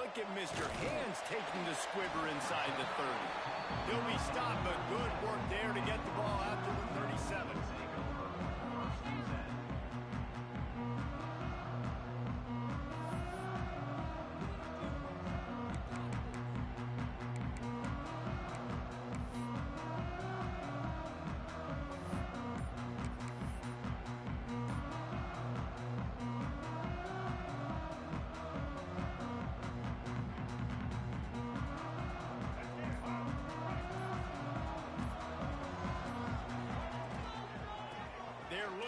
look at Mr. Hands taking the squibber inside the 30. He'll be stopped, but good work there to get the ball out to the 37.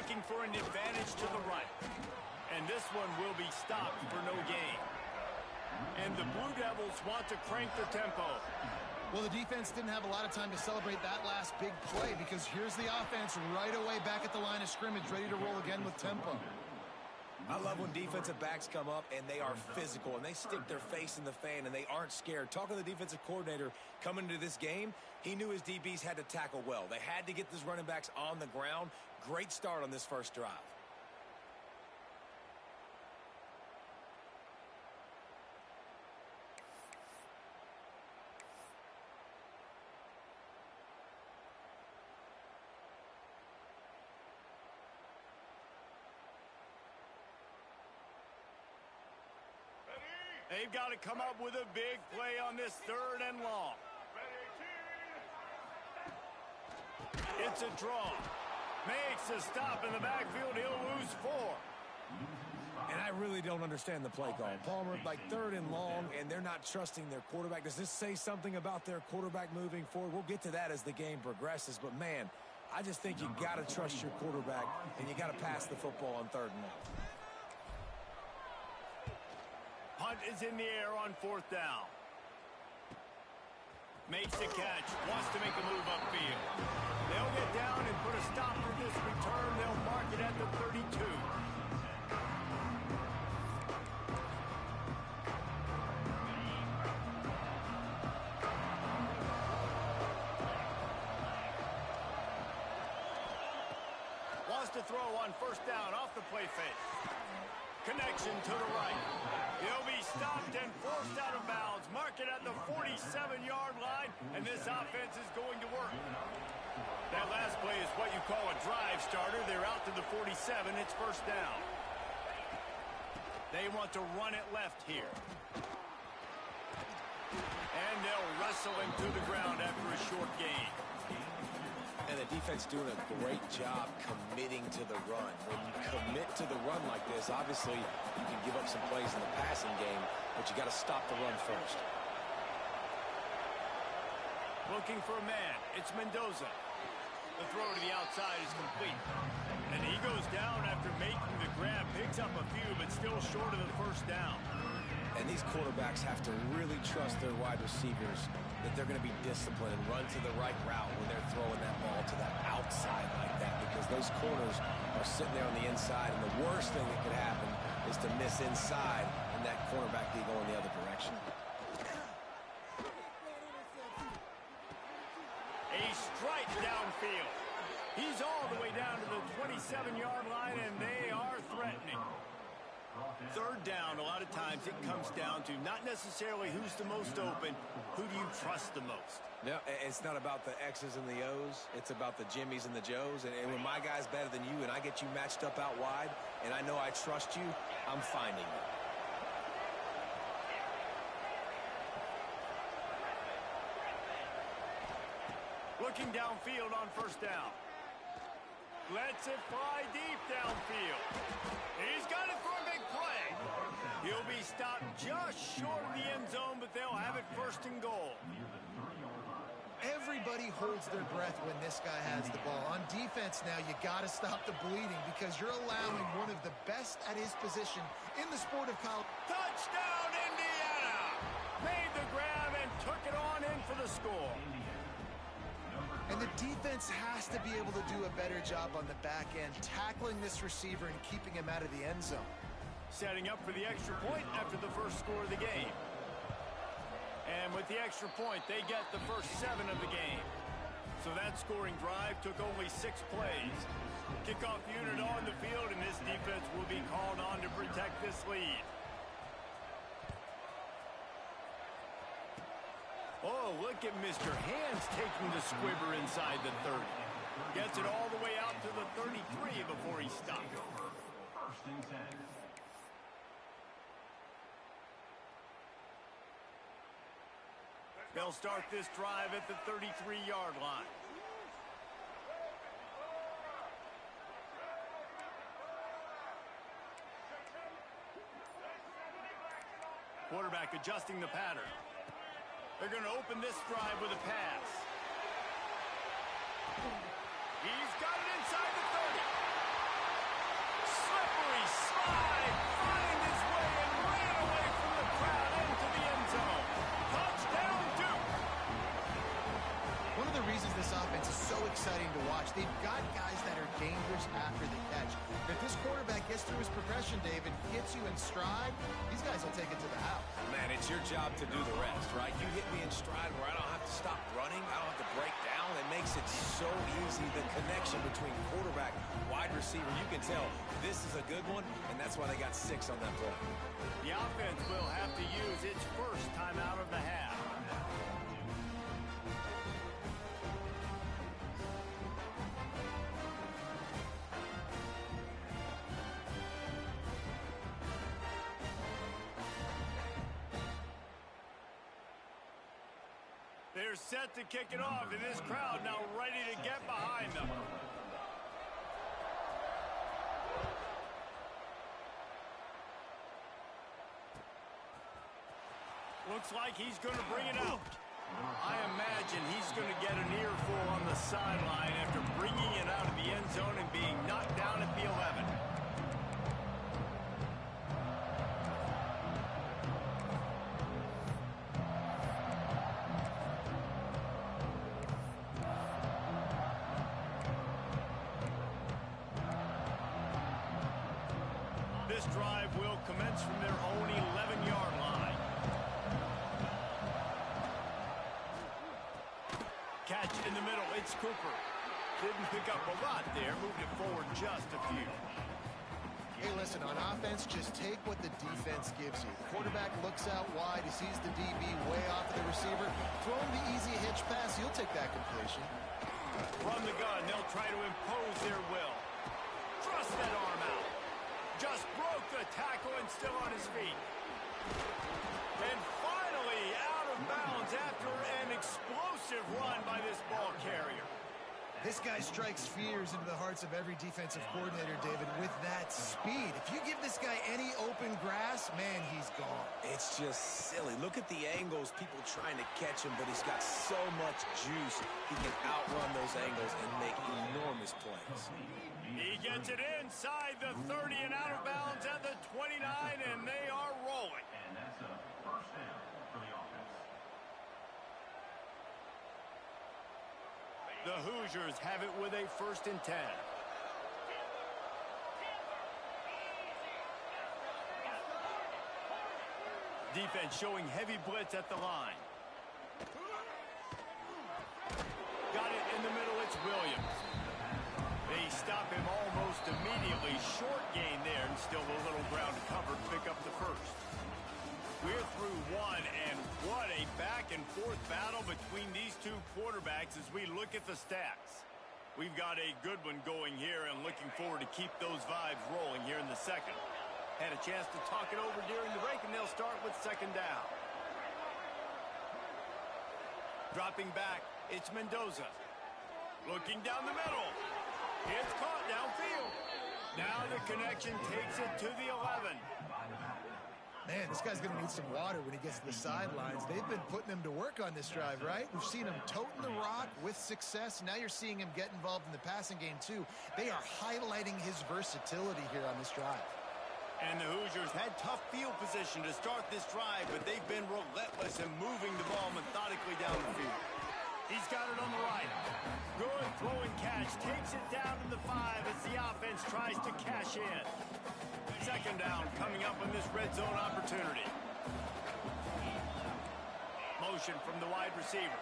Looking for an advantage to the right. And this one will be stopped for no gain. And the Blue Devils want to crank the tempo. Well, the defense didn't have a lot of time to celebrate that last big play because here's the offense right away back at the line of scrimmage, ready to roll again with tempo. I love when defensive backs come up and they are physical and they stick their face in the fan and they aren't scared. Talking to the defensive coordinator coming into this game, he knew his DBs had to tackle well. They had to get these running backs on the ground. Great start on this first drive. They've got to come up with a big play on this 3rd and long. It's a draw. Makes a stop in the backfield. He'll lose 4. And I really don't understand the play call. Palmer, like 3rd and long, and they're not trusting their quarterback. Does this say something about their quarterback moving forward? We'll get to that as the game progresses. But, man, I just think you got to trust your quarterback, and you got to pass the football on 3rd and long. Hunt is in the air on 4th down. Makes the catch. Wants to make a move upfield. They'll get down and put a stop for this return. They'll mark it at the 32. Wants to throw on 1st down off the play fake. Connection to the right. He'll be stopped and forced out of bounds. Mark it at the 47-yard line, and this offense is going to work. That last play is what you call a drive starter. They're out to the 47. It's 1st down. They want to run it left here. And they'll wrestle him to the ground after a short gain. And the defense doing a great job committing to the run. When you commit to the run like this, obviously you can give up some plays in the passing game, but you got to stop the run first. Looking for a man. It's Mendoza. The throw to the outside is complete. And he goes down after making the grab. Picks up a few, but still short of the 1st down. And these quarterbacks have to really trust their wide receivers that they're going to be disciplined and run to the right route when they're throwing that ball to that outside like that, because those corners are sitting there on the inside, and the worst thing that could happen is to miss inside and that cornerback be going the other direction. A strike downfield. He's all the way down to the 27-yard line, and they are threatening. 3rd down, a lot of times it comes down to not necessarily who's the most open, who do you trust the most? No, it's not about the X's and the O's. It's about the Jimmys and the Joes. And when my guy's better than you and I get you matched up out wide and I know I trust you, I'm finding you. Looking downfield on 1st down. Lets it fly deep downfield. He's got it for a big play. He'll be stopped just short of the end zone, but they'll have it 1st and goal. Everybody holds their breath when this guy has the ball. On defense now, you got to stop the bleeding because you're allowing one of the best at his position in the sport of college. Touchdown, Indiana! Made the grab and took it on in for the score. And the defense has to be able to do a better job on the back end, tackling this receiver and keeping him out of the end zone. Setting up for the extra point after the first score of the game. And with the extra point, they get the first 7 of the game. So that scoring drive took only 6 plays. Kickoff unit on the field, and this defense will be called on to protect this lead. Look at Mr. Hands taking the squibber inside the 30. Gets it all the way out to the 33 before he stops. First and 10. They'll start this drive at the 33-yard line. Quarterback adjusting the pattern. They're going to open this drive with a pass. He's got it inside the 30. Slippery slide, find his way and ran away from the crowd into the end zone. Touchdown, Duke. One of the reasons this offense is so exciting to watch, they've got guys that are dangerous after the catch. If this quarterback gets through his progression, David, gets you in stride, these guys will take it to the house. Man, it's your job to do the rest, right? You hit me in stride where I don't have to stop running. I don't have to break down. It makes it so easy. The connection between quarterback, wide receiver, you can tell this is a good one, and that's why they got 6 on that play. The offense will have to use its first time out of the half. They're set to kick it off, and this crowd now ready to get behind them. Looks like he's going to bring it out. I imagine he's going to get an earful on the sideline after bringing it out of the end zone and being knocked down at the 11. This drive will commence from their own 11-yard line. Catch in the middle, it's Cooper. Didn't pick up a lot there, moved it forward just a few. Hey, listen, on offense, just take what the defense gives you. The quarterback looks out wide, he sees the DB way off of the receiver. Throw him the easy hitch pass, he'll take that completion. From the gun, they'll try to impose their will. Thrust that arm out. Just broke the tackle and still on his feet. And finally out of bounds after an explosive run by this ball carrier. This guy strikes fears into the hearts of every defensive coordinator, David, with that speed. If you give this guy any open grass, man, he's gone. It's just silly. Look at the angles, people trying to catch him, but he's got so much juice. He can outrun those angles and make enormous plays. He gets it inside the 30 and out of bounds at the 29, and they are rolling. And that's a first down for the offense. The Hoosiers have it with a 1st and 10. Defense showing heavy blitz at the line. Got it in the middle, it's Williams. They stop him almost immediately. Short gain there, and still a little ground to cover to pick up the first. We're through one, and what a back-and-forth battle between these two quarterbacks as we look at the stats. We've got a good one going here, and looking forward to keep those vibes rolling here in the second. Had a chance to talk it over during the break, and they'll start with 2nd down. Dropping back, it's Mendoza. Looking down the middle. It's caught downfield. Now the connection takes it to the 11. Man, this guy's going to need some water when he gets to the sidelines. They've been putting him to work on this drive, right? We've seen him toting the rock with success. Now you're seeing him get involved in the passing game, too. They are highlighting his versatility here on this drive. And the Hoosiers had tough field position to start this drive, but they've been relentless in moving the ball methodically down the field. He's got it on the right. Good throwing catch. Takes it down to the 5 as the offense tries to cash in. 2nd down coming up on this red zone opportunity. Motion from the wide receiver.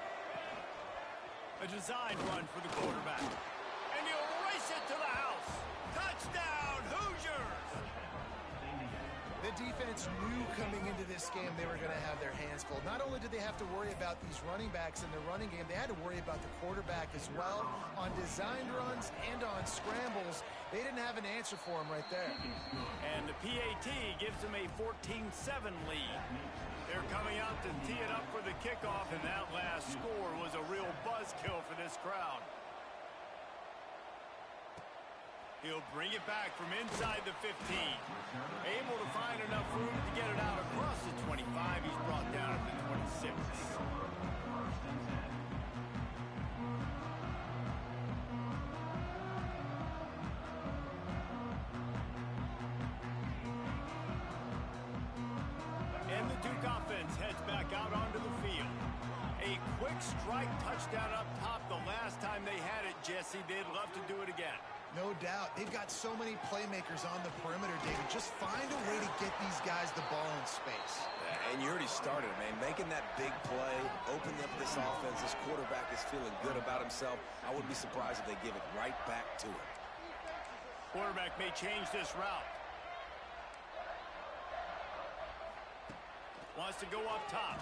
A design run for the quarterback. And he'll race it to the house. Touchdown, Hoosiers! The defense knew coming into this game they were going to have their hands full. Not only did they have to worry about these running backs in the running game, they had to worry about the quarterback as well. On designed runs and on scrambles, they didn't have an answer for him right there. And the PAT gives them a 14-7 lead. They're coming out to tee it up for the kickoff, and that last score was a real buzzkill for this crowd. He'll bring it back from inside the 15. Able to find enough room to get it out across the 25. He's brought down at the 26. And the Duke offense heads back out onto the field. A quick strike touchdown up top the last time they had it, Jesse. They'd love to do it again. No doubt. They've got so many playmakers on the perimeter, David. Just find a way to get these guys the ball in space. And you already started, man. Making that big play, opening up this offense. This quarterback is feeling good about himself. I wouldn't be surprised if they give it right back to him. Quarterback may change this route. Wants to go up top.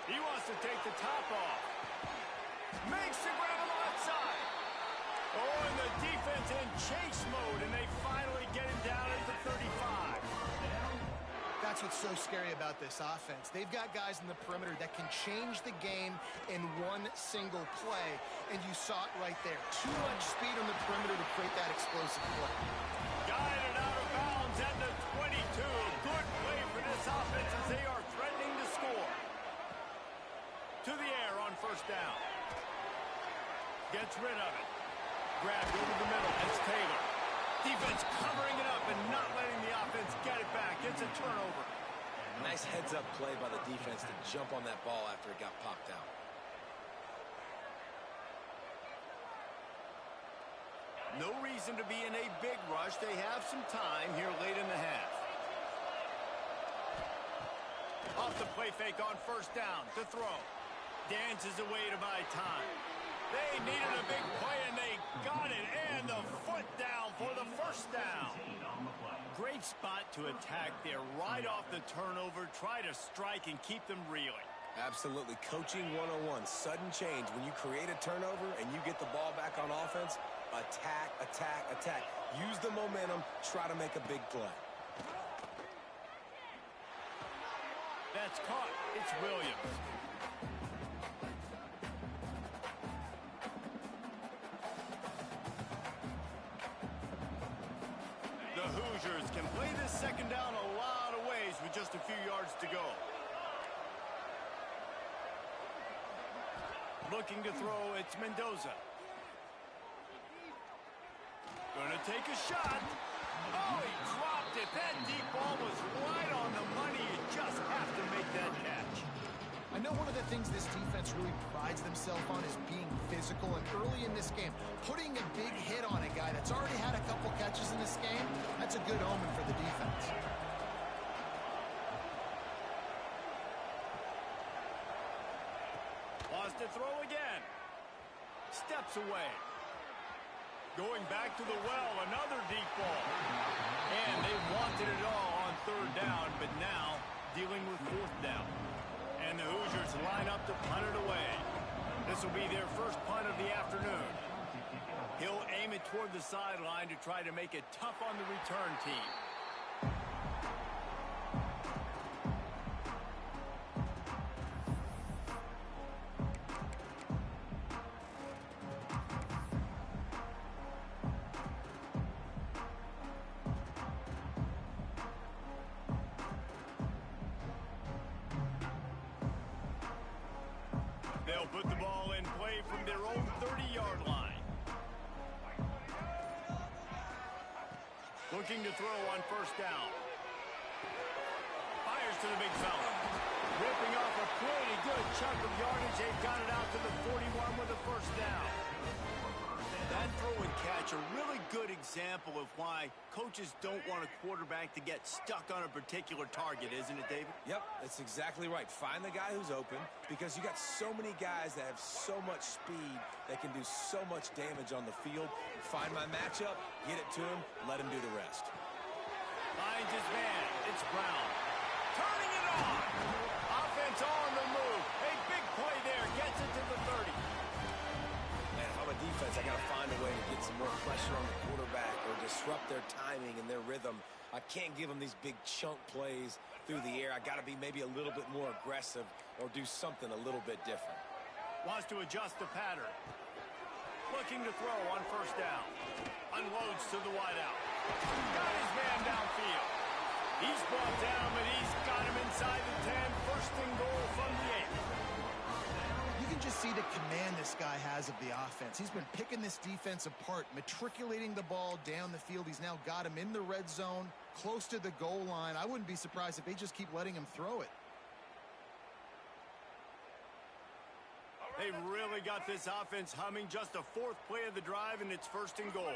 He wants to take the top off. Makes the grab outside. Oh, and the defense in chase mode, and they finally get him down at the 35. That's what's so scary about this offense. They've got guys in the perimeter that can change the game in one single play, and you saw it right there. Too much speed on the perimeter to create that explosive play. Guided out of bounds at the 22. Good play for this offense as they are threatening to score. To the air on first down. Gets rid of it. Grabbed over the middle. It's Taylor. Defense covering it up and not letting the offense get it back. It's a turnover. Nice heads-up play by the defense to jump on that ball after it got popped out. No reason to be in a big rush. They have some time here late in the half. Off the play fake on first down to throw. Dances away to buy time. They needed a big play, and they got it. And the foot down for the first down. Great spot to attack there right off the turnover. Try to strike and keep them reeling. Absolutely. Coaching 101. Sudden change. When you create a turnover and you get the ball back on offense, attack, attack, attack. Use the momentum. Try to make a big play. That's caught. It's Williams. The Hoosiers can play this second down a lot of ways with just a few yards to go. Looking to throw, it's Mendoza. Gonna take a shot. Oh, he dropped it. That deep ball was right on the money. You just have to make that catch. I know one of the things this defense really prides themselves on is being physical, and early in this game, putting a big hit on a guy that's already had a couple catches in this game, that's a good omen for the defense. Wants to throw again. Steps away. Going back to the well, another deep ball. And they wanted it all on third down, but now dealing with fourth down. And the Hoosiers line up to punt it away. This will be their first punt of the afternoon. He'll aim it toward the sideline to try to make it tough on the return team. They'll put the ball in play from their own 30-yard line. Looking to throw on first down. Fires to the big fella. Ripping off a pretty good chunk of yardage. They've got it out to the 41 with a first down. That throw and catch, a really good example of why coaches don't want a quarterback to get stuck on a particular target, isn't it, David? Yep, that's exactly right. Find the guy who's open, because you got so many guys that have so much speed that can do so much damage on the field. Find my matchup, get it to him, let him do the rest. Finds his man. It's Brown. Turning it on. Offense on the move. A big play there. Gets it to the 30. Man, if I'm a defense, I got to find a way to get some more pressure on the quarterback or disrupt their timing and their rhythm. I can't give them these big chunk plays through the air. I got to be maybe a little bit more aggressive or do something a little bit different. Wants to adjust the pattern. Looking to throw on first down. Unloads to the wideout. Got his man downfield. He's brought down, but he's got him inside the 10. First and goal from the 8. You can just see the command this guy has of the offense. He's been picking this defense apart, matriculating the ball down the field. He's now got him in the red zone, close to the goal line. I wouldn't be surprised if they just keep letting him throw it. They've really got this offense humming. Just a 4th play of the drive, and it's first and goal.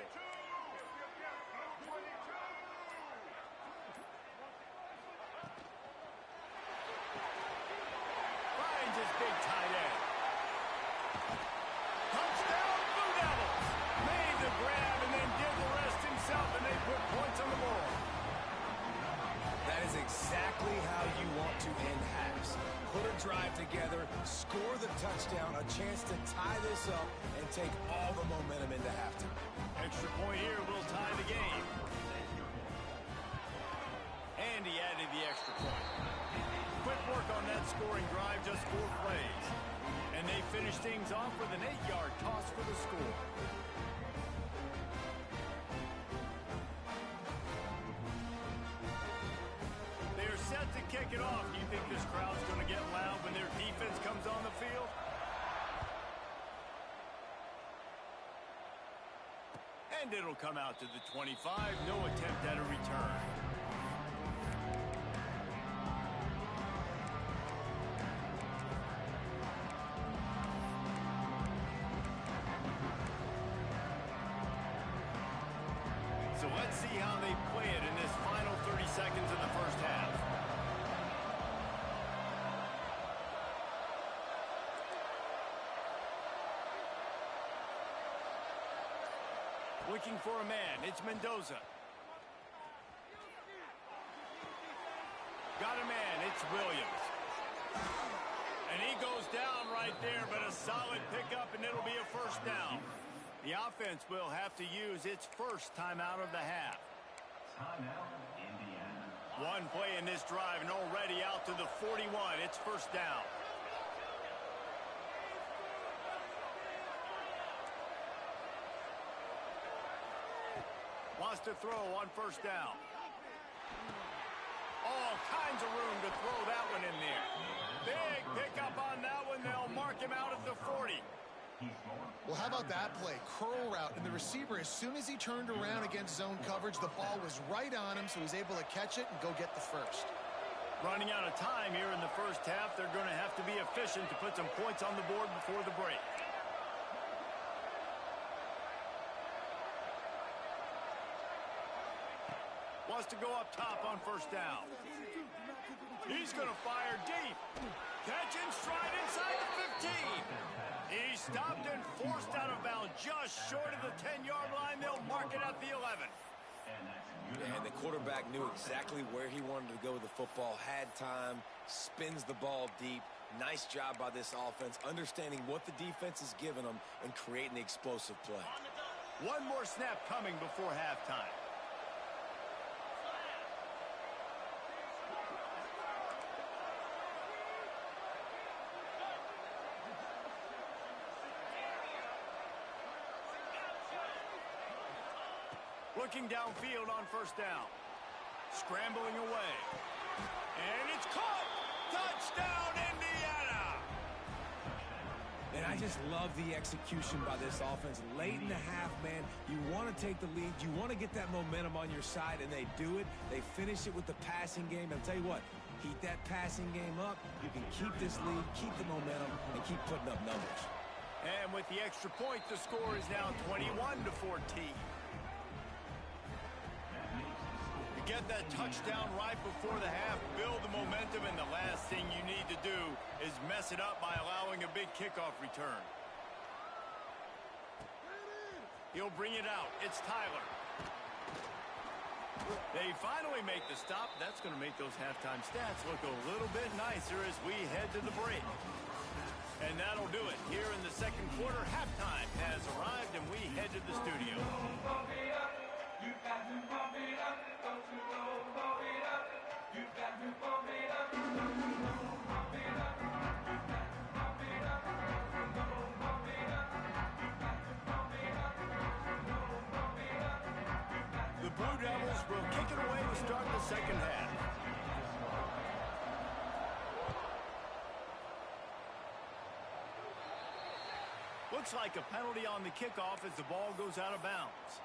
Finds his big tight end. Touchdown, Blue Devils. Made the grab and then did the rest himself, and they put points on the board. That is exactly how you want to end halves. Put a drive together, score the touchdown, a chance to tie this up, and take all the momentum into halftime. Extra point here will tie the game. And he added the extra point. Quick work on that scoring drive, just 4 plays. And they finish things off with an 8-yard toss for the score. They're set to kick it off. Do you think this crowd's going to get loud when their defense comes on the field? And it'll come out to the 25. No attempt at a return. So let's see how they play it in this final 30 seconds of the first half. Looking for a man. It's Mendoza. Got a man. It's Williams. And he goes down right there, but a solid pickup, and it'll be a first down. The offense will have to use its first timeout of the half. Timeout, Indiana. One play in this drive, and already out to the 41. It's first down. Wants to throw on first down. All kinds of room to throw that one in there. Big pickup on that one. They'll mark him out at the 40. Well, how about that play? Curl route, and the receiver, as soon as he turned around against zone coverage, the ball was right on him, so he was able to catch it and go get the first. Running out of time here in the first half. They're going to have to be efficient to put some points on the board before the break. Wants to go up top on first down. He's going to fire deep. Catch and stride inside the 15. He's stopped and forced out of bounds just short of the 10-yard line. They'll mark it at the 11. And the quarterback knew exactly where he wanted to go with the football, had time, spins the ball deep. Nice job by this offense, understanding what the defense is giving them and creating the explosive play. One more snap coming before halftime. Looking downfield on first down. Scrambling away. And it's caught! Touchdown, Indiana! And I just love the execution by this offense. Late in the half, man, you want to take the lead. You want to get that momentum on your side, and they do it. They finish it with the passing game. I'll tell you what, heat that passing game up. You can keep this lead, keep the momentum, and keep putting up numbers. And with the extra point, the score is now 21-14. Get that touchdown right before the half, build the momentum, and the last thing you need to do is mess it up by allowing a big kickoff return. He'll bring it out. It's Tyler. They finally make the stop. That's going to make those halftime stats look a little bit nicer as we head to the break. And that'll do it. Here in the second quarter, halftime has arrived, and we head to the studio. The Blue Devils will kick it away to start the second half. Looks like a penalty on the kickoff as the ball goes out of bounds.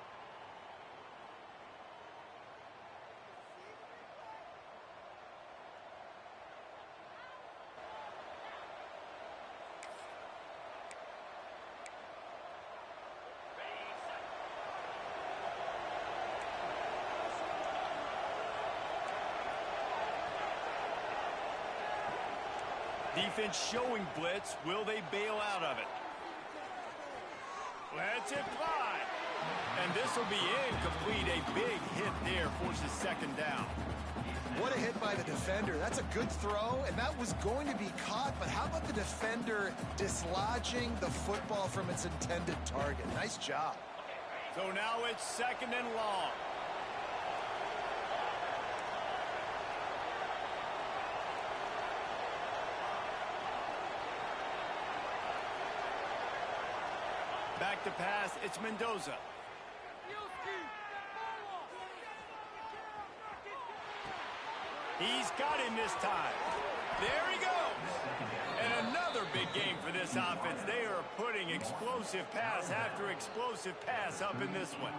Defense showing blitz. Will they bail out of it? Lets it fly. And this will be incomplete. A big hit there forces second down. What a hit by the defender. That's a good throw, and that was going to be caught, but how about the defender dislodging the football from its intended target? Nice job. So now it's second and long. Back to pass, it's Mendoza. He's got him this time. There he goes. And another big game for this offense. They are putting explosive pass after explosive pass up in this one.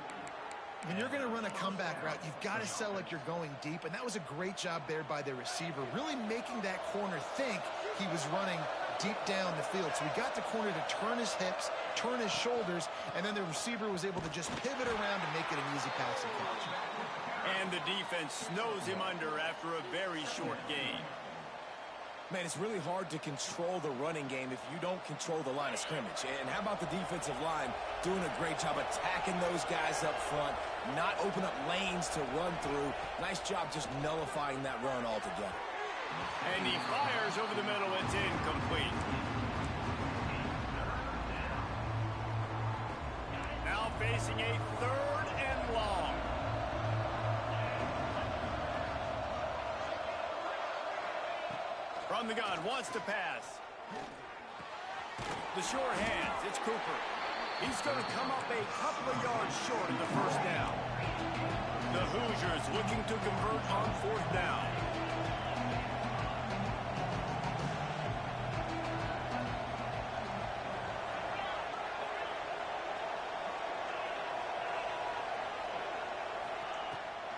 When you're going to run a comeback route, you've got to sell like you're going deep, and that was a great job there by the receiver, really making that corner think he was running deep down the field. So he got the corner to turn his hips, turn his shoulders, and then the receiver was able to just pivot around and make it an easy passing catch. And the defense snows him under after a very short gain. Man, it's really hard to control the running game if you don't control the line of scrimmage. And how about the defensive line doing a great job attacking those guys up front, not open up lanes to run through. Nice job just nullifying that run altogether. And he fires over the middle. It's incomplete. Now facing a third and long. From the gun, wants to pass. The sure hands, it's Cooper. He's going to come up a couple of yards short of the first down. The Hoosiers looking to convert on fourth down.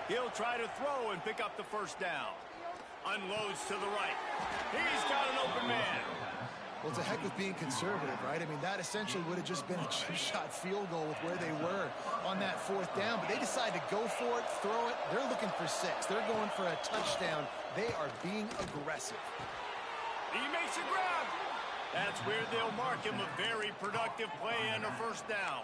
He'll try to throw and pick up the first down. Unloads to the right. He's got an open man. Well, it's a heck of being conservative, right? I mean, that essentially would have just been a chip-shot field goal with where they were on that fourth down. But they decide to go for it, throw it. They're looking for 6. They're going for a touchdown. They are being aggressive. He makes a grab. That's where they'll mark him a very productive play and a first down.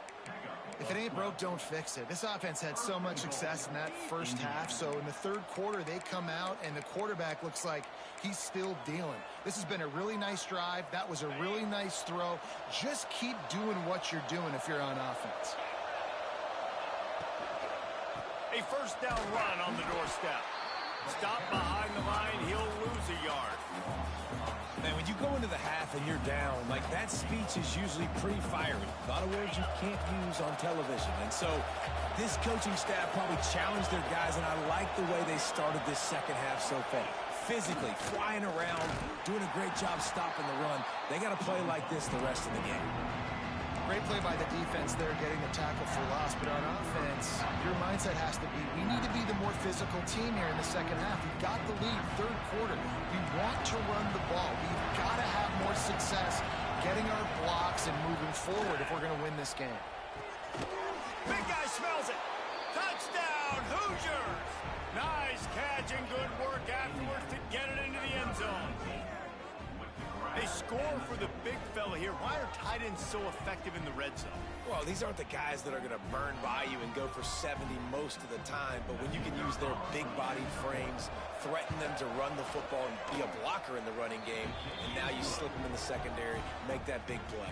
If it ain't broke, don't fix it. This offense had so much success in that first half, so in the third quarter, they come out, and the quarterback looks like he's still dealing. This has been a really nice drive. That was a really nice throw. Just keep doing what you're doing if you're on offense. A first down run on the doorstep. Stop behind the line, he'll lose a yard. Man, when you go into the half and you're down, like that speech is usually pretty fiery. A lot of words you can't use on television. And so this coaching staff probably challenged their guys, and I like the way they started this second half so far. Physically, flying around, doing a great job stopping the run. They got to play like this the rest of the game. Great play by the defense there, getting the tackle for loss. But on offense, your mindset has to be, we need to be the more physical team here in the second half. We've got the lead, third quarter. We want to run the ball. We've got to have more success getting our blocks and moving forward if we're going to win this game. Big guy smells it. Touchdown, Hoosiers. Nice catch and good work afterwards to get it into the end zone. They score for the big fella here. Why are tight ends so effective in the red zone? Well, these aren't the guys that are going to burn by you and go for 70 most of the time, but when you can use their big-bodied frames, threaten them to run the football and be a blocker in the running game, and now you slip them in the secondary, make that big play.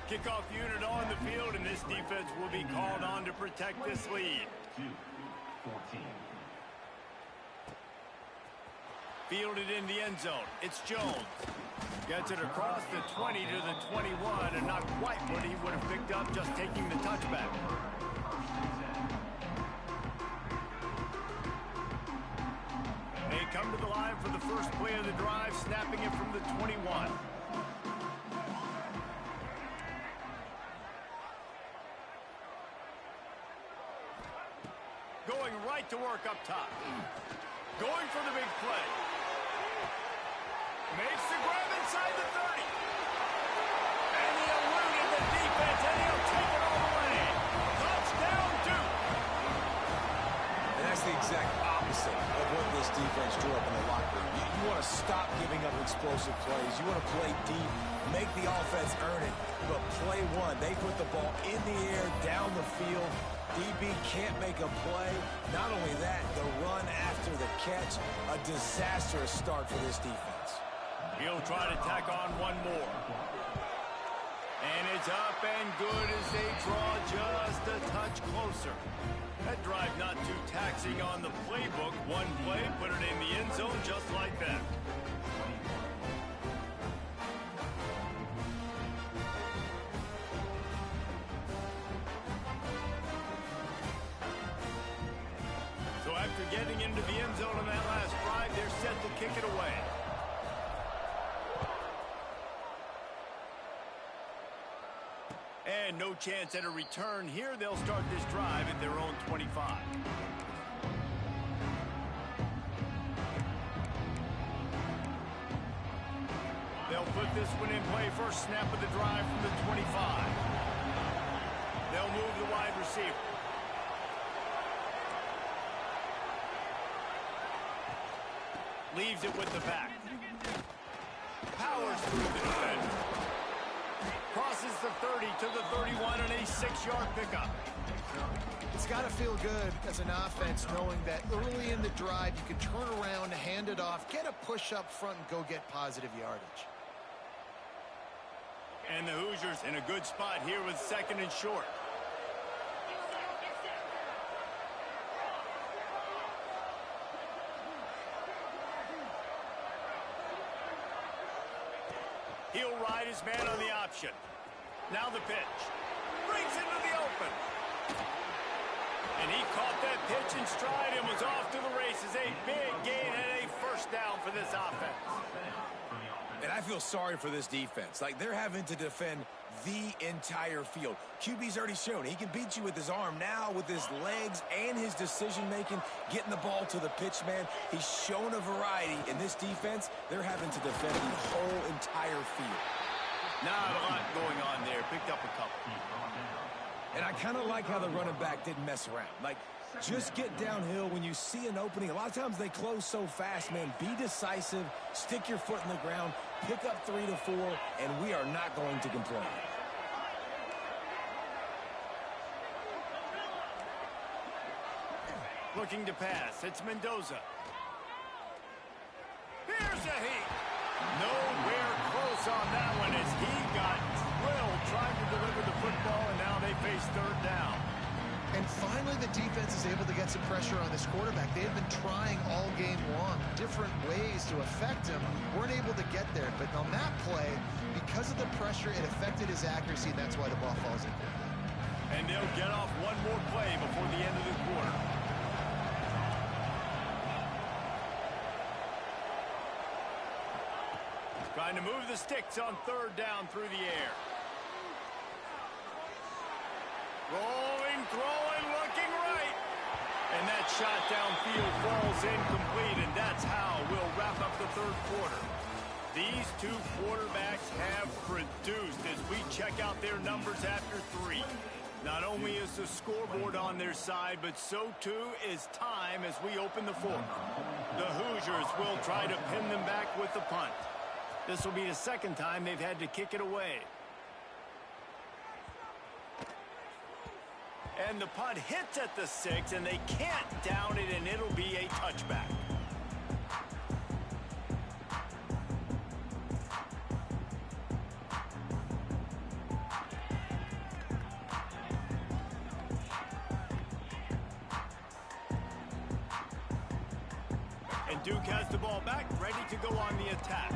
Kickoff unit on the field, and this defense will be called on to protect this lead. 2-14. Fielded in the end zone. It's Jones. Gets it across the 20 to the 21, and not quite what he would have picked up just taking the touchback. They come to the line for the first play of the drive, snapping it from the 21. Going right to work up top. Going for the big play. Makes the grab inside the 30. And he eluded the defense, and he'll take it all the way. Touchdown, Duke. And that's the exact opposite of what this defense drew up in the locker room. You want to stop giving up explosive plays. You want to play deep, make the offense earn it, but play one. They put the ball in the air, down the field. DB can't make a play. Not only that, the run after the catch, a disastrous start for this defense. He'll try to tack on one more. And it's up and good as they draw just a touch closer. That drive not too taxing on the playbook. One play, put it in the end zone just like that. So after getting into the end zone on that last drive, they're set to kick it away. And no chance at a return here. They'll start this drive at their own 25. They'll put this one in play. First snap of the drive from the 25. They'll move the wide receiver. Leaves it with the back. Powers through the defender. Crosses the 30 to the 31 and a 6-yard pickup. It's got to feel good as an offense knowing that early in the drive you can turn around, hand it off, get a push up front, and go get positive yardage. And the Hoosiers in a good spot here with 2nd and short. He'll ride his man on the option. Now the pitch. Brings into the open. And he caught that pitch in stride and was off to the races. A big gain and a first down for this offense. And I feel sorry for this defense. Like, they're having to defend the entire field. QB's already shown he can beat you with his arm. Now with his legs and his decision-making, getting the ball to the pitch man, he's shown a variety. In this defense, they're having to defend the whole entire field. Not a lot going on there. Picked up a couple. And I kind of like how the running back didn't mess around. Like, just get downhill when you see an opening. A lot of times they close so fast, man. Be decisive, stick your foot in the ground, pick up 3 to 4, and we are not going to complain. Looking to pass. It's Mendoza. Here's a heat. Nowhere close on that one as he got drilled trying to deliver the football, and now they face 3rd down. And finally the defense is able to get some pressure on this quarterback. They have been trying all game long, different ways to affect him. Weren't able to get there, but on that play, because of the pressure, it affected his accuracy, and that's why the ball falls in. And they'll get off one more play before the end of the quarter. Trying to move the sticks on 3rd down through the air. Rolling, throwing, looking right. And that shot downfield falls incomplete, and that's how we'll wrap up the 3rd quarter. These two quarterbacks have produced as we check out their numbers after 3. Not only is the scoreboard on their side, but so too is time as we open the 4th. The Hoosiers will try to pin them back with the punt. This will be the second time they've had to kick it away. And the punt hits at the 6, and they can't down it, and it'll be a touchback. And Duke has the ball back, ready to go on the attack.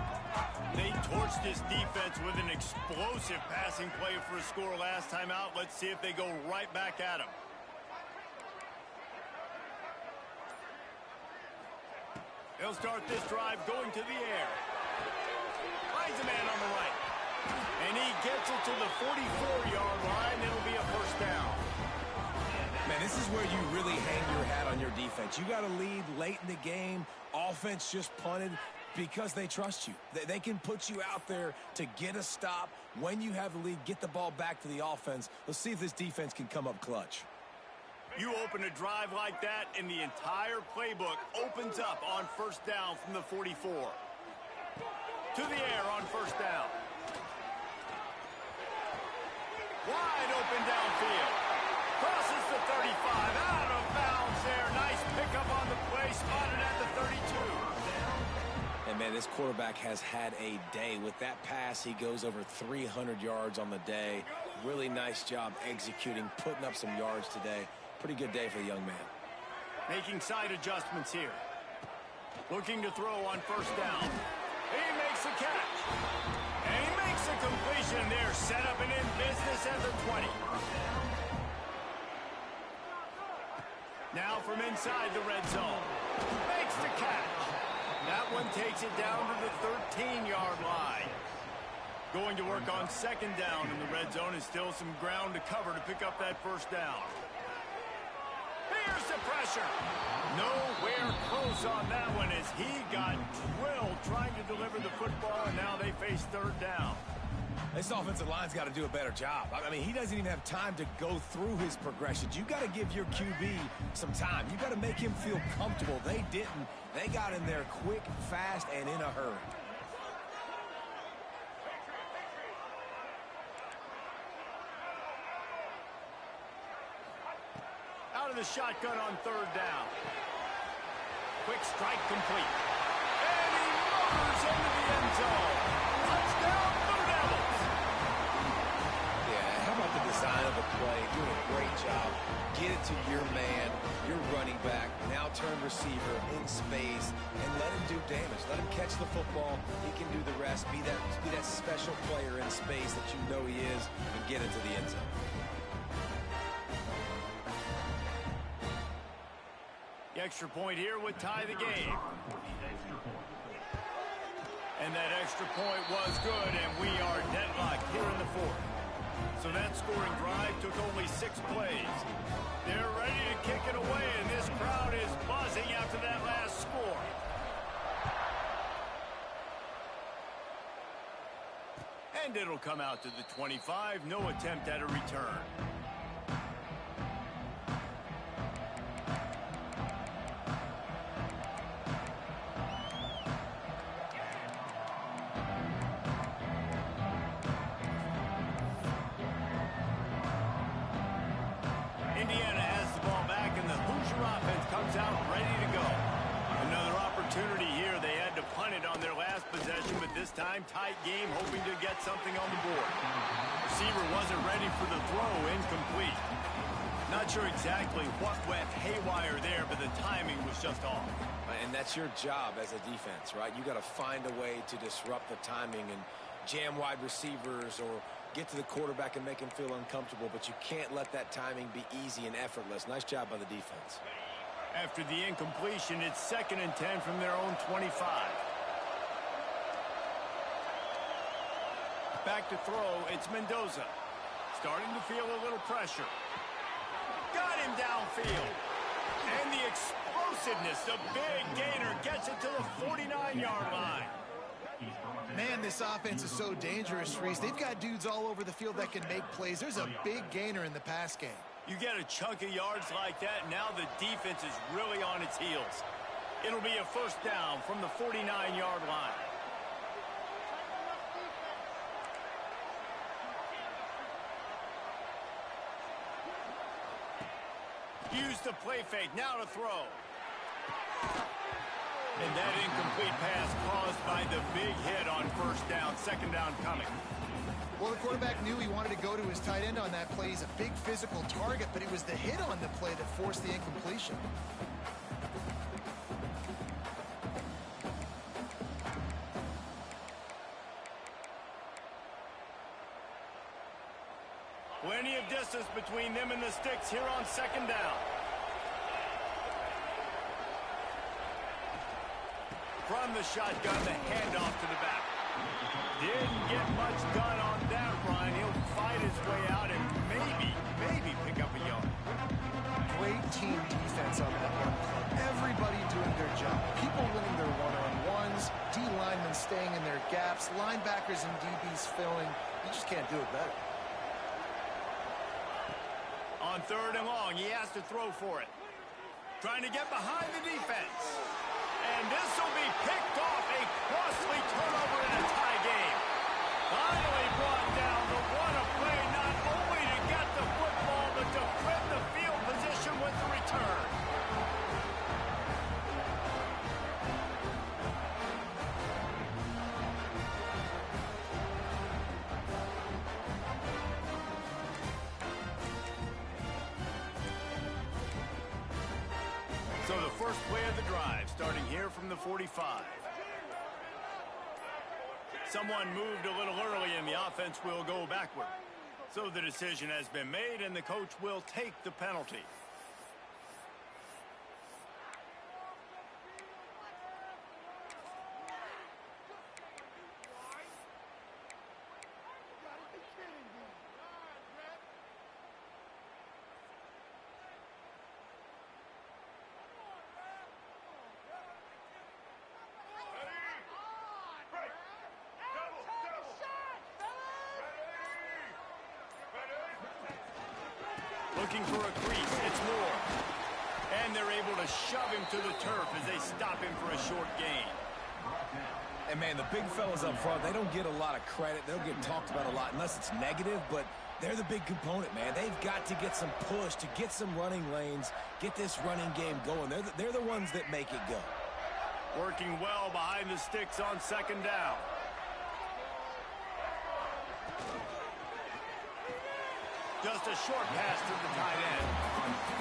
They torched this defense with an explosive passing play for a score last time out. Let's see if they go right back at him. They'll start this drive going to the air. Finds a man on the right. And he gets it to the 44-yard line. It'll be a first down. Man, this is where you really hang your hat on your defense. You got to lead late in the game. Offense just punted because they trust you. They can put you out there to get a stop. When you have the lead, get the ball back to the offense. Let's see if this defense can come up clutch. You open a drive like that, and the entire playbook opens up on first down from the 44. To the air on first down. Wide open downfield. Crosses the 35. Out of bounds there. Nice pickup on the play. Spotted at the 32. And, man, this quarterback has had a day. With that pass, he goes over 300 yards on the day. Really nice job executing, putting up some yards today. Pretty good day for the young man. Making side adjustments here. Looking to throw on first down. He makes the catch. And he makes the completion there. Set up and in business at the 20. Now from inside the red zone. Makes the catch. That one takes it down to the 13-yard line. Going to work on second down in the red zone, and still some ground to cover to pick up that first down. Here's the pressure. Nowhere close on that one as he got drilled trying to deliver the football, and now they face third down. This offensive line's got to do a better job. I mean, he doesn't even have time to go through his progressions. You got to give your QB some time. You got to make him feel comfortable. They didn't. They got in there quick, fast, and in a hurry. Out of the shotgun on third down. Quick strike complete. And he motors into the end zone. Touchdown, Blue Devils. Yeah, how about the design of the play? Doing a great job. Get it to your man, your running back, now turn receiver in space, and let him do damage. Let him catch the football. He can do the rest. Be that special player in space that you know he is, and get into the end zone. The extra point here would tie the game. And that extra point was good, and we are deadlocked here in the fourth. So that scoring drive took only 6 plays. They're ready to kick it away, and this crowd is buzzing after that last score. And it'll come out to the 25. No attempt at a return. Indiana has the ball back, and the Hoosier offense comes out ready to go. Another opportunity here. They had to punt it on their last possession, but this time tight game, hoping to get something on the board. Receiver wasn't ready for the throw, incomplete. Not sure exactly what went haywire there, but the timing was just off. And that's your job as a defense, right? You got to find a way to disrupt the timing and jam wide receivers or get to the quarterback and make him feel uncomfortable, but you can't let that timing be easy and effortless. Nice job by the defense. After the incompletion, it's 2nd and 10 from their own 25. Back to throw, it's Mendoza. Starting to feel a little pressure. Got him downfield. And the explosiveness, the big gainer gets it to the 49-yard line. Man, this offense is so dangerous, Reese. They've got dudes all over the field that can make plays. There's a big gainer in the pass game. You get a chunk of yards like that, now the defense is really on its heels. It'll be a first down from the 49-yard line. Use the play fake. Now to throw. And that incomplete pass caused by the big hit on first down. Second down coming. Well, the quarterback knew he wanted to go to his tight end on that play. He's a big physical target, but it was the hit on the play that forced the incompletion. Plenty of distance between them and the sticks here on second down. From the shotgun, the handoff to the back. Didn't get much done on that run. He'll fight his way out and maybe pick up a yard. Great team defense on that one. Everybody doing their job. People winning their one-on-ones, D linemen staying in their gaps, linebackers and DBs filling. You just can't do it better. On third and long, he has to throw for it. Trying to get behind the defense. And this will be picked off. A costly turnover in a tie game. Finally brought down. The one play not only to get the football, but to flip the field position with the return. So the first play of the drive, starting here from the 45. Someone moved a little early, and the offense will go backward. So the decision has been made, and the coach will take the penalty. Looking for a crease. It's Moore. And they're able to shove him to the turf as they stop him for a short gain. And, man, the big fellas up front, they don't get a lot of credit. They'll get talked about a lot unless it's negative, but they're the big component, man. They've got to get some push, to get some running lanes, get this running game going. They're the ones that make it go. Working well behind the sticks on second down. Just a short pass to the tight end.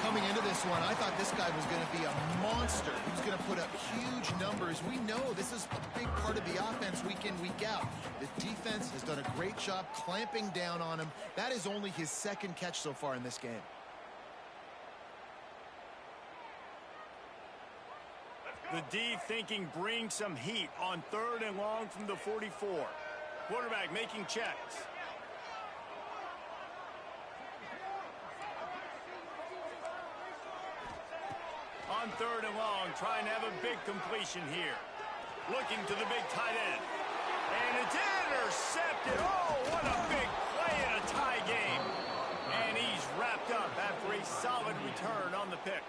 Coming into this one, I thought this guy was going to be a monster. He was going to put up huge numbers. We know this is a big part of the offense week in, week out. The defense has done a great job clamping down on him. That is only his second catch so far in this game. The D thinking bring some heat on third and long from the 44. Quarterback making checks. On third and long, trying to have a big completion here. Looking to the big tight end. And it's intercepted. Oh, what a big play in a tie game. And he's wrapped up after a solid return on the pick.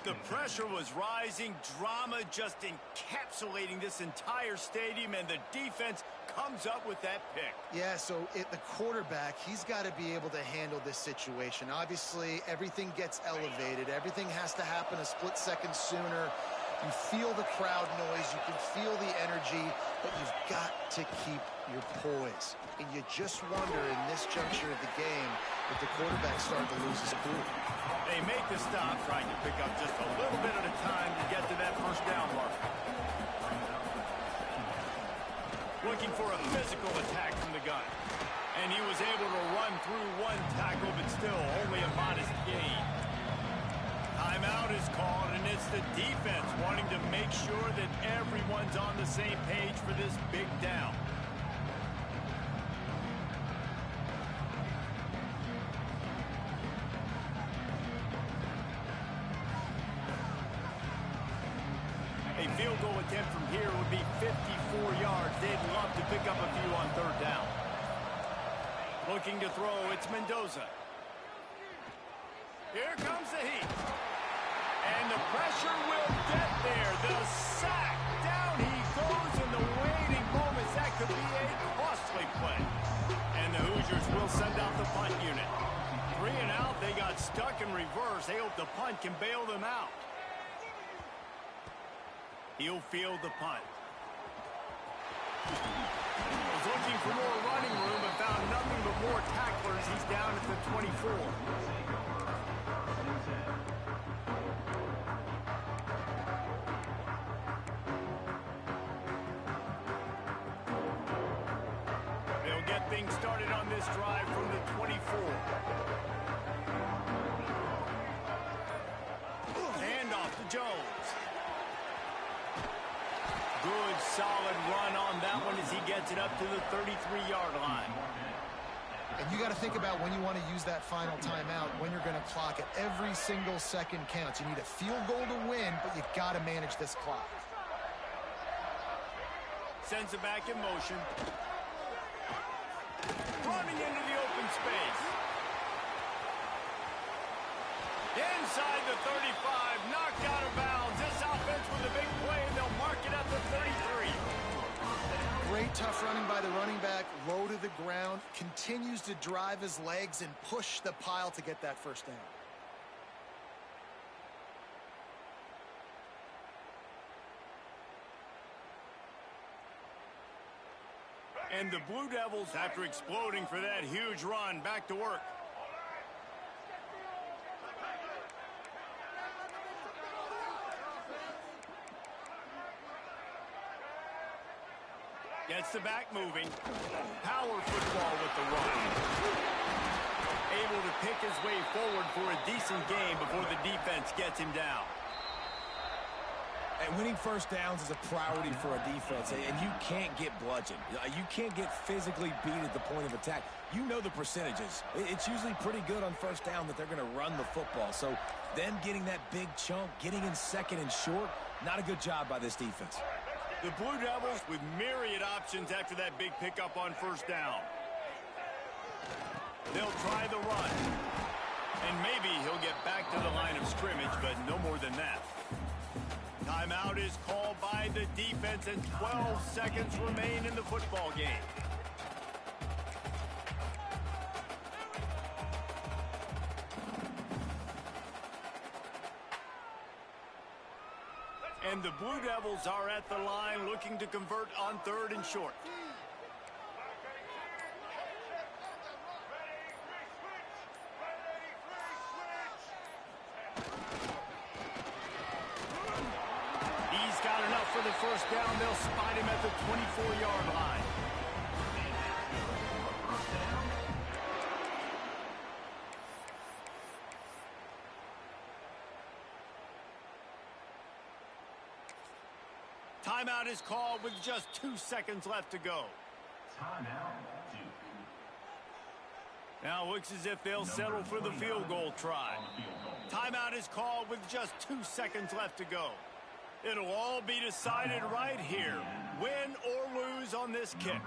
The pressure was rising, drama just encapsulating this entire stadium, and the defense comes up with that pick. Yeah, so the quarterback, he's got to be able to handle this situation. Obviously, everything gets elevated. Everything has to happen a split second sooner. You feel the crowd noise. You can feel the energy, but you've got to keep your poise. And you just wonder in this juncture of the game if the quarterback's starting to lose his cool. They make the stop, trying to pick up just a little bit at a time to get to that first down mark. Looking for a physical attack from the gun. And he was able to run through one tackle, but still only a modest gain. Timeout is called, and it's the defense wanting to make sure that everyone's on the same page for this big down. A field goal attempt from here would be 54 yards. They'd love to pick up a few on third down. Looking to throw, it's Mendoza. Here comes the heat. And the pressure will get there. The sack. Down he goes in the waiting moments. That could be a costly play. And the Hoosiers will send out the punt unit. 3 and out. They got stuck in reverse. They hope the punt can bail them out. He'll field the punt. Was looking for more running room, but found nothing but more tacklers. He's down at the 24. They'll get things started on this drive from the 24. Hand off to Jones. Good, solid run on that one as he gets it up to the 33-yard line. And you got to think about when you want to use that final timeout, when you're going to clock it. Every single second counts. You need a field goal to win, but you got to manage this clock. Sends it back in motion. Running into the open space. Inside the 35, knocked out of bounds. This offense with a big play, and they'll mark it at the 33. Great tough running by the running back, low to the ground, continues to drive his legs and push the pile to get that first down. And the Blue Devils, after exploding for that huge run, back to work. Gets the back moving. Power football with the run. Able to pick his way forward for a decent gain before the defense gets him down. And winning first downs is a priority for a defense, and you can't get bludgeoned. You can't get physically beat at the point of attack. You know the percentages. It's usually pretty good on first down that they're going to run the football. So them getting that big chunk, getting in second and short, not a good job by this defense. The Blue Devils with myriad options after that big pickup on first down. They'll try the run. And maybe he'll get back to the line of scrimmage, but no more than that. Timeout is called by the defense, and 12 seconds remain in the football game. And the Blue Devils are at the line looking to convert on 3rd and short. He's got enough for the first down. They'll spot him at the 24-yard line. Timeout is called with just 2 seconds left to go. Timeout. Now looks as if they'll settle for the field goal try. Timeout is called with just 2 seconds left to go. It'll all be decided right here, win or lose on this kick.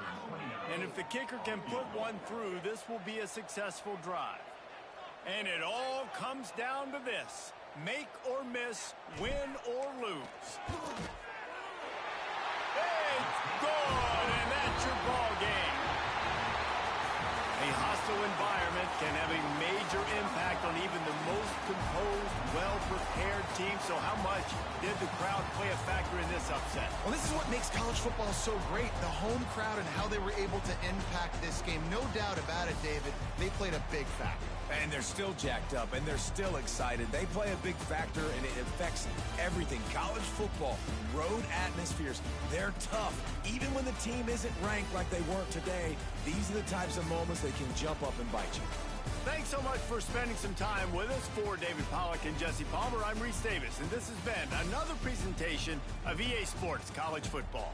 And if the kicker can put one through, this will be a successful drive. And it all comes down to this: make or miss, win or lose. It's good, and that's your ball game. A hostile environment can have a major impact on even the most composed, well-prepared team. So how much did the crowd play a factor in this upset? Well, this is what makes college football so great. The home crowd and how they were able to impact this game. No doubt about it, David. They played a big factor. And they're still jacked up, and they're still excited. They play a big factor, and it affects everything. College football, road atmospheres, they're tough. Even when the team isn't ranked like they weren't today, these are the types of moments that can jump up and bite you. Thanks so much for spending some time with us. For David Pollack and Jesse Palmer, I'm Reese Davis, and this has been another presentation of EA Sports College Football.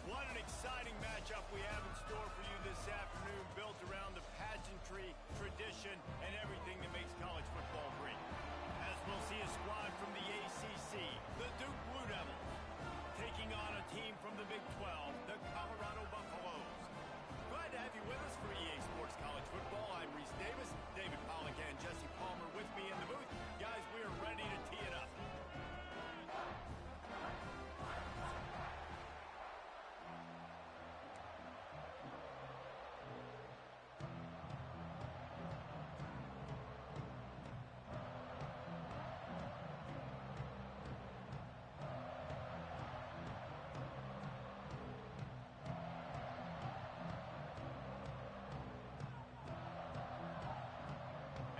What an exciting matchup we have in store for you this afternoon, built around the pageantry, tradition, and everything that makes college football great. As we'll see a squad from the ACC, the Duke Blue Devils, taking on a team from the Big 12, the Colorado Buffaloes. Glad to have you with us for EA Sports College Football. I'm Reese Davis, David Pollack and Jesse Palmer with me in the booth. Guys, we are ready to tee it up.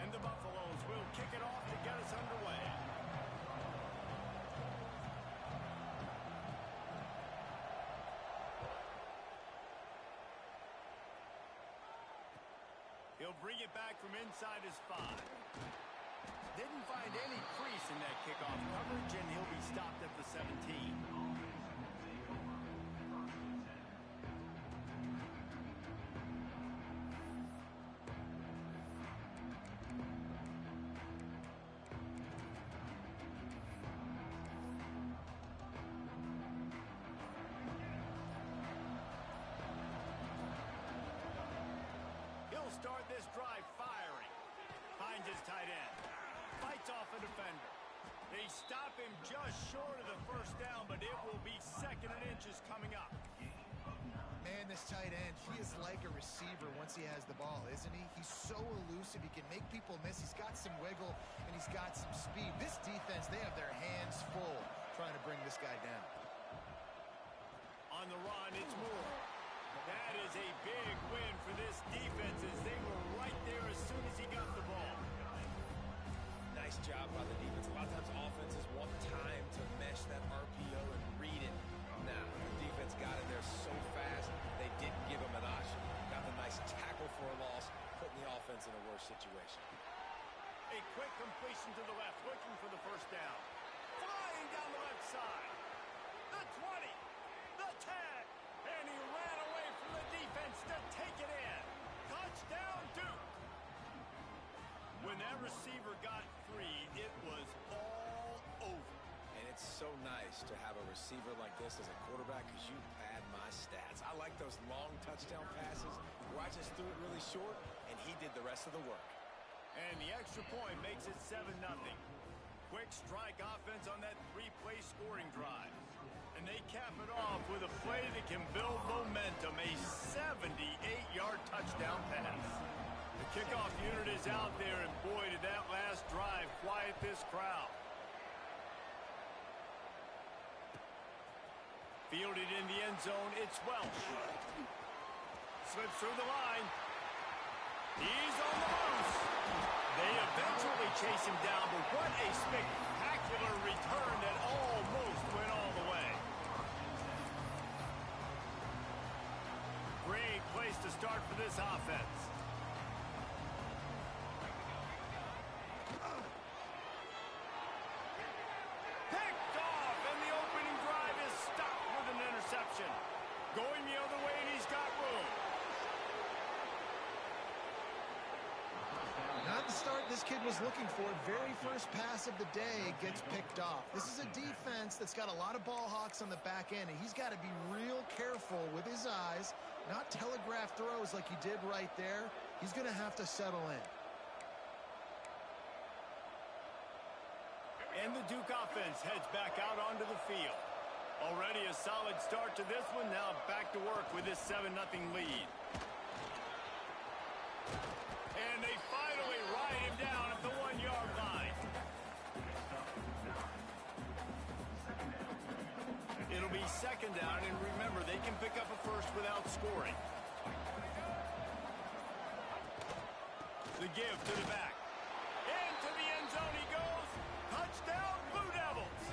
The Buffaloes will kick it off to get us underway. He'll bring it back from inside his 5. Didn't find any crease in that kickoff coverage, and he'll be stopped at the 17. Start this drive firing. Finds his tight end. Fights off a defender. They stop him just short of the first down, but it will be 2nd and inches coming up. Man, this tight end, he is like a receiver once he has the ball, isn't he? He's so elusive. He can make people miss. He's got some wiggle, and he's got some speed. This defense, they have their hands full trying to bring this guy down. On the run, it's Moore. That is a big win for this defense as they were right there as soon as he got the ball. Nice job by the defense. A lot of times offenses want time to mesh that RPO and read it. Now, the defense got in there so fast, they didn't give him an option. Got the nice tackle for a loss, putting the offense in a worse situation. A quick completion to the left, looking for the first down. Flying down the left side. The 20, the 10, and he ran away from the defense to take it in. Touchdown, Duke. When that receiver got free, it was all over. And it's so nice to have a receiver like this as a quarterback because you pad my stats. I like those long touchdown passes where I just threw it really short, and he did the rest of the work. And the extra point makes it 7-0. Quick strike offense on that 3-play scoring drive. And they cap it off with a play that can build momentum, a 78-yard touchdown pass. The kickoff unit is out there, and boy, did that last drive quiet this crowd. Fielded in the end zone, it's Welsh. Slips through the line. He's on the loose. They eventually chase him down, but what a spectacular return that almost went all the way. Great place to start for this offense. Picked off, and the opening drive is stopped with an interception. Going the other way, and he's got room. Not the start this kid was looking for. Very first pass of the day gets picked off. This is a defense that's got a lot of ball hawks on the back end, and he's got to be real careful with his eyes, not telegraph throws like he did right there. He's going to have to settle in. And the Duke offense heads back out onto the field. Already a solid start to this one. Now back to work with this 7-0 lead. And they finally ride him down at the 1-yard line. It'll be 2nd down, and remember, they can pick up a first without scoring. The give to the back. Into the end zone he goes. Touchdown, Blue Devils.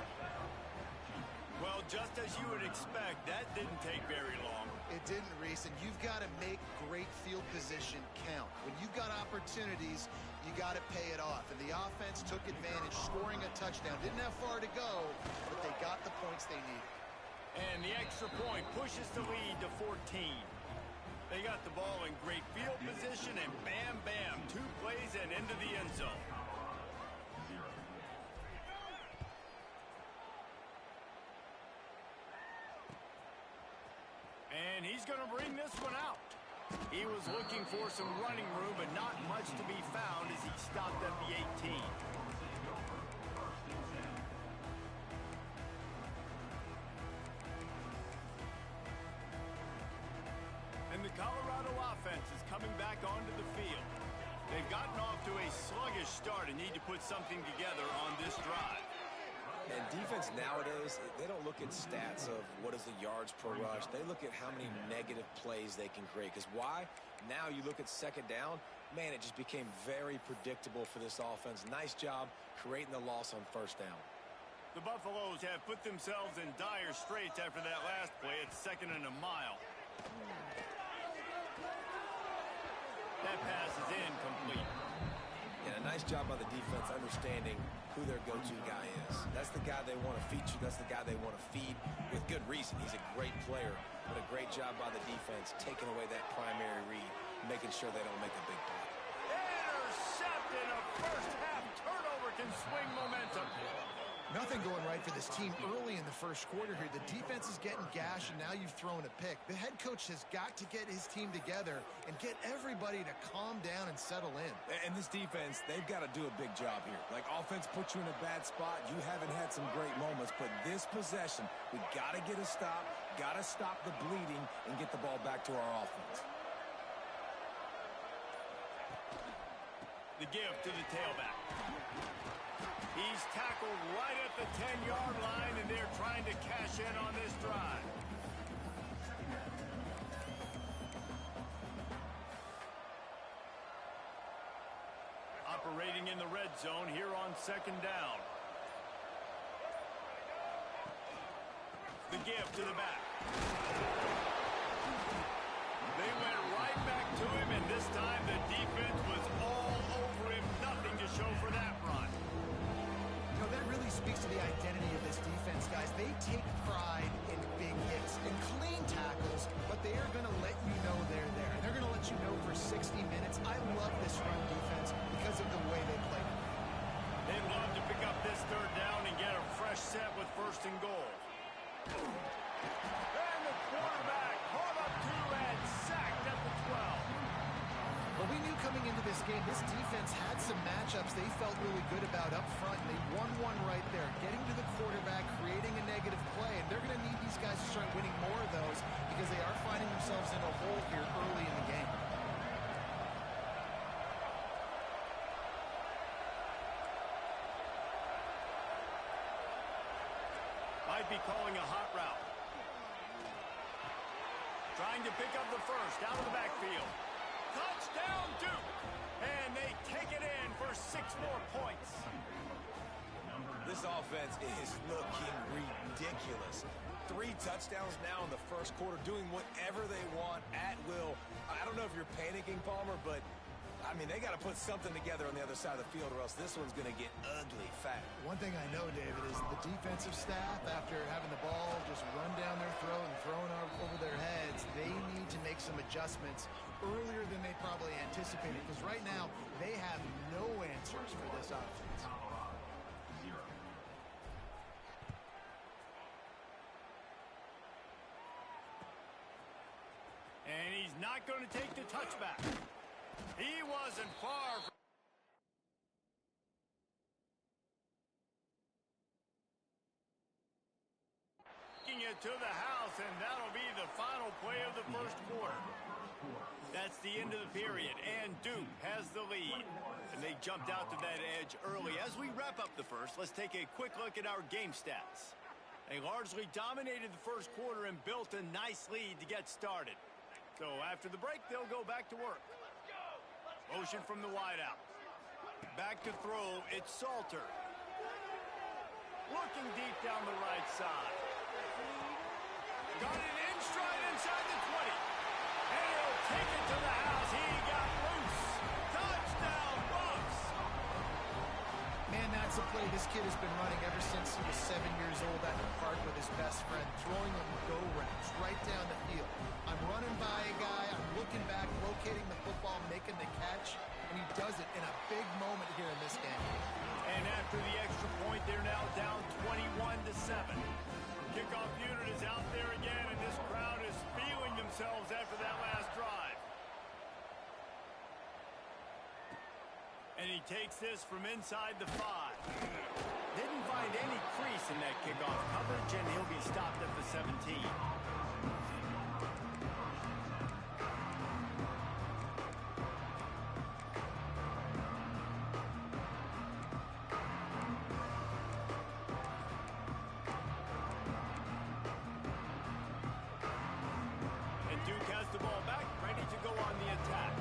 Well, just as you would expect, that didn't take very long. It didn't, Reese, and you've got to make great field position count. When you've got opportunities, you got to pay it off. And the offense took advantage, scoring a touchdown. Didn't have far to go, but they got the points they needed. And the extra point pushes the lead to 14. They got the ball in great field position, and bam, bam, 2 plays and into the end zone. And he's going to bring this one out. He was looking for some running room, but not much to be found as he stopped at the 18. And the Colorado offense is coming back onto the field. They've gotten off to a sluggish start and need to put something together on this drive. And defense nowadays, they don't look at stats of what is the yards per rush. They look at how many negative plays they can create. Because why? Now you look at second down, man, it just became very predictable for this offense. Nice job creating the loss on first down. The Buffaloes have put themselves in dire straits after that last play at 2nd and a mile. That pass is incomplete. And a nice job by the defense understanding who their go-to guy is. That's the guy they want to feature. That's the guy they want to feed with good reason. He's a great player, but a great job by the defense taking away that primary read, making sure they don't make a big play. Intercepted. A first-half turnover can swing momentum. Nothing going right for this team early in the first quarter here. The defense is getting gashed, and now you've thrown a pick. The head coach has got to get his team together and get everybody to calm down and settle in. And this defense, they've got to do a big job here. Like, offense puts you in a bad spot. You haven't had some great moments, but this possession, we got to get a stop, got to stop the bleeding, and get the ball back to our offense. The give to the tailback. He's tackled right at the 10-yard line, and they're trying to cash in on this drive. Operating in the red zone here on 2nd down. The give to the back. They went right back to him, and this time the defense was all over him. Nothing to show for that run. You know, that really speaks to the identity of this defense, guys. They take pride in big hits and clean tackles, but they are going to let you know they're there. They're going to let you know for 60 minutes. I love this run defense because of the way they play. They'd love to pick up this 3rd down and get a fresh set with 1st and goal. And the quarterback caught up to and sacked at the 12. Well, we knew coming into this game, this defense had some matchups they felt really good about up front, and they won one right there, getting to the quarterback, creating a negative play, and they're going to need these guys to start winning more of those because they are finding themselves in a hole here early in the game. Might be calling a hot route. Trying to pick up the first out of the backfield. Touchdown, Duke! And they take it in for 6 more points. This offense is looking ridiculous. 3 touchdowns now in the first quarter, doing whatever they want at will. I don't know if you're panicking, Palmer, but, I mean, they got to put something together on the other side of the field or else this one's going to get ugly fast. One thing I know, David, is the defensive staff, after having the ball just run down their throat and thrown over their heads, they need to make some adjustments earlier than they probably anticipated, because right now they have no answers for this offense. And he's not going to take the touchback. He wasn't far from taking it to the house, and that'll be the final play of the first quarter. That's the end of the period, and Duke has the lead. And they jumped out to that edge early. As we wrap up the first, let's take a quick look at our game stats. They largely dominated the first quarter and built a nice lead to get started. So after the break, they'll go back to work. Motion from the wideout. Back to throw, it's Salter. Looking deep down the right side. Got it in stride inside the 20. And he'll take it to the house. He got loose. Touchdown, Bucks. And that's a play this kid has been running ever since he was 7 years old at the park with his best friend, throwing him go routes right down the field. I'm running by a guy, I'm looking back, locating the football, making the catch, and he does it in a big moment here in this game. And after the extra point, they're now down 21-7. Kickoff unit is out there again, and this crowd is feeling themselves after that last drive. And he takes this from inside the 5. Didn't find any crease in that kickoff coverage, and he'll be stopped at the 17. And Duke has the ball back, ready to go on the attack.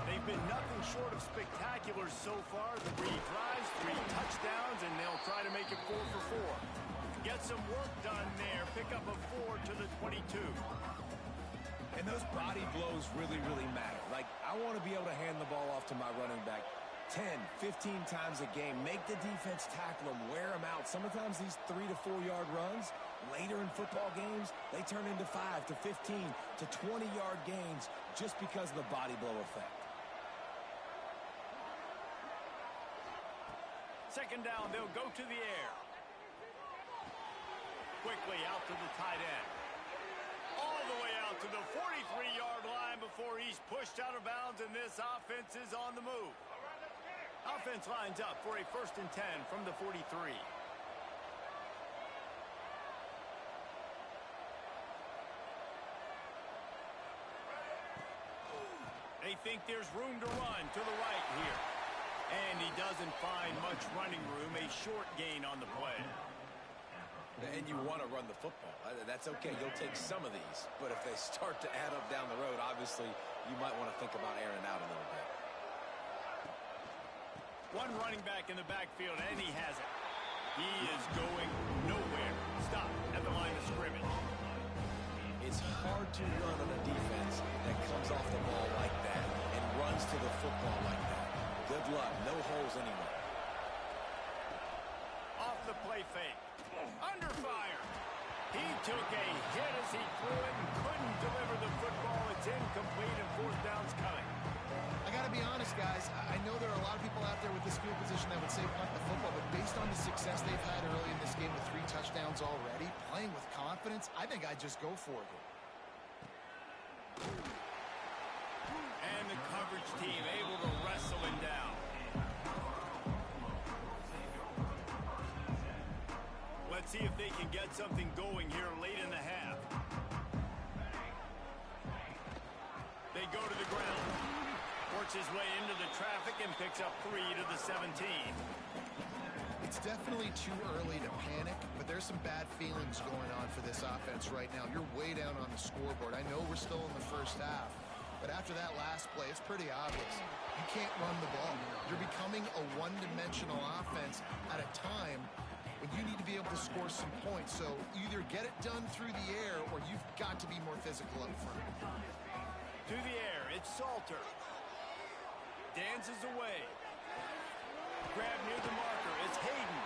They've been nothing short of spectacular so far. 3 drives, 3 touchdowns, and they'll try to make it 4 for 4. Get some work done there. Pick up a 4 to the 22. And those body blows really, really matter. Like, I want to be able to hand the ball off to my running back 10, 15 times a game. Make the defense tackle them, wear them out. Sometimes these 3 to 4 yard runs, later in football games, they turn into 5 to 15 to 20 yard gains just because of the body blow effect. Second down, they'll go to the air. Quickly out to the tight end. All the way out to the 43-yard line before he's pushed out of bounds, and this offense is on the move. Offense lines up for a 1st and 10 from the 43. They think there's room to run to the right here. And he doesn't find much running room, a short gain on the play. And you want to run the football. That's okay. You'll take some of these. But if they start to add up down the road, obviously, you might want to think about airing it out a little bit. One running back in the backfield, and he has it. He is going nowhere. Stop at the line of scrimmage. It's hard to run on a defense that comes off the ball like that and runs to the football like that. Good luck. No holes anywhere. Off the play fake. Under fire. He took a hit as he threw it and couldn't deliver the football. It's incomplete and 4th down's coming. I got to be honest, guys. I know there are a lot of people out there with this field position that would say punt the football, but based on the success they've had early in this game with 3 touchdowns already, playing with confidence, I think I'd just go for it. And the coverage team able to wrestle him down. Let's see if they can get something going here late in the half. They go to the ground. Works his way into the traffic and picks up 3 to the 17. It's definitely too early to panic, but there's some bad feelings going on for this offense right now. You're way down on the scoreboard. I know we're still in the first half, but after that last play, it's pretty obvious. You can't run the ball. You're becoming a one-dimensional offense at a time when you need to be able to score some points. So either get it done through the air or you've got to be more physical up front. To the air, it's Salter. Dances away. Grab near the marker. It's Hayden.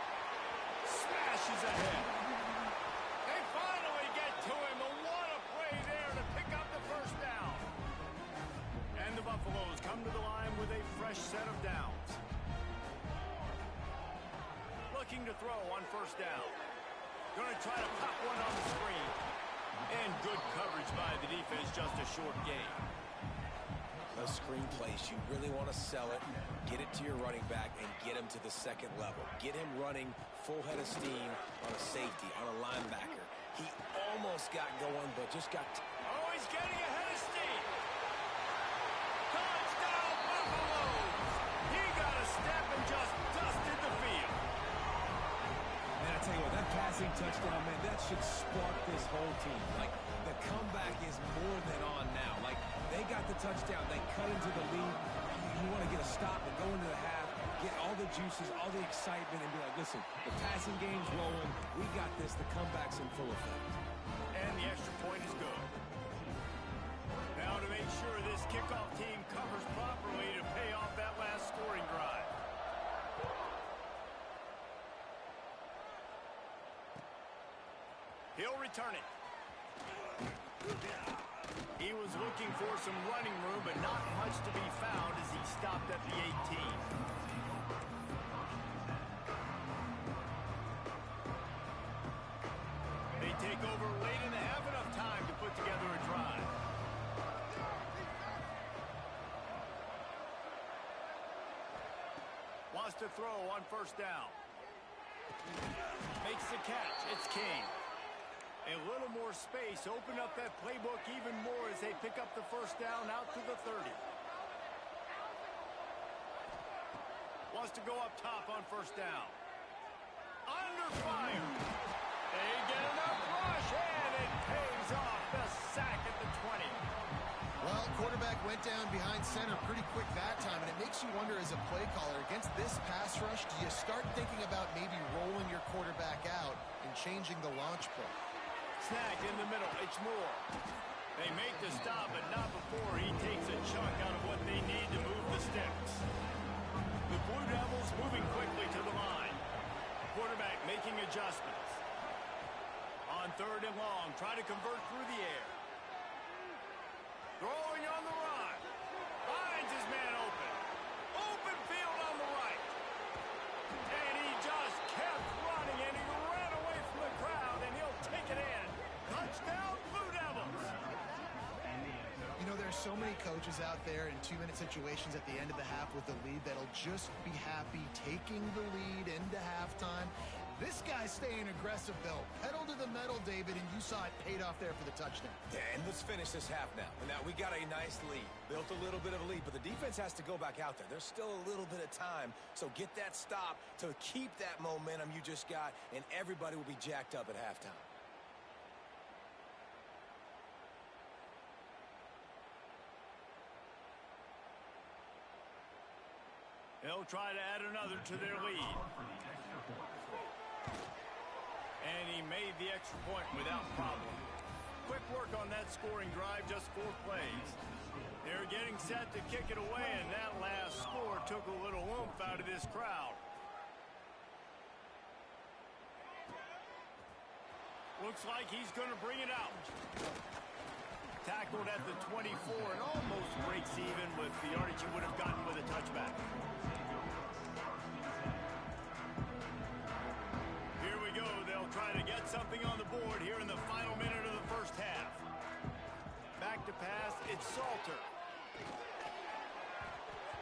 Smashes ahead. They finally get to him. And what a play there to pick up the 1st down. And the Buffaloes come to the line with a fresh set of downs. Looking to throw on 1st down. Going to try to pop one on the screen. And good coverage by the defense, just a short gain. Those screen plays, you really want to sell it, get it to your running back, and get him to the 2nd level. Get him running full head of steam on a safety, on a linebacker. He almost got going, but just got... Oh, he's getting ahead of steam. Touchdown, Buffaloes! He got a step and just dusted the field. Man, I tell you what, that passing touchdown, man, that should spark this whole team. Like, the comeback is more than on now. Like, they got the touchdown. They cut into the lead. You want to get a stop and go into the half, get all the juices, all the excitement, and be like, listen, the passing game's rolling. We got this. The comeback's in full effect. And the extra point is good. Now to make sure this kickoff team covers properly to pay off that last scoring drive. He'll return it. He was looking for some running room, but not much to be found as he stopped at the 18. They take over late and have enough time to put together a drive. Wants to throw on first down. Makes the catch. It's King. A little more space. Open up that playbook even more as they pick up the first down out to the 30. Wants to go up top on first down. Under fire. They get enough rush, and it pays off. The sack at the 20. Well, quarterback went down behind center pretty quick that time, and it makes you wonder as a play caller, against this pass rush, do you start thinking about maybe rolling your quarterback out and changing the launch play? Snag in the middle. It's Moore. They make the stop, but not before he takes a chunk out of what they need to move the sticks. The Blue Devils moving quickly to the line. Quarterback making adjustments. On third and long, try to convert through the air. Throwing on the run. Finds his man open. Open field on the right. And he just kept running, and he ran away from the crowd, and he'll take it in. Touchdown, Blue Devils. You know, there's so many coaches out there in 2-minute situations at the end of the half with the lead that'll just be happy taking the lead into halftime. This guy's staying aggressive, though. Pedal to the metal, David, and you saw it paid off there for the touchdown. Yeah, and let's finish this half now. Now, we got a nice lead. Built a little bit of a lead, but the defense has to go back out there. There's still a little bit of time, so get that stop to keep that momentum you just got, and everybody will be jacked up at halftime. They'll try to add another to their lead. And he made the extra point without problem. Quick work on that scoring drive, just 4 plays. They're getting set to kick it away, and that last score took a little oomph out of this crowd. Looks like he's going to bring it out. Tackled at the 24 and almost breaks even with the yardage he would have gotten with a touchback. Here we go. They'll try to get something on the board here in the final minute of the first half. Back to pass. It's Salter.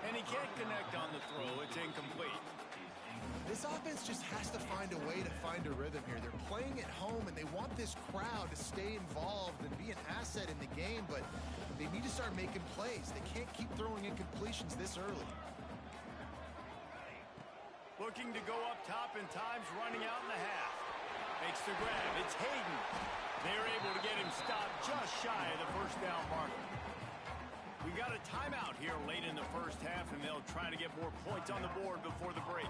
And he can't connect on the throw. It's incomplete. This offense just has to find a way to find a rhythm here. They're playing at home, and they want this crowd to stay involved and be an asset in the game, but they need to start making plays. They can't keep throwing incompletions this early. Looking to go up top, and time's running out in the half. Makes the grab. It's Hayden. They're able to get him stopped just shy of the first down marker. We got a timeout here late in the first half, and they'll try to get more points on the board before the break.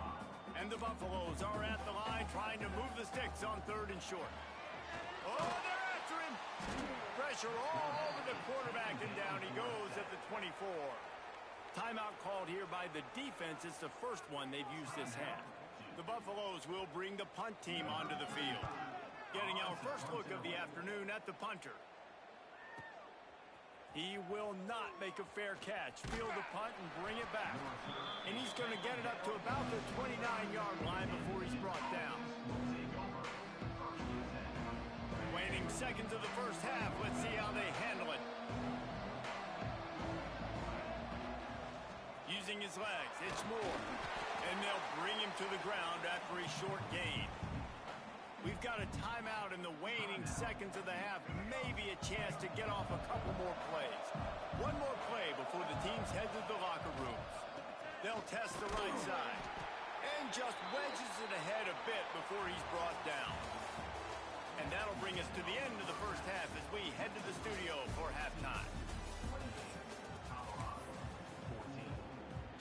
And the Buffaloes are at the line trying to move the sticks on third and short. Oh, they're after him. Pressure all over the quarterback, and down he goes at the 24. Timeout called here by the defense. It's the first one they've used this half. The Buffaloes will bring the punt team onto the field. Getting our first look of the afternoon at the punter. He will not make a fair catch. Field the punt and bring it back. And he's going to get it up to about the 29-yard line before he's brought down. Waning seconds of the first half. Let's see how they handle it. Using his legs, it's Moore. And they'll bring him to the ground after a short gain. We've got a timeout in the waning seconds of the half. Maybe a chance to get off a couple more plays. One more play before the teams head to the locker rooms. They'll test the right side. And just wedges it ahead a bit before he's brought down. And that'll bring us to the end of the first half as we head to the studio for halftime.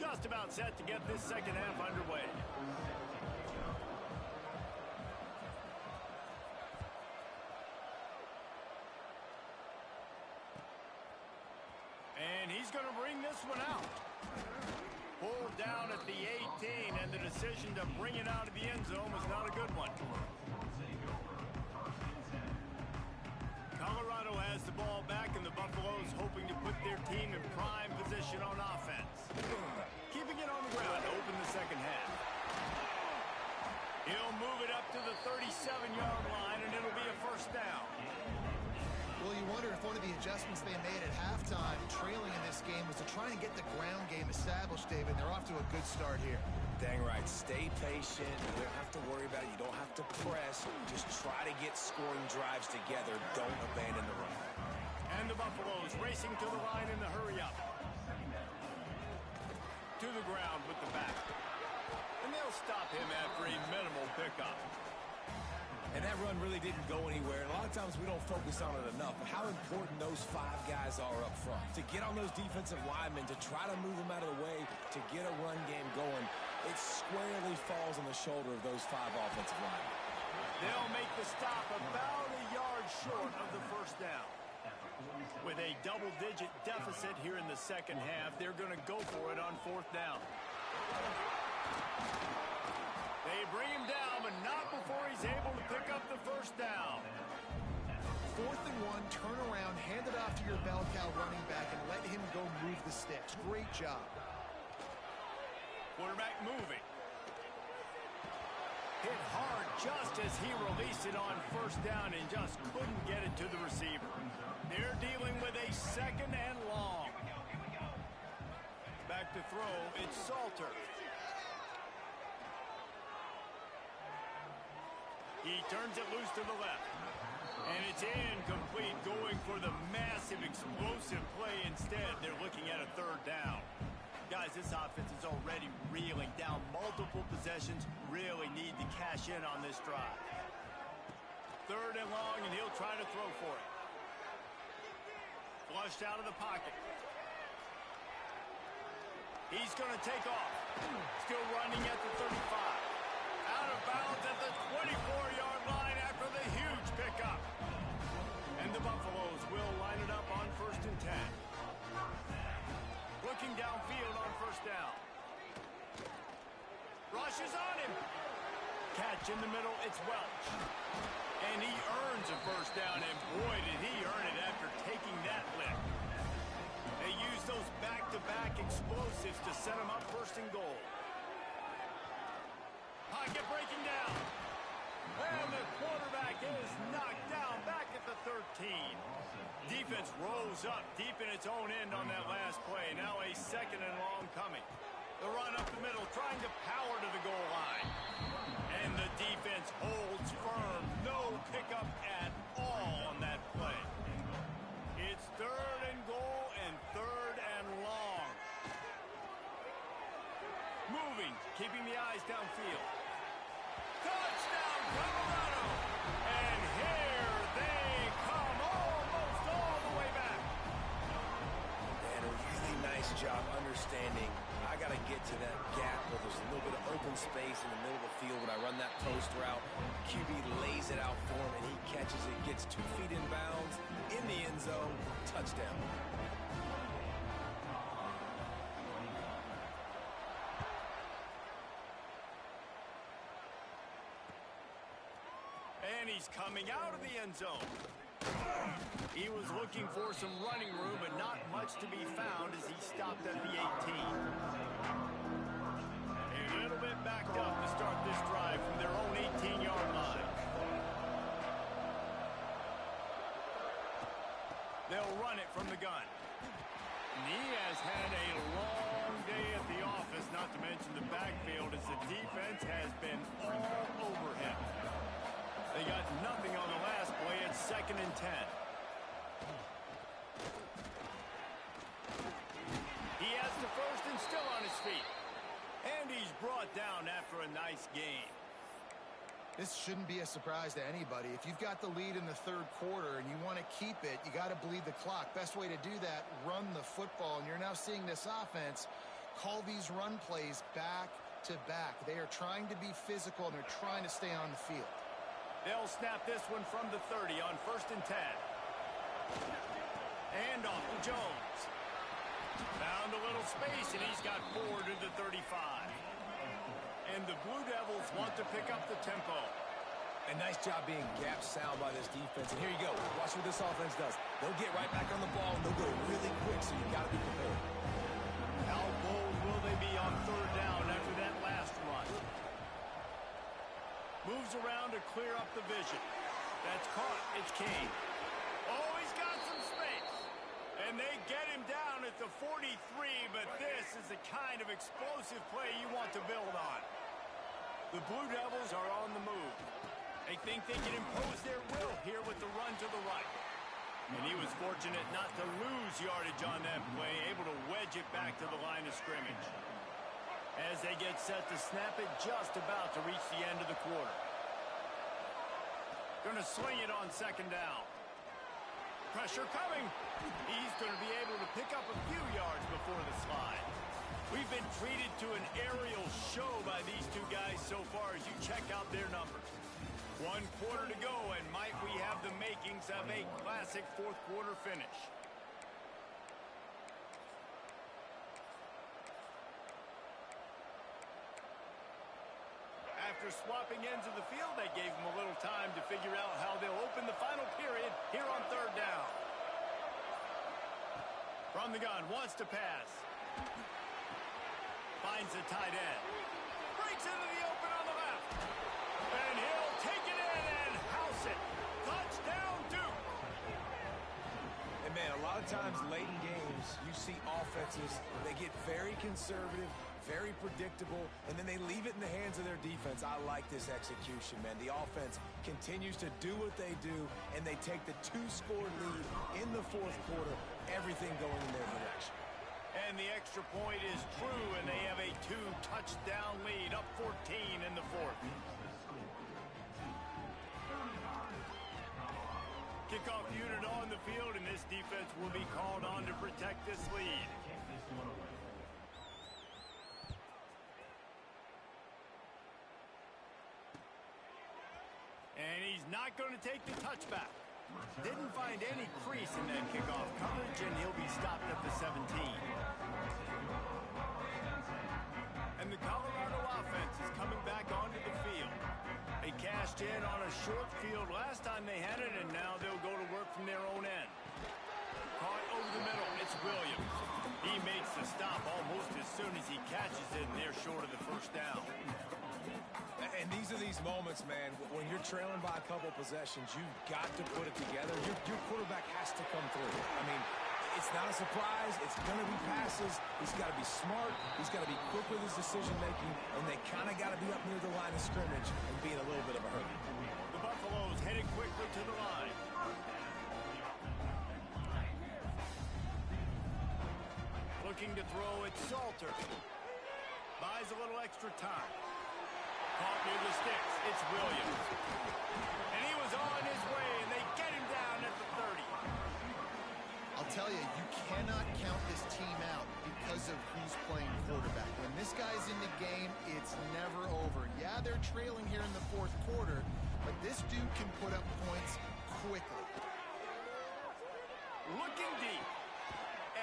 Just about set to get this second half underway. And he's going to bring this one out. Pulled down at the 18, and the decision to bring it out of the end zone was not a good one. has the ball back, and the Buffaloes hoping to put their team in prime position on offense. Keeping it on the ground to open the second half. He'll move it up to the 37-yard line, and it'll be a first down. Well, you wonder if one of the adjustments they made at halftime, trailing in this game, was to try and get the ground game established, David. They're off to a good start here. Dang right. Stay patient. You don't have to worry about it. You don't have to press. Just try to get scoring drives together. Don't abandon the run. And the Buffaloes racing to the line in the hurry up. To the ground with the back. And they'll stop him after a minimal pickup. And that run really didn't go anywhere. And a lot of times we don't focus on it enough. But how important those 5 guys are up front. To get on those defensive linemen, to try to move them out of the way, to get a run game going, it squarely falls on the shoulder of those 5 offensive linemen. They'll make the stop about a yard short of the first down. With a double-digit deficit here in the second half, they're going to go for it on 4th down. They bring him down, but not before he's able to pick up the first down. 4th and 1, turn around, hand it off to your bell cow running back, and let him go move the sticks. Great job. Quarterback moving. Hit hard just as he released it on first down and just couldn't get it to the receiver. They're dealing with a 2nd and long. Back to throw, it's Salter. He turns it loose to the left. And it's incomplete, going for the massive, explosive play instead. They're looking at a 3rd down. Guys, this offense is already reeling down multiple possessions. Really need to cash in on this drive. 3rd and long, and he'll try to throw for it. Flushed out of the pocket. He's going to take off. Still running at the 35. Out of bounds at the 24-yard line after the huge pickup. And the Buffaloes will line it up on 1st and 10. Looking downfield on 1st down. Rushes on him. Catch in the middle, it's Welch. And he earns a 1st down, and boy, did he earn it after taking that lick. They use those back-to-back explosives to set him up 1st and goal. Pocket breaking down. And the quarterback is knocked down back at the 13. Defense rose up deep in its own end on that last play. Now a 2nd and long coming. The run up the middle, trying to power to the goal line. And the defense holds firm. No pickup at all on that play. It's 3rd and goal and 3rd and long. Moving, keeping the eyes downfield. Touchdown, Colorado! And here they come, almost all the way back. And a really nice job understanding I got to get to that gap where there's a little bit of open space in the middle of the field when I run that post route. QB lays it out for him, and he catches it, gets 2 feet in bounds, in the end zone, touchdown. And he's coming out of the end zone. He was looking for some running room, but not much to be found as he stopped at the 18. A little bit backed up to start this drive from their own 18-yard line. They'll run it from the gun. And he has had a long day at the office, not to mention the backfield, as the defense has been all over him. They got nothing on the last play. It's 2nd and 10. He has the 1st and still on his feet. And he's brought down after a nice game. This shouldn't be a surprise to anybody. If you've got the lead in the 3rd quarter and you want to keep it, you got to bleed the clock. Best way to do that, run the football. And you're now seeing this offense call these run plays back to back. They are trying to be physical, and they're trying to stay on the field. They'll snap this one from the 30 on 1st and 10. And off to Jones. Found a little space, and he's got 4 to the 35. And the Blue Devils want to pick up the tempo. And nice job being gap sound by this defense. And here you go. Watch what this offense does. They'll get right back on the ball, and they'll go really quick, so you got to be prepared. How bold will they be on third down after that last run? Moves around to clear up the vision. That's caught. It's Kane. Oh, he's got some space. And they get him down at the 43, but this is the kind of explosive play you want to build on. The Blue Devils are on the move. They think they can impose their will here with the run to the right. And he was fortunate not to lose yardage on that play, able to wedge it back to the line of scrimmage. As they get set to snap it just about to reach the end of the quarter. Going to swing it on second down. Pressure coming. He's going to be able to pick up a few yards before the slide. We've been treated to an aerial show by these two guys so far as you check out their numbers. 1 quarter to go, and might we have the makings of a classic fourth quarter finish. After swapping ends of the field, they gave them a little time to figure out how they'll open the final period here on third down. From the gun, wants to pass. Finds the tight end. Breaks into the open on the left. And he'll take it in and house it. Touchdown, Duke. And, man, a lot of times late in games, you see offenses, they get very conservative, very predictable, and then they leave it in the hands of their defense. I like this execution, man. The offense continues to do what they do, and they take the 2-score lead in the fourth quarter, everything going in their direction. And the extra point is true, and they have a 2-touchdown lead, up 14 in the fourth. Kickoff unit on the field, and this defense will be called on to protect this lead. And he's not going to take the touchback. Didn't find any crease in that kickoff coverage, and he'll be stopped at the 17. And the Colorado offense is coming back onto the field. They cashed in on a short field last time they had it, and now they'll go to work from their own end. Caught over the middle. It's Williams. He makes the stop almost as soon as he catches it, and they're short of the first down. And these are these moments, man, when you're trailing by a couple possessions, you've got to put it together. Your quarterback has to come through. I mean, it's not a surprise. It's going to be passes. He's got to be smart. He's got to be quick with his decision-making, and they kind of got to be up near the line of scrimmage and be in a little bit of a hurry. The Buffaloes headed quickly to the line. Looking to throw it, Salter. Buys a little extra time. Caught near the sticks. It's Williams. And he was on his way, and they get him down at the 30. I'll tell you, you cannot count this team out because of who's playing quarterback. When this guy's in the game, it's never over. Yeah, they're trailing here in the fourth quarter, but this dude can put up points quickly. Looking deep.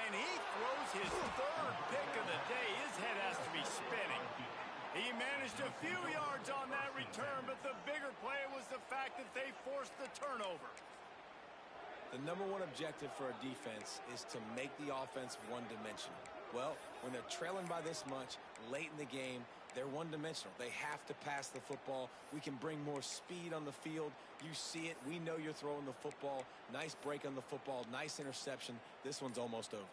And he throws his third pick of the day. His head has to be spinning. He managed a few yards on that return, but the bigger play was the fact that they forced the turnover. The number one objective for a defense is to make the offense one-dimensional. Well, when they're trailing by this much, late in the game, they're one-dimensional. They have to pass the football. We can bring more speed on the field. You see it. We know you're throwing the football. Nice break on the football. Nice interception. This one's almost over.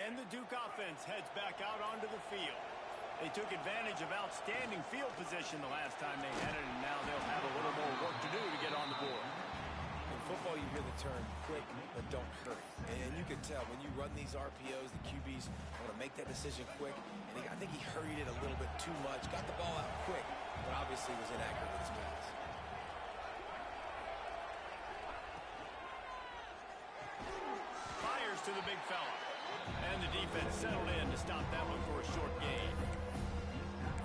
And the Duke offense heads back out onto the field. They took advantage of outstanding field position the last time they had it, and now they'll have a little more work to do to get on the board. In football, you hear the term quick, but don't hurry. And you can tell when you run these RPOs, the QBs want to make that decision quick. And I think he hurried it a little bit too much, got the ball out quick, but obviously was inaccurate with his pass. Fires to the big fella. And the defense settled in to stop that one for a short gain.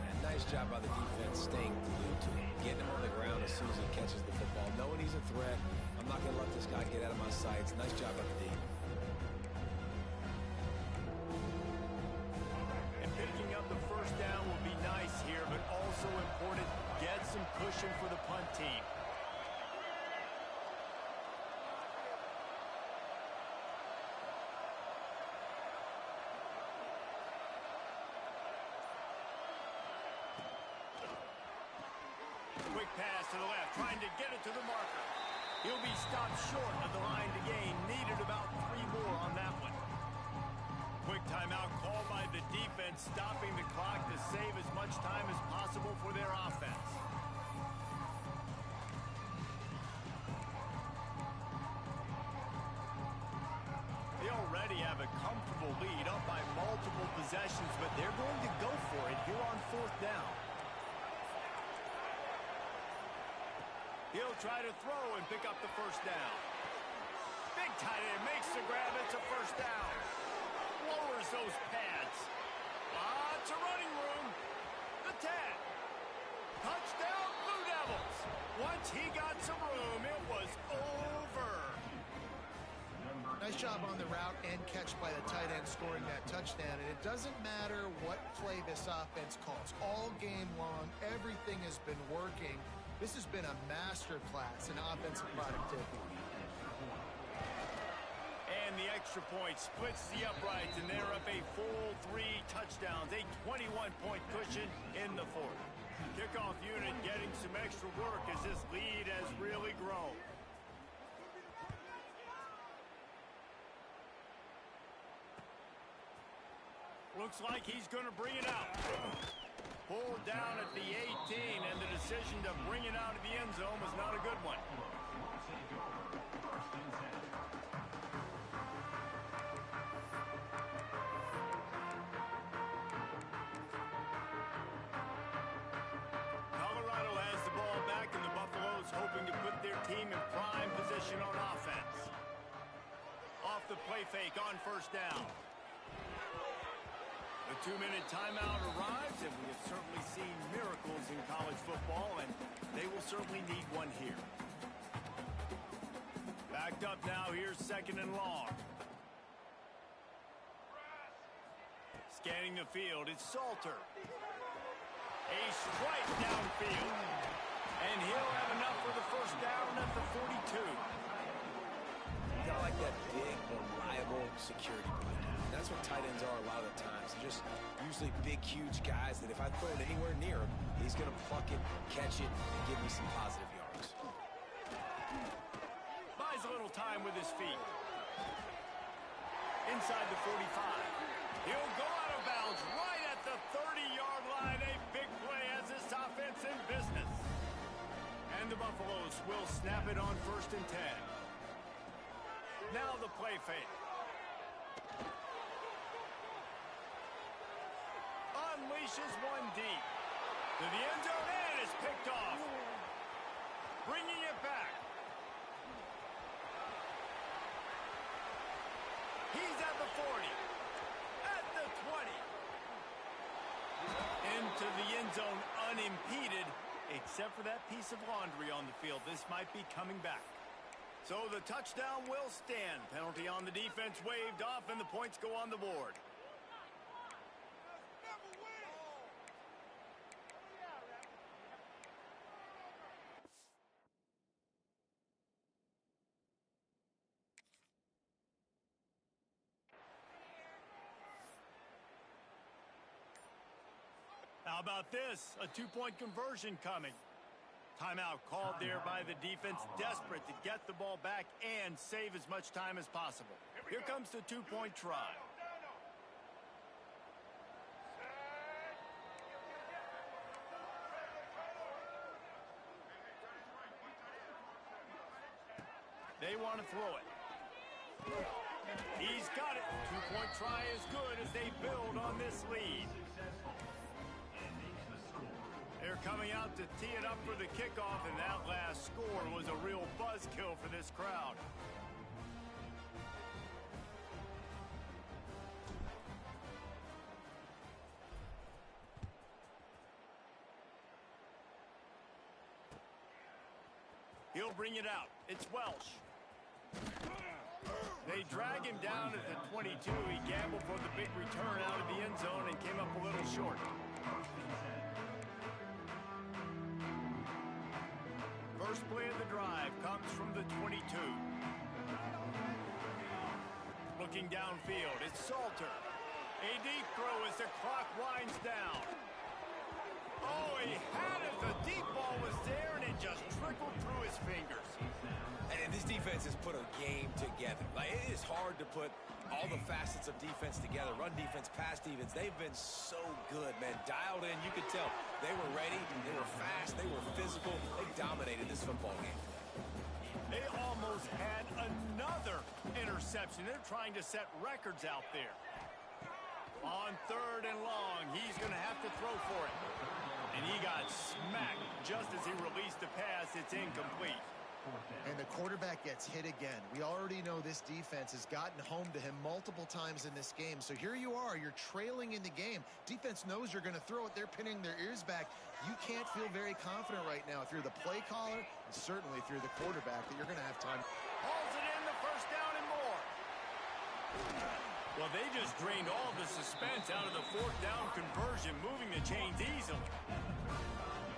And nice job by the defense staying glued to him, getting him on the ground as soon as he catches the football, knowing he's a threat. I'm not going to let this guy get out of my sights. Nice job by the D. And picking up the first down will be nice here, but also important, get some cushion for the punt team. Quick pass to the left, trying to get it to the marker. He'll be stopped short of the line to gain. Needed about 3 more on that one. Quick timeout called by the defense, stopping the clock to save as much time as possible for their offense. They already have a comfortable lead, up by multiple possessions, but they're going to go for it here on 4th down. He'll try to throw and pick up the 1st down. Big tight end makes the grab. It's a 1st down. Lowers those pads. Lots of running room. The 10. Touchdown, Blue Devils. Once he got some room, it was over. Nice job on the route and catch by the tight end scoring that touchdown. And it doesn't matter what play this offense calls. All game long, everything has been working. This has been a masterclass in offensive productivity. And the extra point splits the uprights, and they're up a full 3 touchdowns, a 21-point cushion in the 4th. Kickoff unit getting some extra work as this lead has really grown. Looks like he's going to bring it out. Pulled down at the 18, and the decision to bring it out of the end zone was not a good one. Colorado has the ball back, and the Buffaloes hoping to put their team in prime position on offense. Off the play fake on 1st down. The 2-minute timeout arrives, and we have certainly seen miracles in college football, and they will certainly need one here. Backed up now, here's 2nd and long. Scanning the field, it's Salter. A strike downfield, and he'll have enough for the 1st down at the 42. You got like that big, reliable security blanket. That's what tight ends are a lot of the times. They're just usually big, huge guys that if I put it anywhere near him, he's going to pluck it, catch it, and give me some positive yards. Buys a little time with his feet. Inside the 45. He'll go out of bounds right at the 30-yard line. A big play as this offense in business. And the Buffaloes will snap it on 1st and 10. Now the play fake. Unleashes one deep. To the end zone, and it's picked off. Bringing it back. He's at the 40. At the 20. Into the end zone unimpeded, except for that piece of laundry on the field. This might be coming back. So the touchdown will stand. Penalty on the defense waved off, and the points go on the board. How about this? A 2-point conversion coming. Timeout called there by the defense, desperate to get the ball back and save as much time as possible. Here comes the 2-point try. They want to throw it. He's got it. 2-point try is good as they build on this lead. They're coming out to tee it up for the kickoff, and that last score was a real buzzkill for this crowd. He'll bring it out. It's Welsh. They drag him down at the 22. He gambled for the big return out of the end zone and came up a little short. First play of the drive comes from the 22. Looking downfield, it's Salter. A deep throw as the clock winds down. Oh, he had it. The deep ball was there. trickled through his fingers. And this defense has put a game together. Like, it is hard to put all the facets of defense together. Run defense, pass defense. They've been so good, man. Dialed in. You could tell they were ready. They were fast. They were physical. They dominated this football game. They almost had another interception. They're trying to set records out there. On 3rd and long, he's going to have to throw for it. And he got smacked just as he released the pass. It's incomplete. And the quarterback gets hit again. We already know this defense has gotten home to him multiple times in this game. So here you are, you're trailing in the game. Defense knows you're going to throw it. They're pinning their ears back. You can't feel very confident right now if you're the play caller, and certainly if you're the quarterback, that you're going to have time. Hauls it in, the 1st down and more. Well, they just drained all the suspense out of the 4th down conversion, moving the chains easily.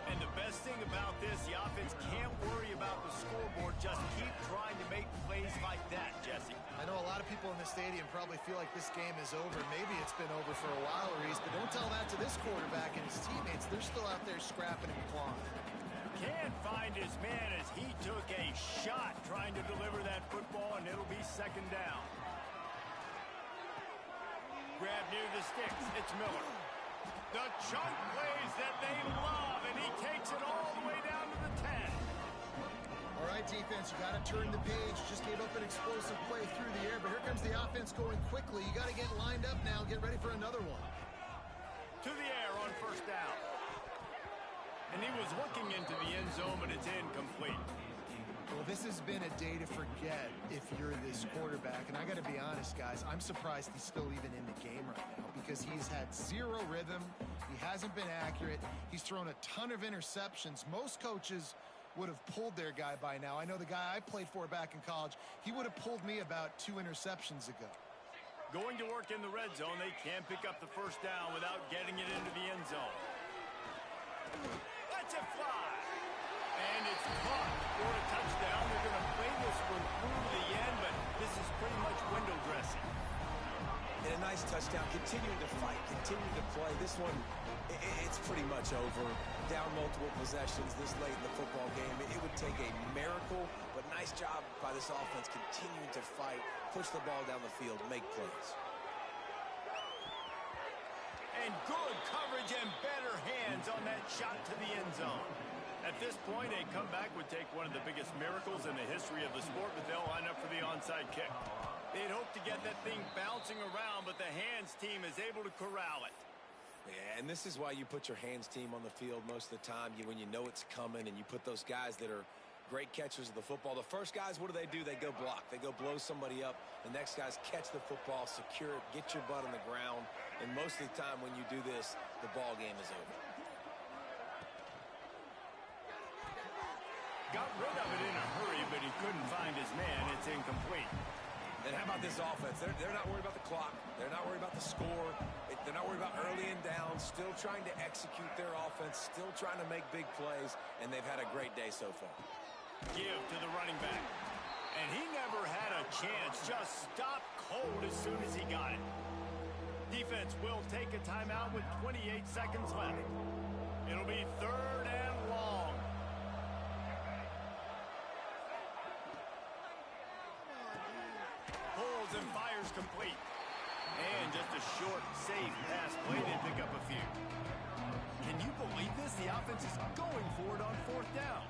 And the best thing about this, the offense can't worry about the scoreboard. Just keep trying to make plays like that, Jesse. I know a lot of people in the stadium probably feel like this game is over. Maybe it's been over for a while, Reese, but don't tell that to this quarterback and his teammates. They're still out there scrapping and clawing. Can't find his man as he took a shot trying to deliver that football, and it'll be 2nd down. Grab near the sticks. It's Miller. The chunk plays that they love, and he takes it all the way down to the 10. All right, defense, you got to turn the page. Just gave up an explosive play through the air, but here comes the offense going quickly. You got to get lined up now. Get ready for another one. To the air on 1st down. And he was looking into the end zone, but it's incomplete. Well, this has been a day to forget if you're this quarterback. And I got to be honest, guys, I'm surprised he's still even in the game right now because he's had zero rhythm. He hasn't been accurate. He's thrown a ton of interceptions. Most coaches would have pulled their guy by now. I know the guy I played for back in college, he would have pulled me about 2 interceptions ago. Going to work in the red zone. They can't pick up the 1st down without getting it into the end zone. Let's it fly. And it's caught for a touchdown. They're going to play this one through to the end, but this is pretty much window dressing. And a nice touchdown. Continuing to fight, continuing to play. This one, it's pretty much over. Down multiple possessions this late in the football game. It would take a miracle, but nice job by this offense continuing to fight, push the ball down the field, make plays. And good coverage and better hands on that shot to the end zone. At this point, a comeback would take one of the biggest miracles in the history of the sport, but they'll line up for the onside kick. They'd hope to get that thing bouncing around, but the hands team is able to corral it. Yeah, and this is why you put your hands team on the field most of the time. When you know it's coming and you put those guys that are great catchers of the football. The first guys, what do? They go block. They go blow somebody up. The next guys catch the football, secure it, get your butt on the ground. And most of the time when you do this, the ball game is over. Got rid of it in a hurry, but he couldn't find his man. It's incomplete. And how about this offense? They're not worried about the clock. They're not worried about the score. They're not worried about early and down. Still trying to execute their offense. Still trying to make big plays. And they've had a great day so far. Give to the running back. And he never had a chance. Just stopped cold as soon as he got it. Defense will take a timeout with 28 seconds left. It'll be 3rd and long. Pulls and fires complete. And just a short, safe pass play to pick up a few. Can you believe this? The offense is going for it on 4th down.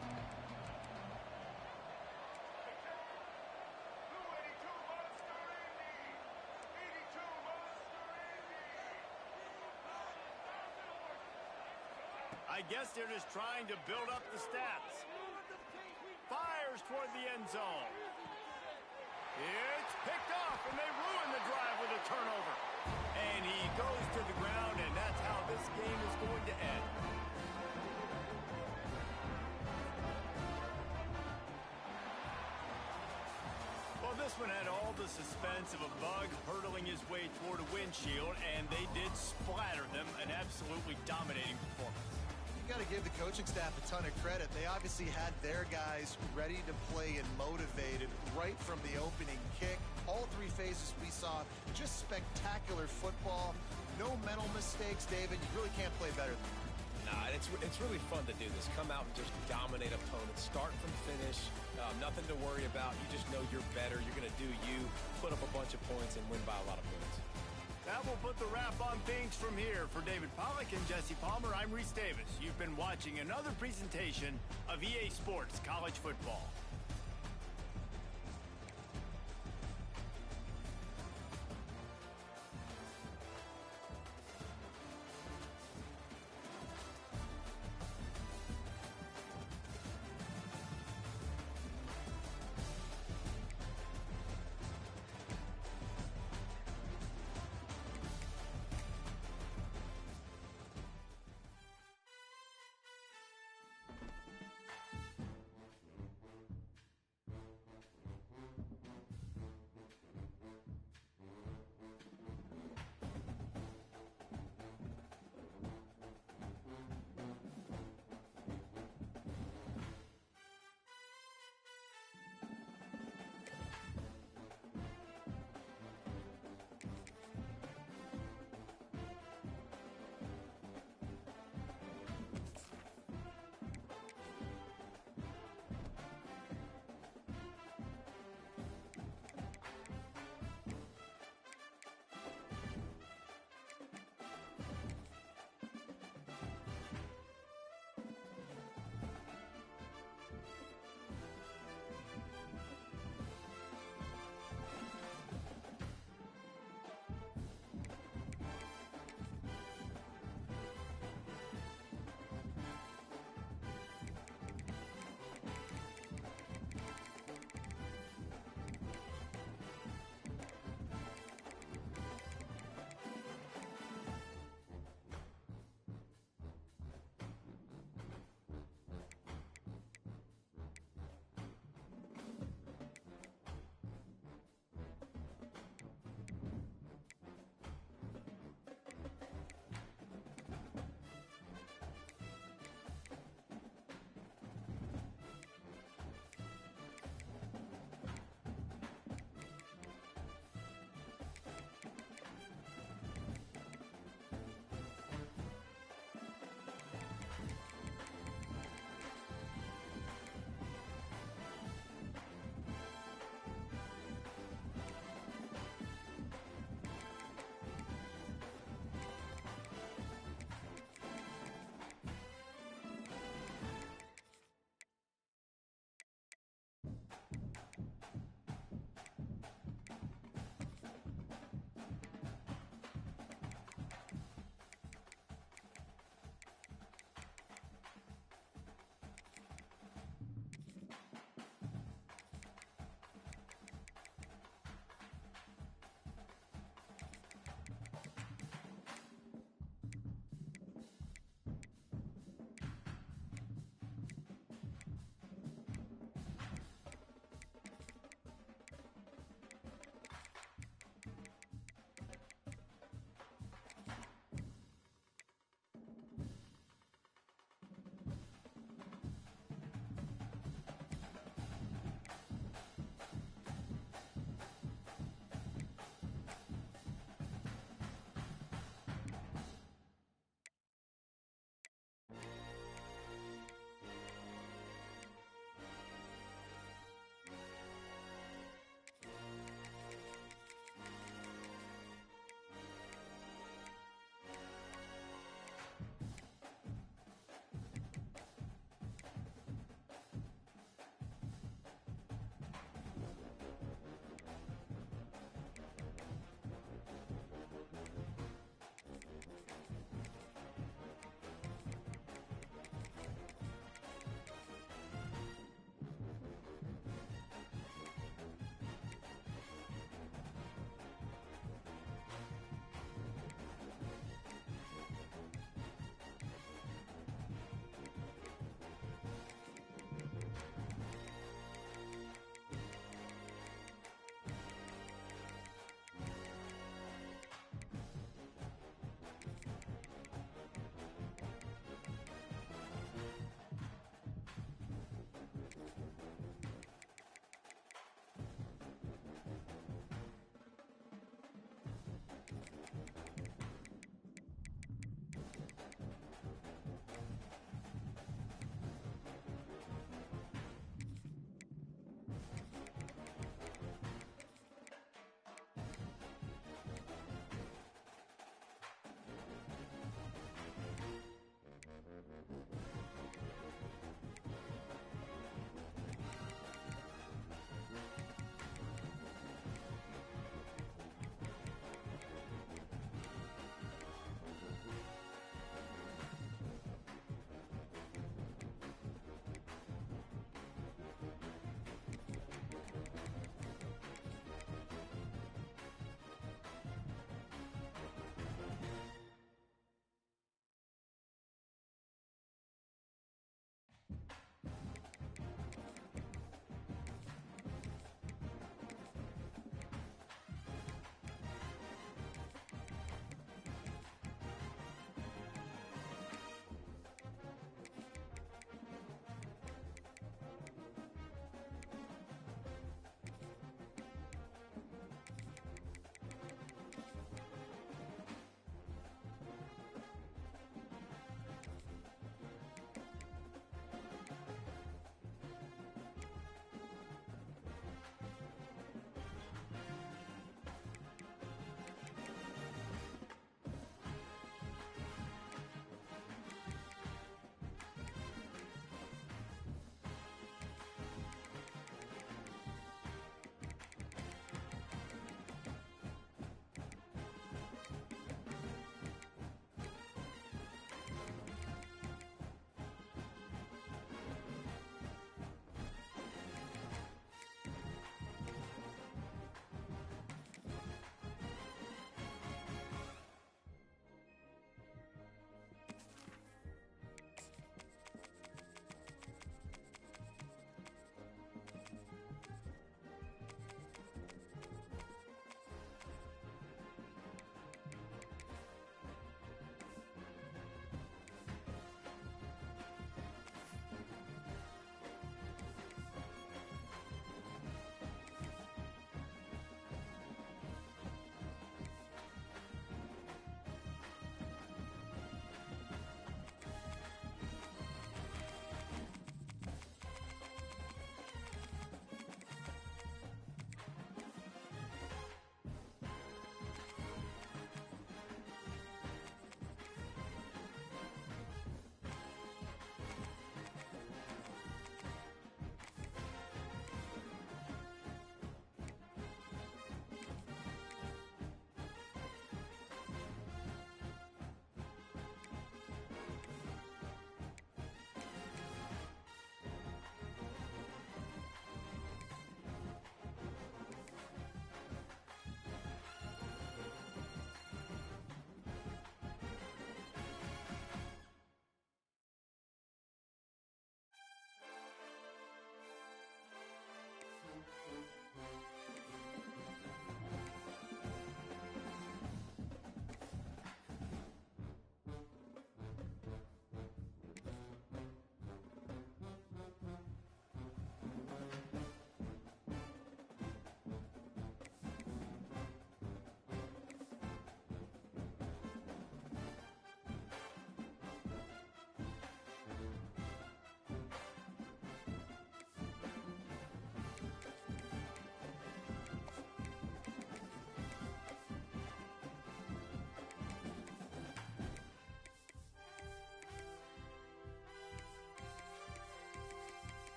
I guess they're just trying to build up the stats. Fires toward the end zone. It's picked off, and they ruin the drive with a turnover. And he goes to the ground, and that's how this game is going to end. Well, this one had all the suspense of a bug hurtling his way toward a windshield, and they did splatter them. An absolutely dominating performance. You got to give the coaching staff a ton of credit. They obviously had their guys ready to play and motivated right from the opening kick. All 3 phases we saw, just spectacular football. No mental mistakes, David. You really can't play better than that. It's really fun to do this. Come out and just dominate opponents. Start from finish. Nothing to worry about. You just know you're better. You're going to do you, put up a bunch of points, and win by a lot of points. That will put the wrap on things from here. For David Pollack and Jesse Palmer, I'm Reese Davis. You've been watching another presentation of EA Sports College Football.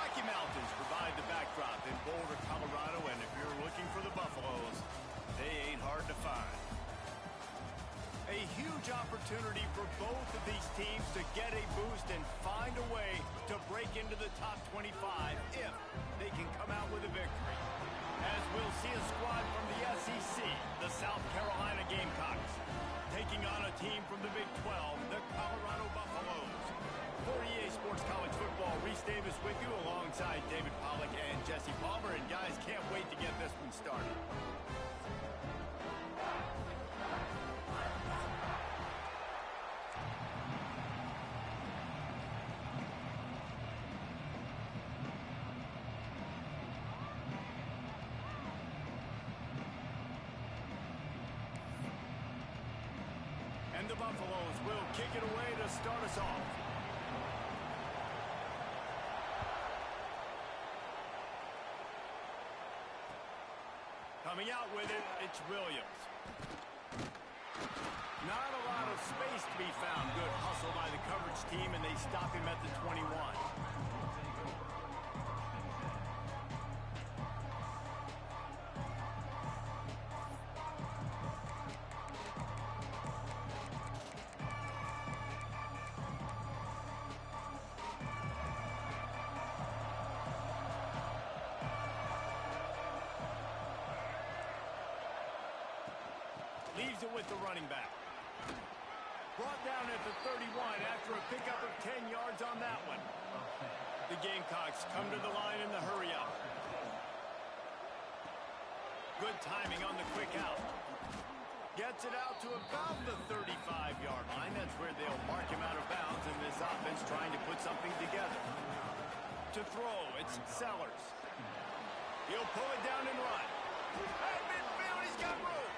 Rocky Mountains provide the backdrop in Boulder, Colorado, and if you're looking for the Buffaloes, they ain't hard to find. A huge opportunity for both of these teams to get a boost and find a way to break into the top 25 if they can come out with a victory. As we'll see a squad from the SEC, the South Carolina Gamecocks, taking on a team from the Big 12, the Colorado Buffaloes. For EA Sports College Football, Reese Davis with you alongside David Pollack and Jesse Palmer. And guys, can't wait to get this one started. And the Buffaloes will kick it away to start us off. Coming out with it, it's Williams. Not a lot of space to be found. Good hustle by the coverage team, and they stop him at the 21. Leaves it with the running back. Brought down at the 31 after a pickup of 10 yards on that one. The Gamecocks come to the line in the hurry-up. Good timing on the quick out. Gets it out to about the 35-yard line. That's where they'll mark him out of bounds, and this offense trying to put something together. To throw, it's Sellers. He'll pull it down and run. At midfield, he's got room.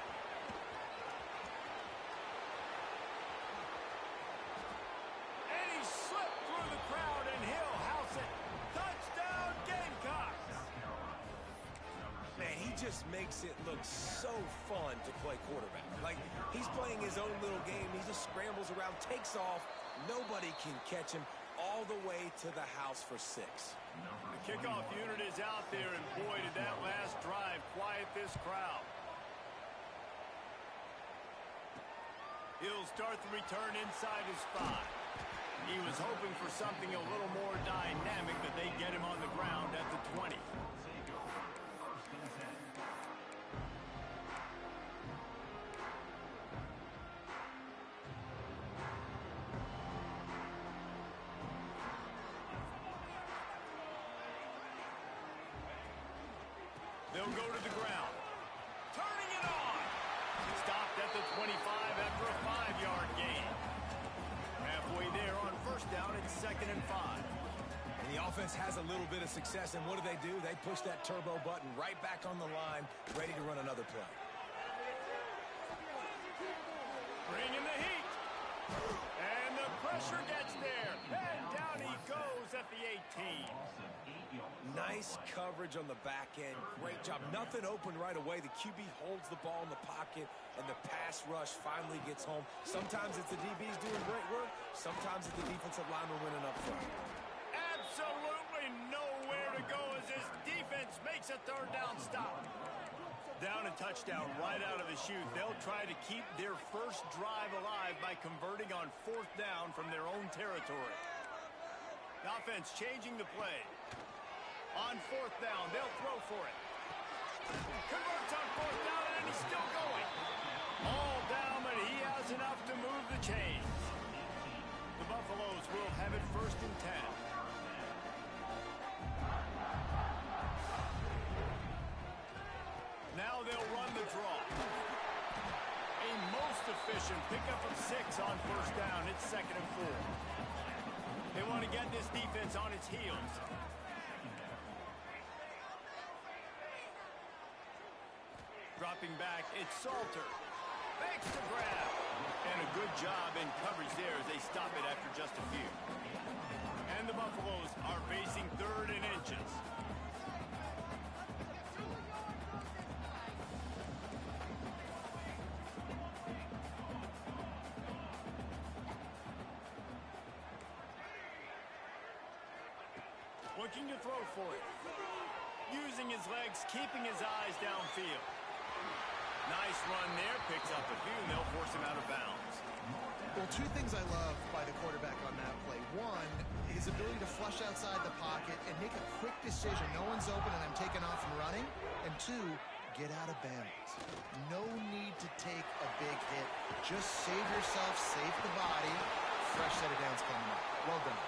Just makes it look so fun to play quarterback. Like, he's playing his own little game. He just scrambles around, takes off. Nobody can catch him all the way to the house for 6. The kickoff unit is out there, and boy, did that last drive quiet this crowd. He'll start the return inside his 5. He was hoping for something a little more dynamic, but they get him on the ground at the 20. They'll go to the ground. Turning it on. Stopped at the 25 after a 5-yard gain. Halfway there on first down, it's 2nd and 5. And the offense has a little bit of success, and what do? They push that turbo button right back on the line, ready to run another play. Bringing the heat. And the pressure gets there. And down he goes at the 18. Nice coverage on the back end. Great job. Nothing open right away. The QB holds the ball in the pocket, and the pass rush finally gets home. Sometimes it's the DBs doing great work. Sometimes it's the defensive lineman winning up front. Absolutely nowhere to go as this defense makes a 3rd down stop. Down a touchdown right out of the chute. They'll try to keep their first drive alive by converting on 4th down from their own territory. The offense changing the play. On 4th down, they'll throw for it. Converts on 4th down, and he's still going. All down, but he has enough to move the chains. The Buffaloes will have it 1st and 10. Now they'll run the draw. A most efficient pickup of 6 on 1st down. It's 2nd and 4. They want to get this defense on its heels. Dropping back, it's Salter. Makes the grab. And a good job in coverage there as they stop it after just a few. And the Buffaloes are facing 3rd and inches. Looking to throw for it. Using his legs, keeping his eyes downfield. Nice run there. Picks up a few, and they'll force him out of bounds. Well, two things I love by the quarterback on that play. One, his ability to flush outside the pocket and make a quick decision. No one's open and I'm taking off and running. And two, get out of bounds. No need to take a big hit. Just save yourself, save the body. Fresh set of downs coming up. Well done.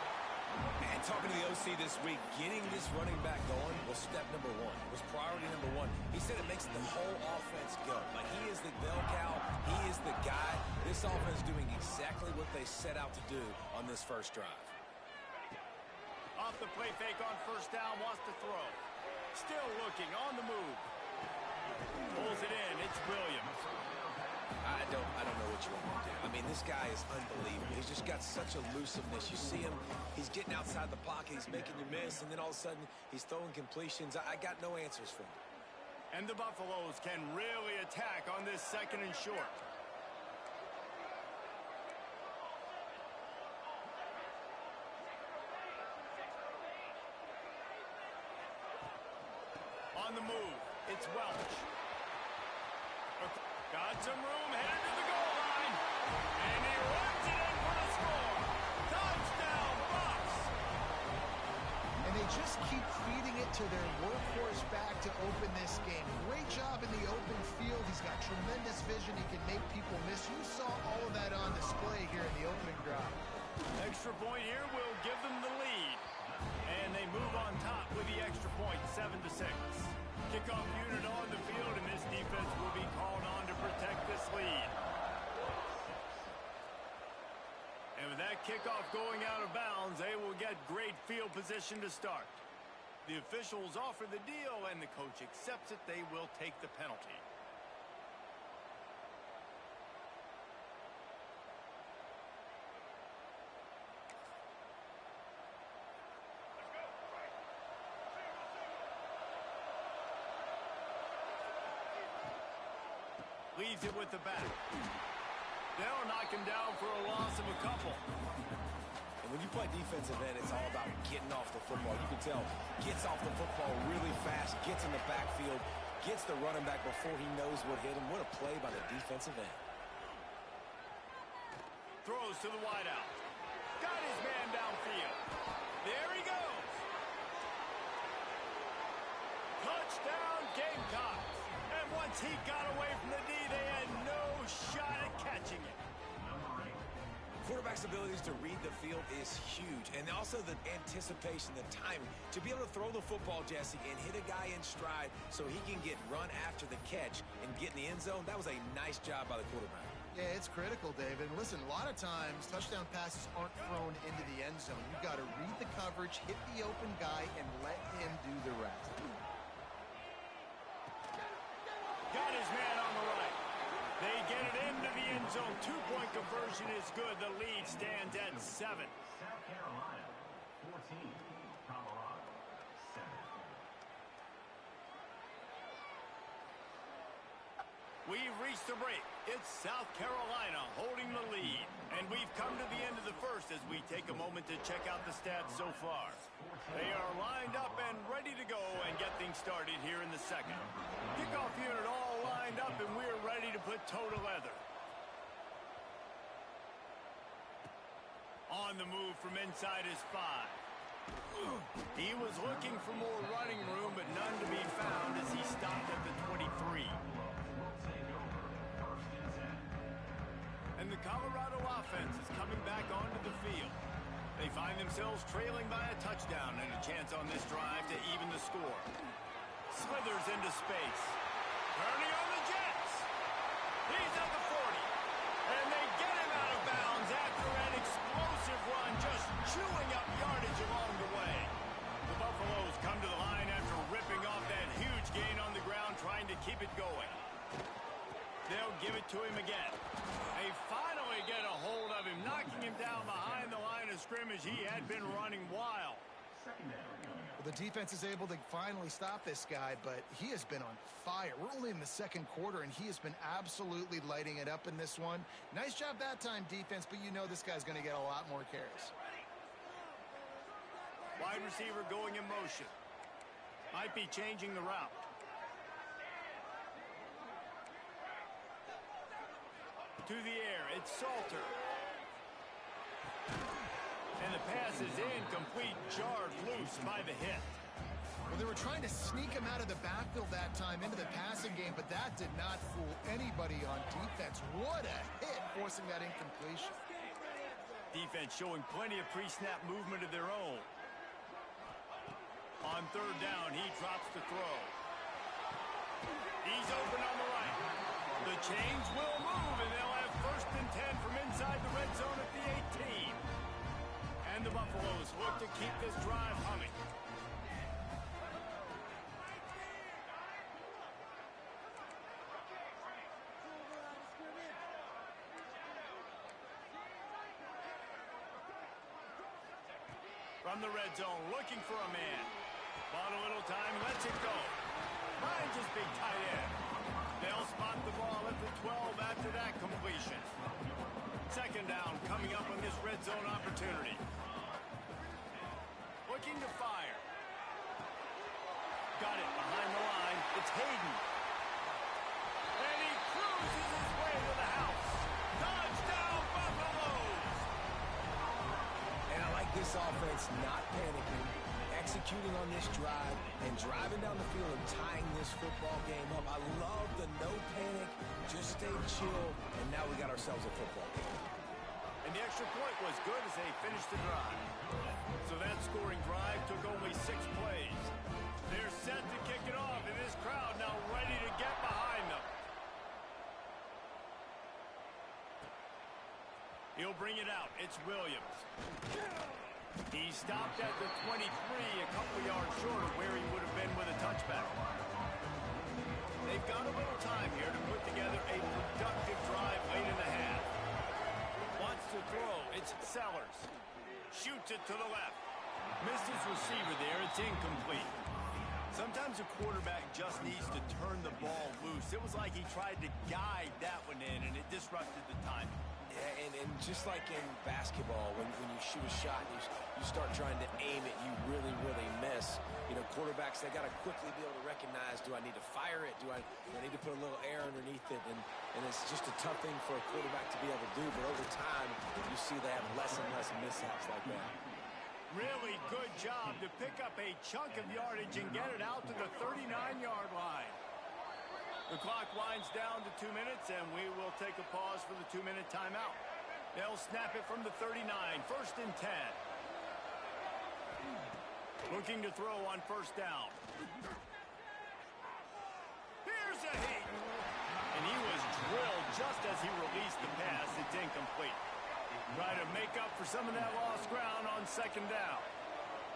And talking to the OC this week, getting this running back going was step number one, was priority number one. He said it makes the whole offense go. Like, he is the bell cow, he is the guy. This offense is doing exactly what they set out to do on this first drive. Off the play fake on first down, wants to throw. Still looking, on the move. Pulls it in, it's Williams. I don't know what you want to do. I mean, this guy is unbelievable. He's just got such elusiveness. You see him, he's getting outside the pocket, he's making you miss, and then all of a sudden, he's throwing completions. I got no answers for him. And the Buffaloes can really attack on this second and short. On the move, it's Welch. Got some room, headed to the goal line. And he runs it in for the score. Touchdown, Buffs. And they just keep feeding it to their workhorse back to open this game. Great job in the open field. He's got tremendous vision. He can make people miss. You saw all of that on display here in the opening drive. Extra point here will give them the lead. And they move on top with the extra point, 7-6. Kickoff unit on the field, and this defense will be called on to protect this lead. And with that kickoff going out of bounds, they will get great field position to start. The officials offer the deal, and the coach accepts it. They will take the penalty. Leaves it with the back. They'll knock him down for a loss of a couple. And when you play defensive end, it's all about getting off the football. You can tell, gets off the football really fast, gets in the backfield, gets the running back before he knows what hit him. What a play by the defensive end. Throws to the wideout. Got his man downfield. There he goes. Touchdown, Gamecocks. And once he got away from the D, they had no shot at catching it. Quarterback's abilities to read the field is huge. And also the anticipation, the timing. To be able to throw the football, Jesse, and hit a guy in stride so he can get run after the catch and get in the end zone, that was a nice job by the quarterback. Yeah, it's critical, David. Listen, a lot of times, touchdown passes aren't thrown into the end zone. You've got to read the coverage, hit the open guy, and let him do the rest. Got his man on the right. They get it into the end zone. Two-point conversion is good. The lead stands at 7. South Carolina, 14. Colorado, 7. We've reached the break. It's South Carolina holding the lead. And we've come to the end of the first as we take a moment to check out the stats so far. They are lined up and ready to go and get things started here in the second. Kickoff unit all lined up, and we're ready to put toe to leather. On the move from inside his 5. He was looking for more running room, but none to be found as he stopped at the 23. And the Colorado offense is coming back onto the field. They find themselves trailing by a touchdown and a chance on this drive to even the score. Slithers into space. Turning on the Jets. He's at the 40. And they get him out of bounds after an explosive run, just chewing up yardage along the way. The Buffaloes come to the line after ripping off that huge gain on the ground, trying to keep it going. They'll give it to him again. They finally get a hold of him, knocking him down behind the line of scrimmage. He had been running wild. Well, the defense is able to finally stop this guy, but he has been on fire. We're only in the second quarter, and he has been absolutely lighting it up in this one. Nice job that time, defense, but you know this guy's going to get a lot more carries. Wide receiver going in motion. Might be changing the route. To the air, it's Salter. And the pass is incomplete, jarred loose by the hit. Well, they were trying to sneak him out of the backfield that time into the passing game, but that did not fool anybody on defense. What a hit, forcing that incompletion. Defense showing plenty of pre-snap movement of their own. On third down, he drops the throw. He's open on the right. The chains will move, and they'll have 1st and 10 from inside the red zone at the 18. And the Buffaloes look to keep this drive humming. From the red zone, looking for a man. Bought a little time, lets it go. Finds his big tight end. They'll spot the ball at the 12 after that completion. 2nd down coming up on this red zone opportunity. Looking to fire. Got it behind the line. It's Hayden. And he cruises his way to the house. Touchdown, Buffaloes! And I like this offense not panicking, executing on this drive, and driving down the field and tying this football game up. I love the no panic, just stay chill, and now we got ourselves a football game. And the extra point was good as they finished the drive. So that scoring drive took only 6 plays. They're set to kick it off, and this crowd now ready to get behind them. He'll bring it out. It's Williams. He stopped at the 23, a couple yards short of where he would have been with a touchback. They've got a little time here to put together a productive drive late in the half. Wants to throw. It's Sellers. Shoots it to the left. Missed his receiver there. It's incomplete. Sometimes a quarterback just needs to turn the ball loose. It was like he tried to guide that one in, and it disrupted the timing. Yeah, and just like in basketball, when you shoot a shot and you start trying to aim it, you really, really miss. You know, quarterbacks, they got to quickly be able to recognize, do I need to fire it? Do I need to put a little air underneath it? And it's just a tough thing for a quarterback to be able to do. But over time, you see they have less and less mishaps like that. Really good job to pick up a chunk of yardage and get it out to the 39-yard line. The clock winds down to 2 minutes, and we will take a pause for the 2-minute timeout. They'll snap it from the 39, 1st and 10. Looking to throw on 1st down. Here's a hit. And he was drilled just as he released the pass. It's incomplete. Try to make up for some of that lost ground on 2nd down.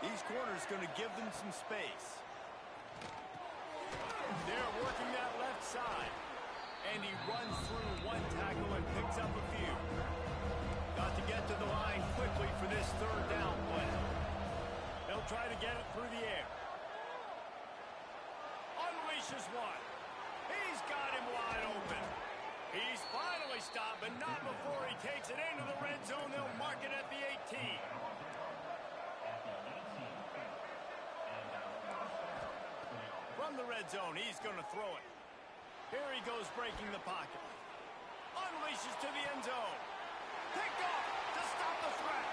These corners going to give them some space. They're working that left side. And he runs through one tackle and picks up a few. Got to get to the line quickly for this 3rd down play. They'll try to get it through the air. Unleashes one. He's got him wide open. He's finally stopped, but not before he takes it into the red zone. They'll mark it at the 18. From the red zone, he's going to throw it. Here he goes breaking the pocket. Unleashes to the end zone. Picked off to stop the threat.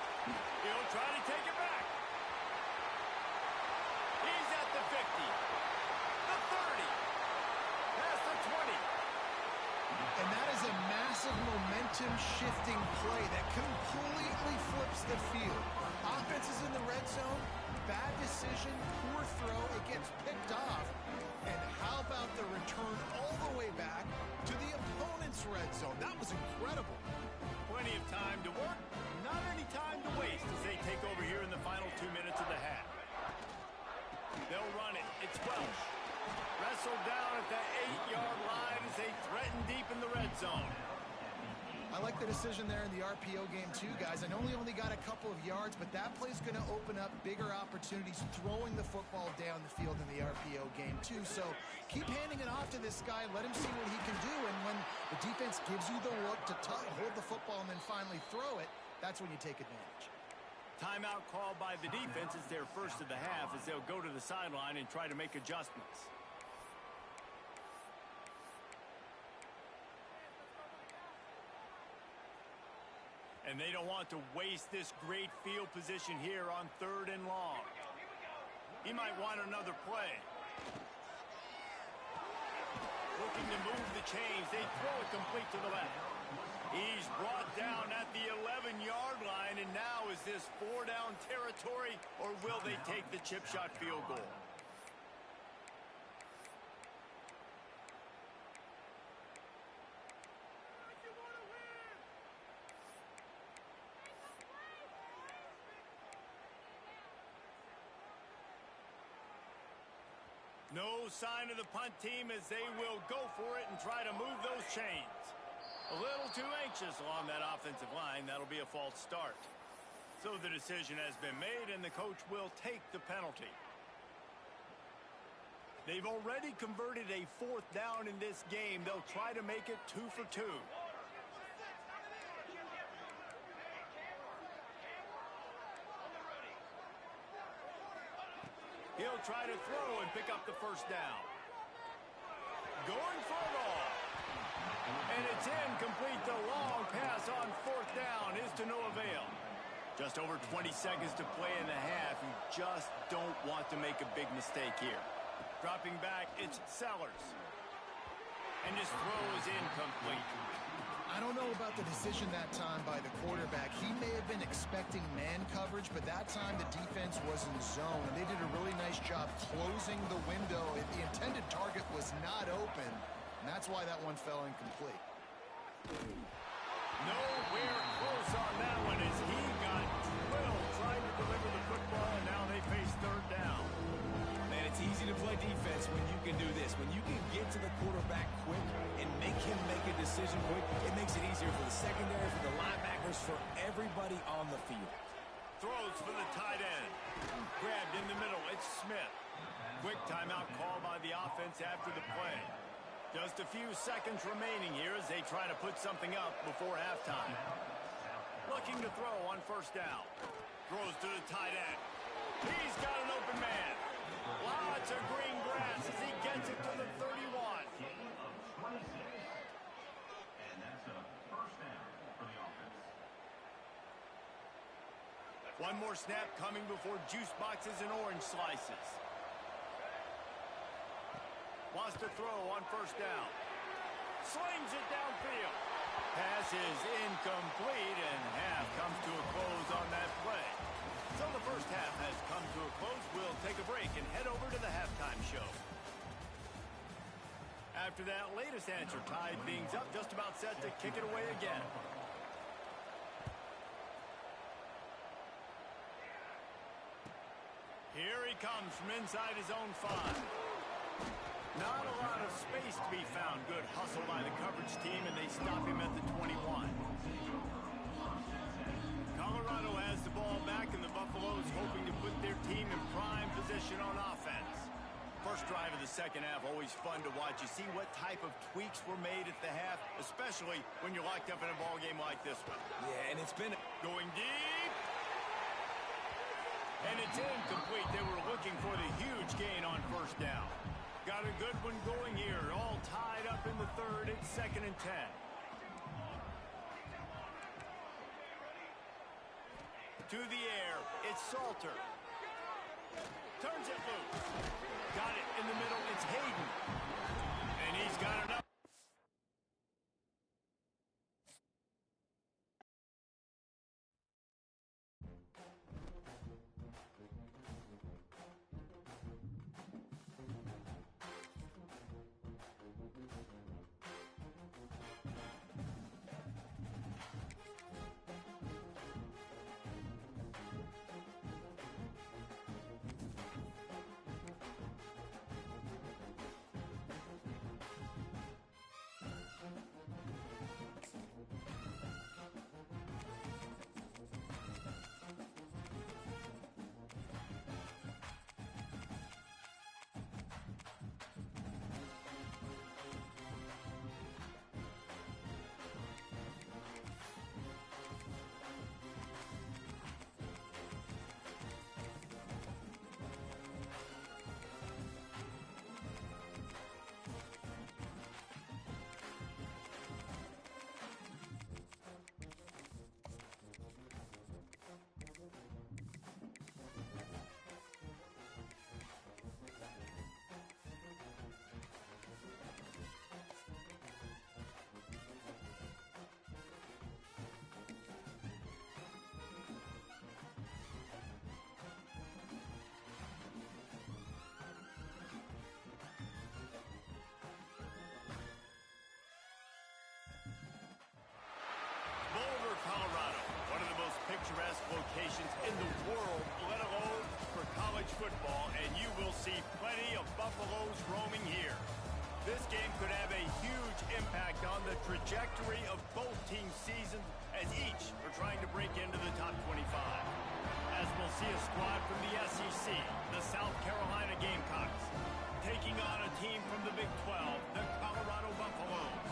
He'll try to take it back. He's at the 50. The 30. Past the 20. And that is a massive momentum-shifting play that completely flips the field. Offense is in the red zone. Bad decision, poor throw. It gets picked off. And how about the return all the way back to the opponent's red zone? That was incredible. Plenty of time to work. Not any time to waste as they take over here in the final 2 minutes of the half. They'll run it. It's Welsh. Wrestled down at the 8-yard line as they threaten deep in the red zone. I like the decision there in the RPO game too, guys. I know he only got a couple of yards, but that play's going to open up bigger opportunities throwing the football down the field in the RPO game too. So keep handing it off to this guy. Let him see what he can do. And when the defense gives you the look to hold the football and then finally throw it, that's when you take advantage. Timeout called by the defense. It's their first of the half as they'll go to the sideline and try to make adjustments. And they don't want to waste this great field position here on 3rd and long. He might want another play. Looking to move the chains. They throw it complete to the left. He's brought down at the 11-yard line, and now is this 4-down territory, or will they take the chip shot field goal? No sign of the punt team as they will go for it and try to move those chains. A little too anxious along that offensive line. That'll be a false start. So the decision has been made, and the coach will take the penalty. They've already converted a 4th down in this game. They'll try to make it 2 for 2. He'll try to throw and pick up the 1st down. Going for it all. And it's incomplete. The long pass on 4th down is to no avail. Just over 20 seconds to play in the half. You just don't want to make a big mistake here. Dropping back, it's Sellers. And his throw is incomplete. I don't know about the decision that time by the quarterback. He may have been expecting man coverage, but that time the defense was in zone, and they did a really nice job closing the window. The intended target was not open, and that's why that one fell incomplete. Nowhere close on that one as he got drilled trying to deliver the football, and now they face 3rd down. Man, it's easy to play defense when you can do this. When you can get to the quarterback quick and make him make a decision quick, it makes it easier for the secondary, for the linebackers, for everybody on the field. Throws for the tight end. Grabbed in the middle. It's Smith. Quick timeout call by the offense after the play. Just a few seconds remaining here as they try to put something up before halftime. Looking to throw on 1st down. Throws to the tight end. He's got an open man. Lots of green grass as he gets it to the 31. Gain of 26. And that's a 1st down for the offense. One more snap coming before juice boxes and orange slices. Wants to throw on 1st down. Slings it downfield. Pass is incomplete, and half comes to a close on that play. So the 1st half has come to a close. We'll take a break and head over to the halftime show. After that latest answer tied things up, just about set to kick it away again. Here he comes from inside his own 5. Not a lot of space to be found. Good hustle by the coverage team, and they stop him at the 21. Colorado has the ball back, and the Buffaloes hoping to put their team in prime position on offense. First drive of the 2nd half, always fun to watch. You see what type of tweaks were made at the half, especially when you're locked up in a ball game like this one. Yeah, and it's been going deep. And it's incomplete. They were looking for the huge gain on 1st down. Got a good one going here. All tied up in the 3rd. It's 2nd and 10. To the air. It's Salter. Turns it loose. Got it in the middle. It's Hayden. And he's got enough. picturesque locations in the world, let alone for college football, and you will see plenty of Buffaloes roaming here. This game could have a huge impact on the trajectory of both teams' seasons as each are trying to break into the top 25. As we'll see a squad from the SEC, the South Carolina Gamecocks, taking on a team from the Big 12, the Colorado Buffaloes.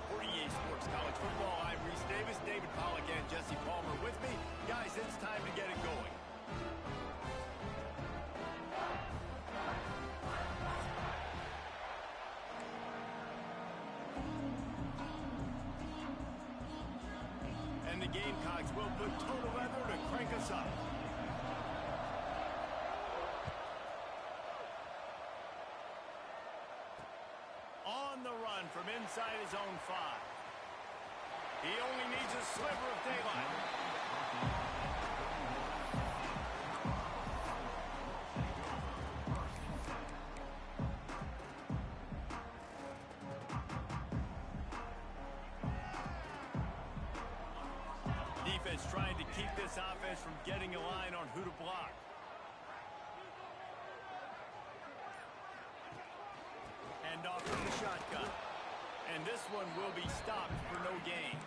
For EA Sports College Football, I'm Reese Davis, David Pollack, and Jesse Palmer with me. Guys, it's time to get it going. And the Gamecocks will put total leather to crank us up. On the run from inside his own 5. He only needs a sliver of daylight. Defense trying to keep this offense from getting a line on who to block. Hand off from the shotgun. And this one will be stopped for no gain.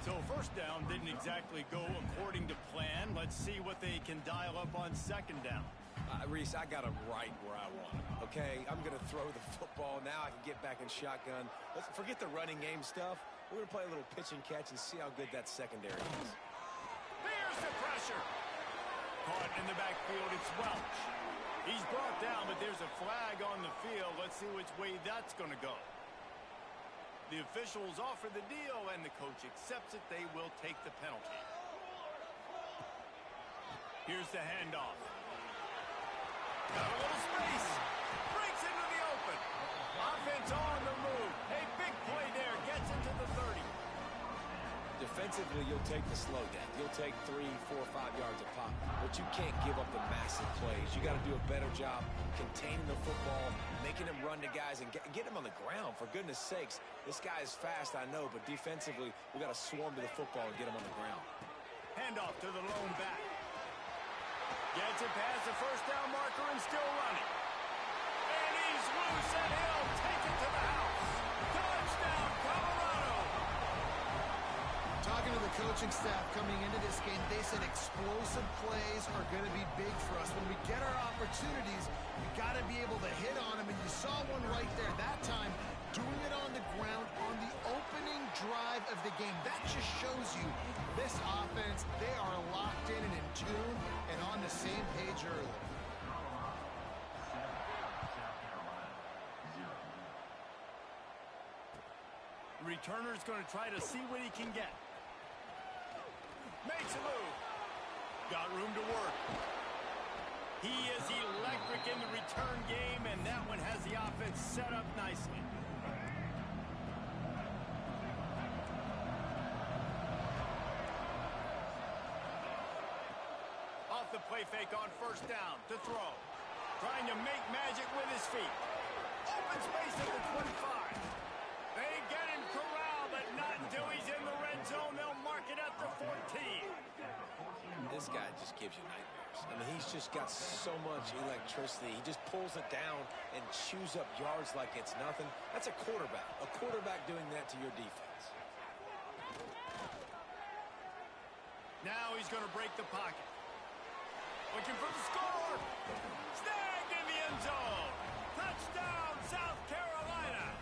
So first down didn't exactly go according to plan. Let's see what they can dial up on second down. Reese, I got him right where I want him, okay? I'm going to throw the football. Now I can get back in shotgun. Let's forget the running game stuff. We're going to play a little pitch and catch and see how good that secondary is. There's the pressure. Caught in the backfield, it's Welch. He's brought down, but there's a flag on the field. Let's see which way that's going to go. The officials offer the deal, and the coach accepts it. They will take the penalty. Here's the handoff. Got a little space. Breaks into the open. Offense on the move. A big play there. Gets into the 30. Defensively, you'll take the slow down. You'll take 3, 4, 5 yards a pop, but you can't give up the massive plays. You got to do a better job containing the football, making him run to guys, and get him on the ground. For goodness sakes, this guy is fast, I know, but defensively, we got to swarm to the football and get him on the ground. Handoff to the lone back. Gets it past the first down marker and still running. And he's loose, and he'll take it to the house. Touchdown, Colorado! Talking to the coaching staff coming into this game, they said explosive plays are going to be big for us. When we get our opportunities, we got to be able to hit on them, and you saw one right there that time, doing it on the ground on the opening drive of the game. That just shows you this offense, they are locked in and in tune and on the same page early. The returner's going to try to see what he can get. Makes a move. Got room to work. He is electric in the return game, and that one has the offense set up nicely. Off the play fake on first down to throw. Trying to make magic with his feet. Open space at the 25. They get him corralled, but not until he's in the red zone. They'll mark it at the 14. This guy just gives you nightmares. I mean, he's just got so much electricity. He just pulls it down and chews up yards like it's nothing. That's a quarterback. A quarterback doing that to your defense. Now he's going to break the pocket. Looking for the score. Snagged in the end zone. Touchdown, South Carolina.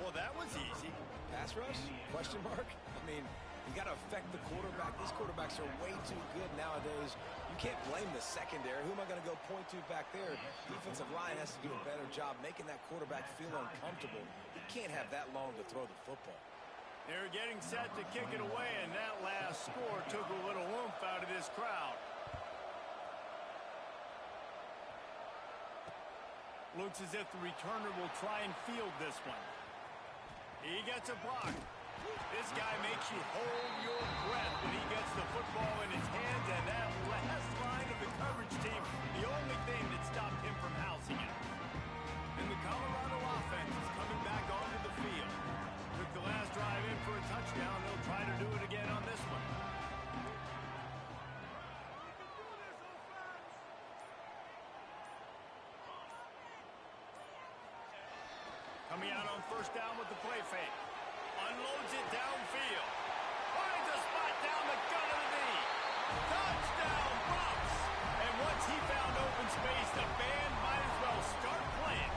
Well, that was easy. Pass rush? Question mark? I mean, you got to affect the quarterback. These quarterbacks are way too good nowadays. You can't blame the secondary. Who am I going to go point to back there? Defensive line has to do a better job making that quarterback feel uncomfortable. He can't have that long to throw the football. They're getting set to kick it away, and that last score took a little oomph out of this crowd. Looks as if the returner will try and field this one. He gets a block. This guy makes you hold your breath when he gets the football in his hands, and that last line of the coverage team, the only thing that stopped him from housing it. And the Colorado offense is coming back onto the field. Took the last drive in for a touchdown. They'll try to do it again on this one. Coming out on first down with the play fake. Unloads it downfield. Finds a spot down the gut of the knee. Touchdown, Bucs! And once he found open space, the band might as well start playing.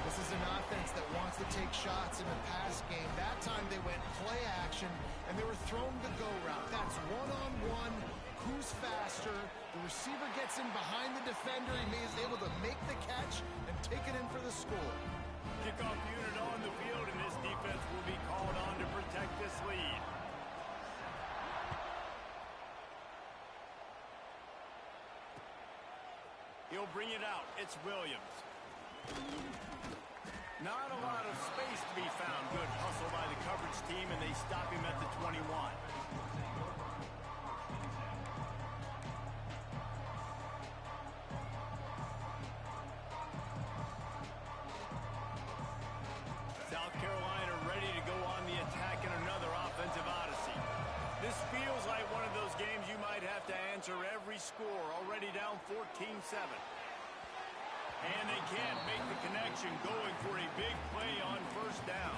This is an offense that wants to take shots in the pass game. That time they went play action, and they were throwing the go route. That's one-on-one. Who's faster? The receiver gets in behind the defender. He is able to make the catch and take it in for the score. Kickoff unit on the field, and this defense will be called on to protect this lead. He'll bring it out. It's Williams. Not a lot of space to be found. Good hustle by the coverage team, and they stop him at the 21. South Carolina ready to go on the attack in another offensive odyssey. This feels like one of those games you might have to answer every score, already down 14-7. And they can't make the connection, going for a big play on first down.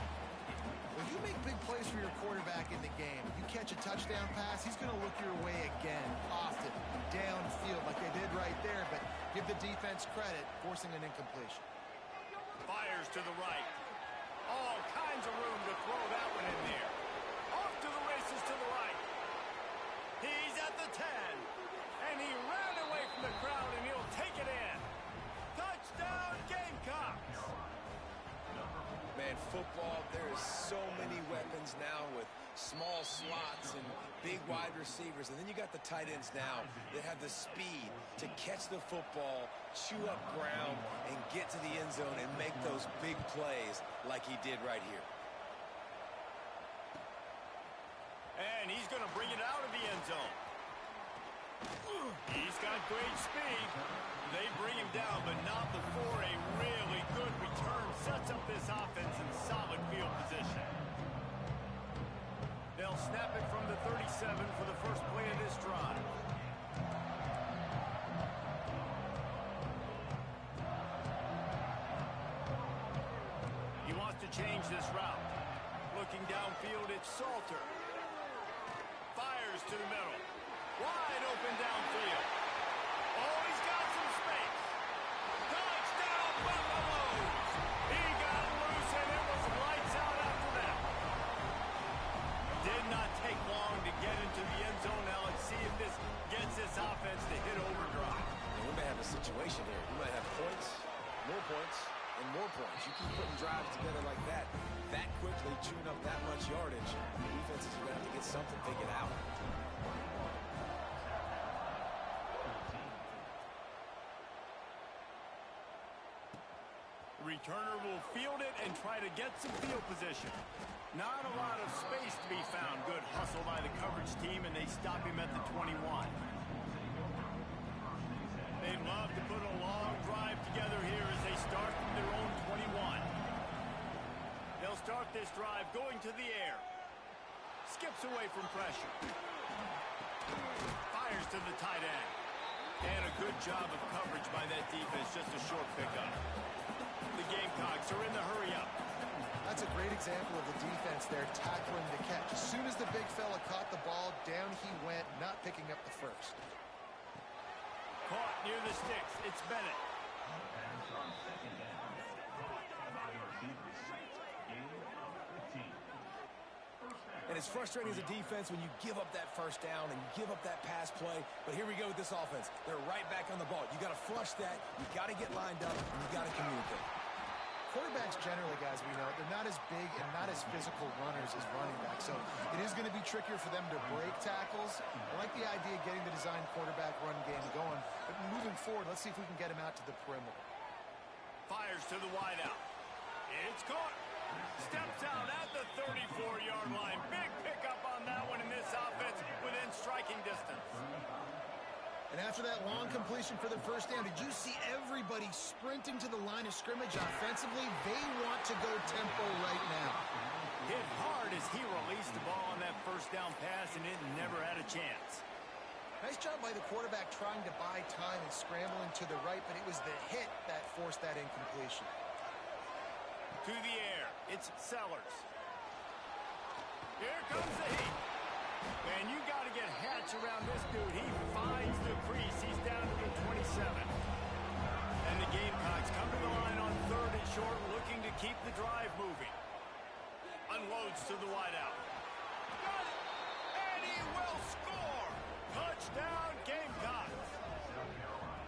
When you make big plays for your quarterback in the game, you catch a touchdown pass, he's going to look your way again, often, downfield like they did right there, but give the defense credit, forcing an incompletion. Fires to the right. All kinds of room to throw that one in there. Off to the races to the right. He's at the 10. And he ran away from the crowd, and he'll take it in. Touchdown, Gamecocks! Man, football, there is so many weapons now with small slots and big wide receivers. And then you got the tight ends now that have the speed to catch the football, chew up ground, and get to the end zone and make those big plays like he did right here. And he's going to bring it out of the end zone. He's got great speed. They bring him down, but not before a really good return sets up this offense in solid field position. They'll snap it from the 37 for the first play of this drive. He wants to change this route. Looking downfield, it's Salter. Fires to the middle. Wide open downfield. Oh, he's got some space. Touchdown, Buffaloes! He got loose, and it was lights out after that. Did not take long to get into the end zone. Now let's see if this gets this offense to hit overdrive. And we may have a situation here. We might have points, and more points. You keep putting drives together like that quickly, chewing up that much yardage, the defenses are going to have to get something figured out. Returner will field it and try to get some field position. Not a lot of space to be found. Good hustle by the coverage team, and they stop him at the 21. They'd love to put a long drive together here as they start from their own 21. They'll start this drive going to the air. Skips away from pressure. Fires to the tight end. And a good job of coverage by that defense. Just a short pickup. The Gamecocks are in the hurry-up. That's a great example of the defense there tackling the catch. As soon as the big fella caught the ball, down he went, not picking up the first. Caught near the sticks. It's Bennett. And it's frustrating as a defense when you give up that first down and you give up that pass play. But here we go with this offense. They're right back on the ball. You got to flush that. You got to get lined up, and you got to communicate. Quarterbacks generally, guys, we know, they're not as big and not as physical runners as running backs. So it is going to be trickier for them to break tackles. I like the idea of getting the design quarterback run game going. But moving forward, let's see if we can get him out to the perimeter. Fires to the wideout. It's caught. Steps out at the 34-yard line. Big pickup on that one in this offense within striking distance. And after that long completion for the first down, did you see everybody sprinting to the line of scrimmage offensively? They want to go tempo right now. Hit hard as he released the ball on that first down pass, and it never had a chance. Nice job by the quarterback trying to buy time and scrambling to the right, but it was the hit that forced that incompletion. To the air, it's Sellers. Here comes the heat. Man, you got to get Hatch around this dude. He finds the crease. He's down to the 27. And the Gamecocks come to the line on 3rd and short, looking to keep the drive moving. Unloads to the wideout. Got it! And he will score! Touchdown, Gamecocks!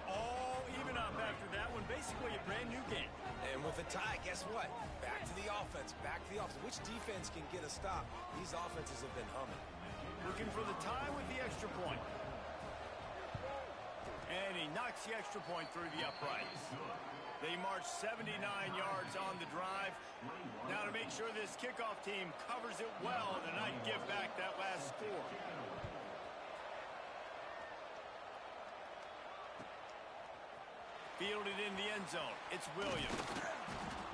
All even up after that one. Basically a brand new game. And with a tie, guess what? Back to the offense. Back to the offense. Which defense can get a stop? These offenses have been humming. Looking for the tie with the extra point. And he knocks the extra point through the uprights. They march 79 yards on the drive. Now to make sure this kickoff team covers it well and not give back that last score. Fielded in the end zone. It's Williams.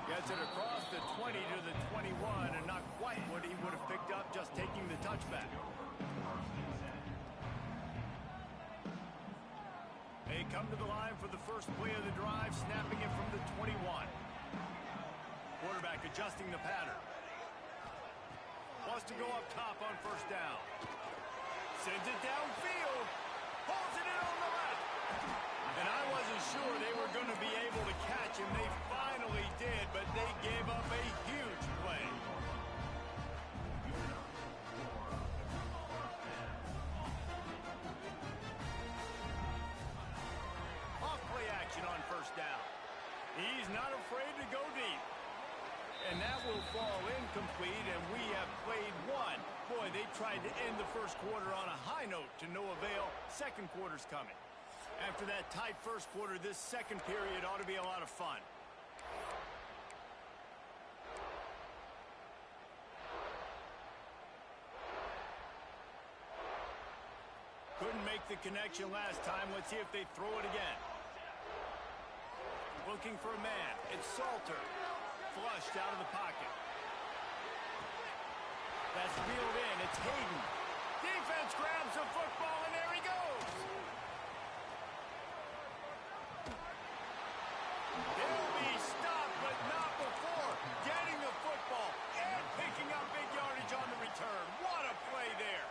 Gets it across the 20 to the 21, and not quite what he would have picked up just taking the touchback. They come to the line for the first play of the drive, snapping it from the 21. Quarterback adjusting the pattern. Wants to go up top on first down. Sends it downfield. Pulls it in on the left. And I wasn't sure they were going to be able to catch him. They finally did, but they gave up a huge play. Off-play action on first down. He's not afraid to go deep. And that will fall incomplete, and we have played one. Boy, they tried to end the first quarter on a high note to no avail. Second quarter's coming. After that tight first quarter, this second period ought to be a lot of fun. Couldn't make the connection last time. Let's see if they throw it again. Looking for a man. It's Salter. Flushed out of the pocket. That's reeled in. It's Hayden. Defense grabs the football, and there he goes. He'll be stopped, but not before getting the football and picking up big yardage on the return. What a play there.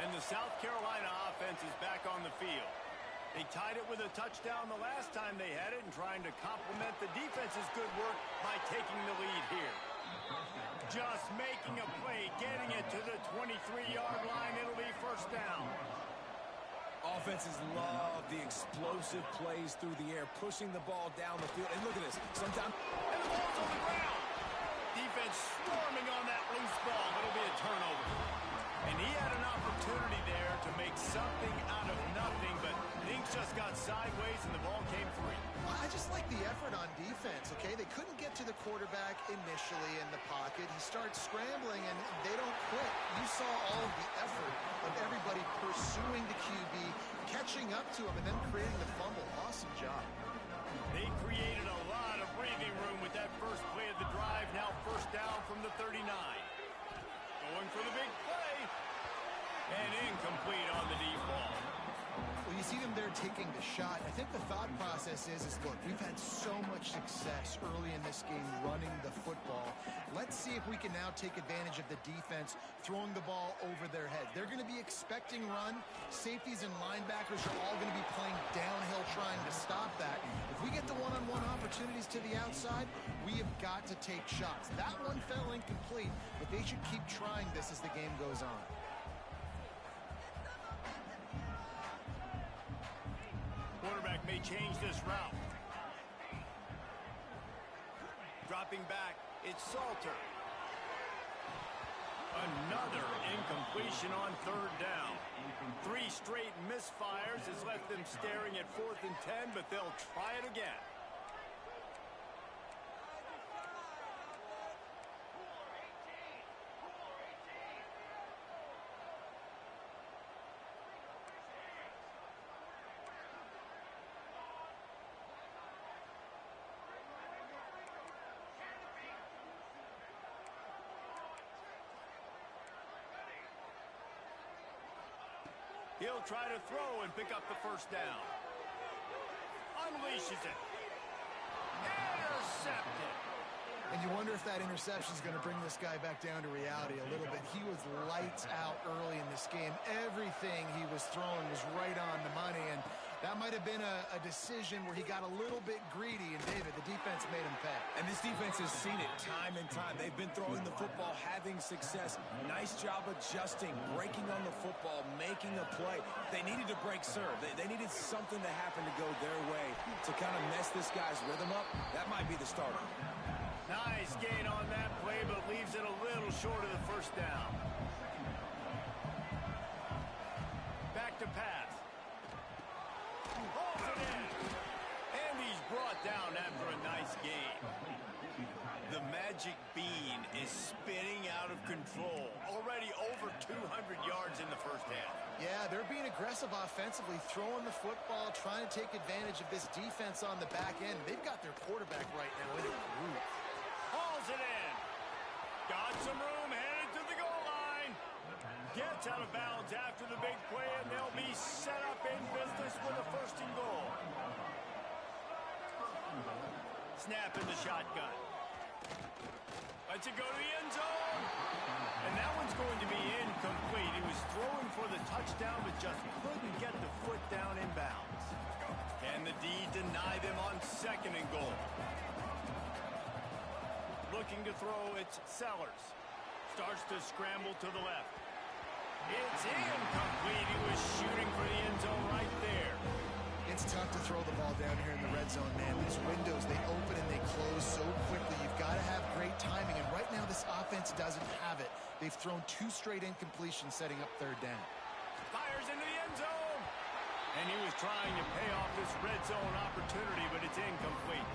And the South Carolina offense is back on the field. They tied it with a touchdown the last time they had it and trying to complement the defense's good work by taking the lead here. Just making a play, getting it to the 23-yard line. It'll be first down. Offenses love the explosive plays through the air, pushing the ball down the field. And look at this. Sometimes... And the ball's on the ground. Defense swarming on that loose ball. It'll be a turnover. And he had an opportunity there to make something out of nothing, but things just got sideways and the ball came free. I just like the effort on defense, okay? They couldn't get to the quarterback initially in the pocket. He starts scrambling, and they don't quit. You saw all of the effort of everybody pursuing the QB, catching up to him, and then creating the fumble. Awesome job. They created a lot of breathing room with that first play of the drive. Now first down from the 39. Going for the big play. And incomplete on the deep ball. Well, you see them there taking the shot. I think the thought process is look, we've had so much success early in this game running the football. Let's see if we can now take advantage of the defense throwing the ball over their heads. They're going to be expecting run. Safeties and linebackers are all going to be playing downhill trying to stop that. If we get the one-on-one opportunities to the outside, we have got to take shots. That one fell incomplete, but they should keep trying this as the game goes on. Quarterback may change this route. Dropping back, it's Salter. Another incompletion on third down. 3 straight misfires has left them staring at 4th and 10, but they'll try it again. He'll try to throw and pick up the first down. Unleashes it. Intercepted. And you wonder if that interception is going to bring this guy back down to reality a little bit. He was lights out early in this game. Everything he was throwing was right on the money, and that might have been a decision where he got a little bit greedy, and David, the defense made him pay. And this defense has seen it time and time. They've been throwing the football, having success. Nice job adjusting, breaking on the football, making a play. They needed to break serve. They needed something to happen to go their way to kind of mess this guy's rhythm up. That might be the starter. Nice gain on that play, but leaves it a little short of the first down. Back to pass. Holds it in. And he's brought down after a nice gain. The magic bean is spinning out of control. Already over 200 yards in the first half. Yeah, they're being aggressive offensively, throwing the football, trying to take advantage of this defense on the back end. They've got their quarterback right now in a groove. Hauls it in. Got some room, headed to the goal line. Gets out of bounds after the big play, and they'll be set up in business with a first and goal. Snap in the shotgun. Lets it go to the end zone. And that one's going to be incomplete. He was throwing for the touchdown, but just couldn't get the foot down in bounds. Can the D deny them on second and goal? Looking to throw, it's Sellers. Starts to scramble to the left. It's incomplete. He was shooting for the end zone right there. It's tough to throw the ball down here in the red zone, man. These windows, they open and they close so quickly. You've got to have great timing, and right now this offense doesn't have it. They've thrown 2 straight incompletions setting up third down. Fires into the end zone. And he was trying to pay off this red zone opportunity, but it's incomplete.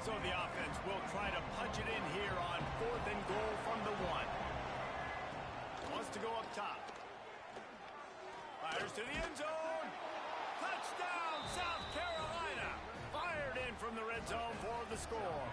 So the offense will try to punch it in here on fourth and goal from the 1. Wants to go up top. Fires to the end zone. Touchdown, South Carolina. Fired in from the red zone for the score.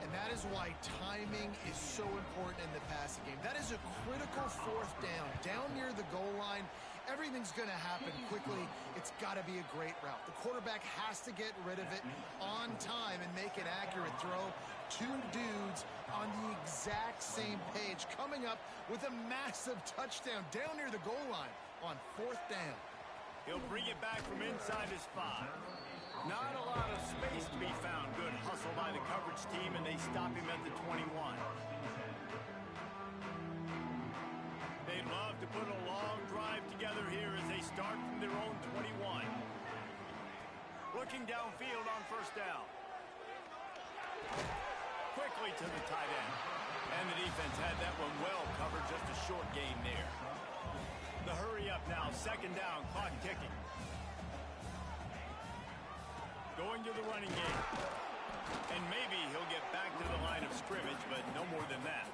And that is why timing is so important in the passing game. That is a critical fourth down. Down near the goal line, everything's going to happen quickly. It's got to be a great route. The quarterback has to get rid of it on time and make an accurate throw. 2 dudes on the exact same page, coming up with a massive touchdown down near the goal line on fourth down. He'll bring it back from inside his 5. Not a lot of space to be found. Good hustle by the coverage team, and they stop him at the 21. They'd love to put a long drive together here as they start from their own 21. Looking downfield on first down. Quickly to the tight end. And the defense had that one well covered, just a short gain there. The hurry up now, second down, clock ticking. Going to the running game. And maybe he'll get back to the line of scrimmage, but no more than that.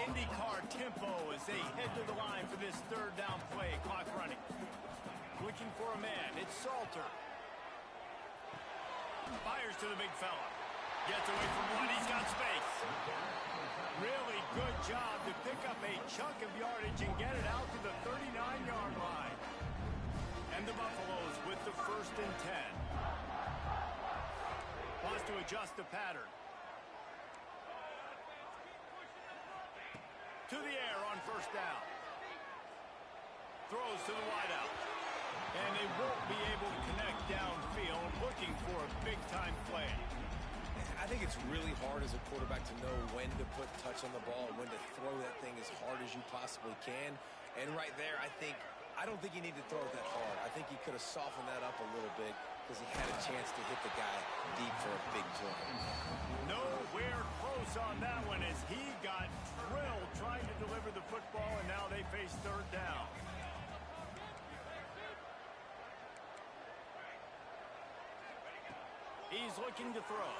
IndyCar tempo as they head to the line for this third down play. Clock running. Looking for a man. It's Salter. Fires to the big fella. Gets away from one. He's got space. Really good job to pick up a chunk of yardage and get it out to the 39-yard line. And the Buffaloes with the first and 10. Wants to adjust the pattern. To the air on first down. Throws to the wideout. And they won't be able to connect downfield, looking for a big-time play. I think it's really hard as a quarterback to know when to put touch on the ball, when to throw that thing as hard as you possibly can. And right there, I don't think he needed to throw it that hard. I think he could have softened that up a little bit because he had a chance to hit the guy deep for a big play. Nowhere close on that one as he got drilled trying to deliver the football, and now they face third down. He's looking to throw.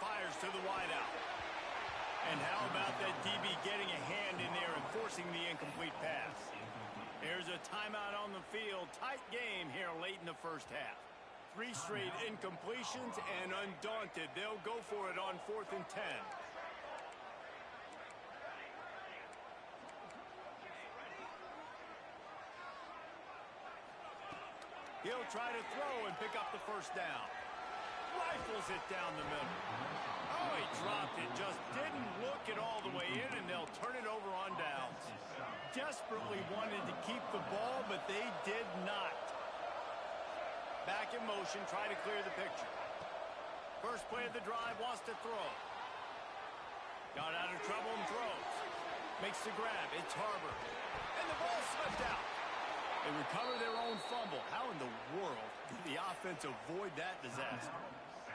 Fires to the wideout. And how about that DB getting a hand in there and forcing the incomplete pass? There's a timeout on the field. Tight game here late in the first half. 3 straight incompletions, and undaunted, they'll go for it on 4th and 10. He'll try to throw and pick up the first down. Rifles it down the middle. Oh, he dropped it. Just didn't look it all the way in, and they'll turn it over on downs. Desperately wanted to keep the ball, but they did not. Back in motion, try to clear the picture. First play of the drive, wants to throw. Got out of trouble and throws. Makes the grab. It's Harbor. And the ball slipped out. They recover their own fumble. How in the world did the offense avoid that disaster?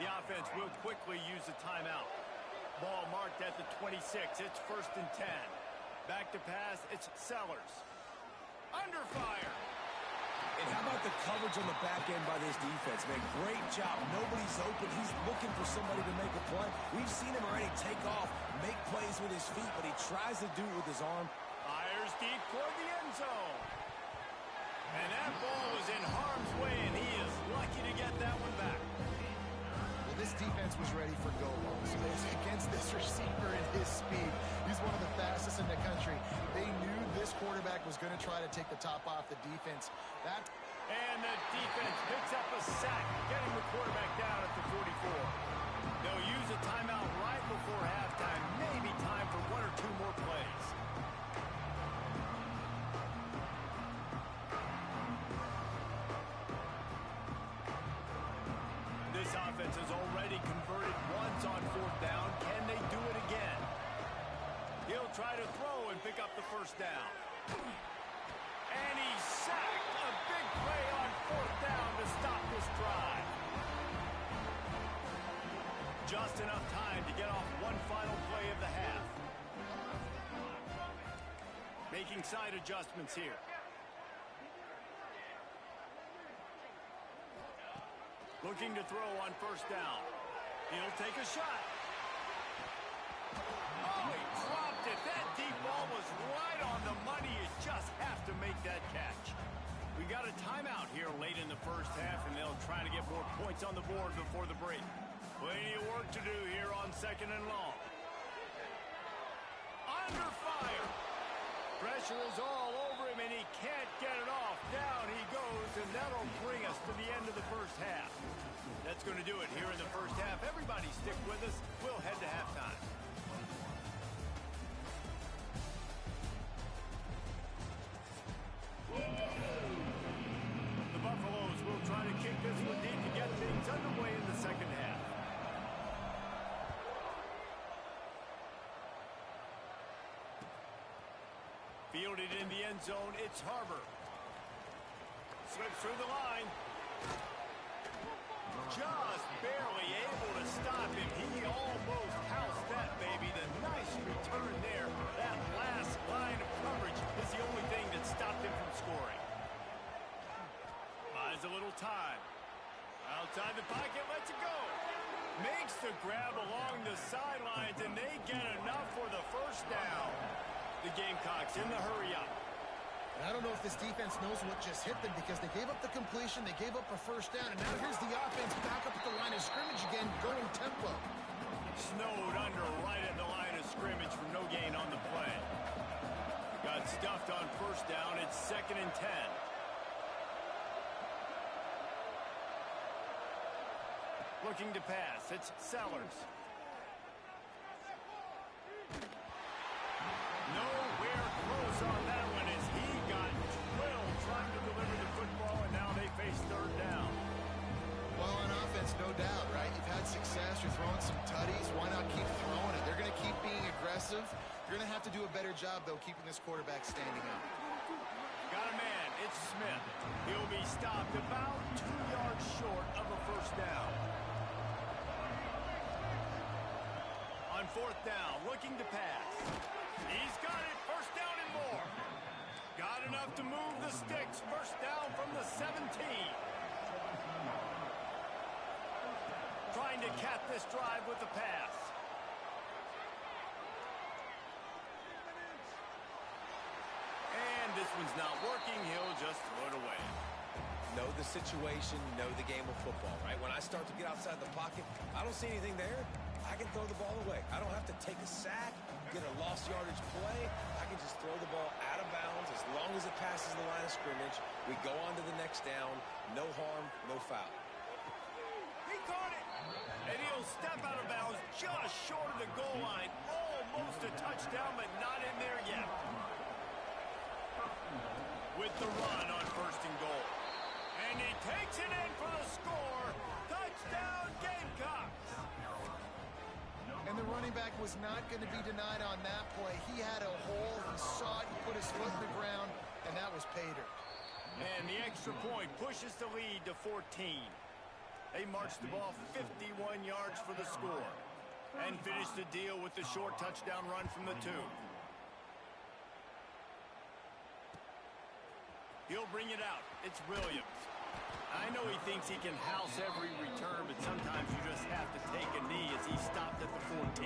The offense will quickly use a timeout. Ball marked at the 26. It's 1st and 10. Back to pass. It's Sellers. Under fire. And how about the coverage on the back end by this defense, man? Great job. Nobody's open. He's looking for somebody to make a play. We've seen him already take off, make plays with his feet, but he tries to do it with his arm. Fires deep toward the end zone. And that ball is in harm's way, and he is lucky to get that one back. Well, this defense was ready for go balls. Against this receiver and his speed, he's one of the fastest in the country. They knew this quarterback was going to try to take the top off the defense. And the defense picks up a sack, getting the quarterback down at the 44. They'll use a timeout right before halftime. Maybe time for 1 or 2 more plays. This offense has already converted once on 4th down. Can they do it again? He'll try to throw and pick up the first down. And he's sacked. A big play on 4th down to stop this drive. Just enough time to get off one final play of the half. Making side adjustments here. Looking to throw on 1st down. He'll take a shot. Oh, he dropped it. That deep ball was right on the money. You just have to make that catch. We got a timeout here late in the first half, and they'll try to get more points on the board before the break. Plenty of work to do here on 2nd and long. Under fire. Pressure is all over him, and he can't get it off. Down he goes, and that'll bring us to the end of the first half. That's going to do it here in the first half. Everybody stick with us. We'll head to halftime. The Buffaloes will try to kick this one deep to get things underway in the second half. Fielded in the end zone, it's Harbor. Slips through the line. Just barely able to stop him. He almost housed that baby. The nice return there. That last line of coverage is the only thing that stopped him from scoring. Buys a little time. Outside the pocket, lets it go. Makes the grab along the sidelines, and they get enough for the first down. The Gamecocks in the hurry-up. And I don't know if this defense knows what just hit them because they gave up the completion, they gave up a first down, and now here's the offense back up at the line of scrimmage again, going tempo. Snowed under right at the line of scrimmage for no gain on the play. Got stuffed on 1st down. It's 2nd and 10. Looking to pass. It's Sellers. Nowhere close on that one as he got drilled trying to deliver the football, and now they face 3rd down. Well, on offense, no doubt, right? You've had success. You're throwing some tutties. Why not keep throwing it? They're going to keep being aggressive. You're going to have to do a better job, though, keeping this quarterback standing up. Got a man. It's Smith. He'll be stopped about 2 yards short of a first down. On 4th down, looking to pass. He's got it. First down and more. Got enough to move the sticks. First down from the 17. Trying to cap this drive with the pass. And this one's not working. He'll just throw it away. Know the situation, know the game of football, right? When I start to get outside the pocket, I don't see anything there. I can throw the ball away. I don't have to take a sack, get a lost yardage play. I can just throw the ball out of bounds as long as it passes the line of scrimmage. We go on to the next down. No harm, no foul. He caught it. And he'll step out of bounds just short of the goal line. Almost a touchdown, but not in there yet. With the run on 1st and goal. And he takes it in for the score. Touchdown, Gamecocks. And the running back was not going to be denied on that play. He had a hole. He saw it. He put his foot in the ground, and that was pay dirt. And the extra point pushes the lead to 14. They marched the ball 51 yards for the score and finished the deal with the short touchdown run from the 2. He'll bring it out. It's Williams. I know he thinks he can house every return, but sometimes you just have to take a knee as he stopped at the 14.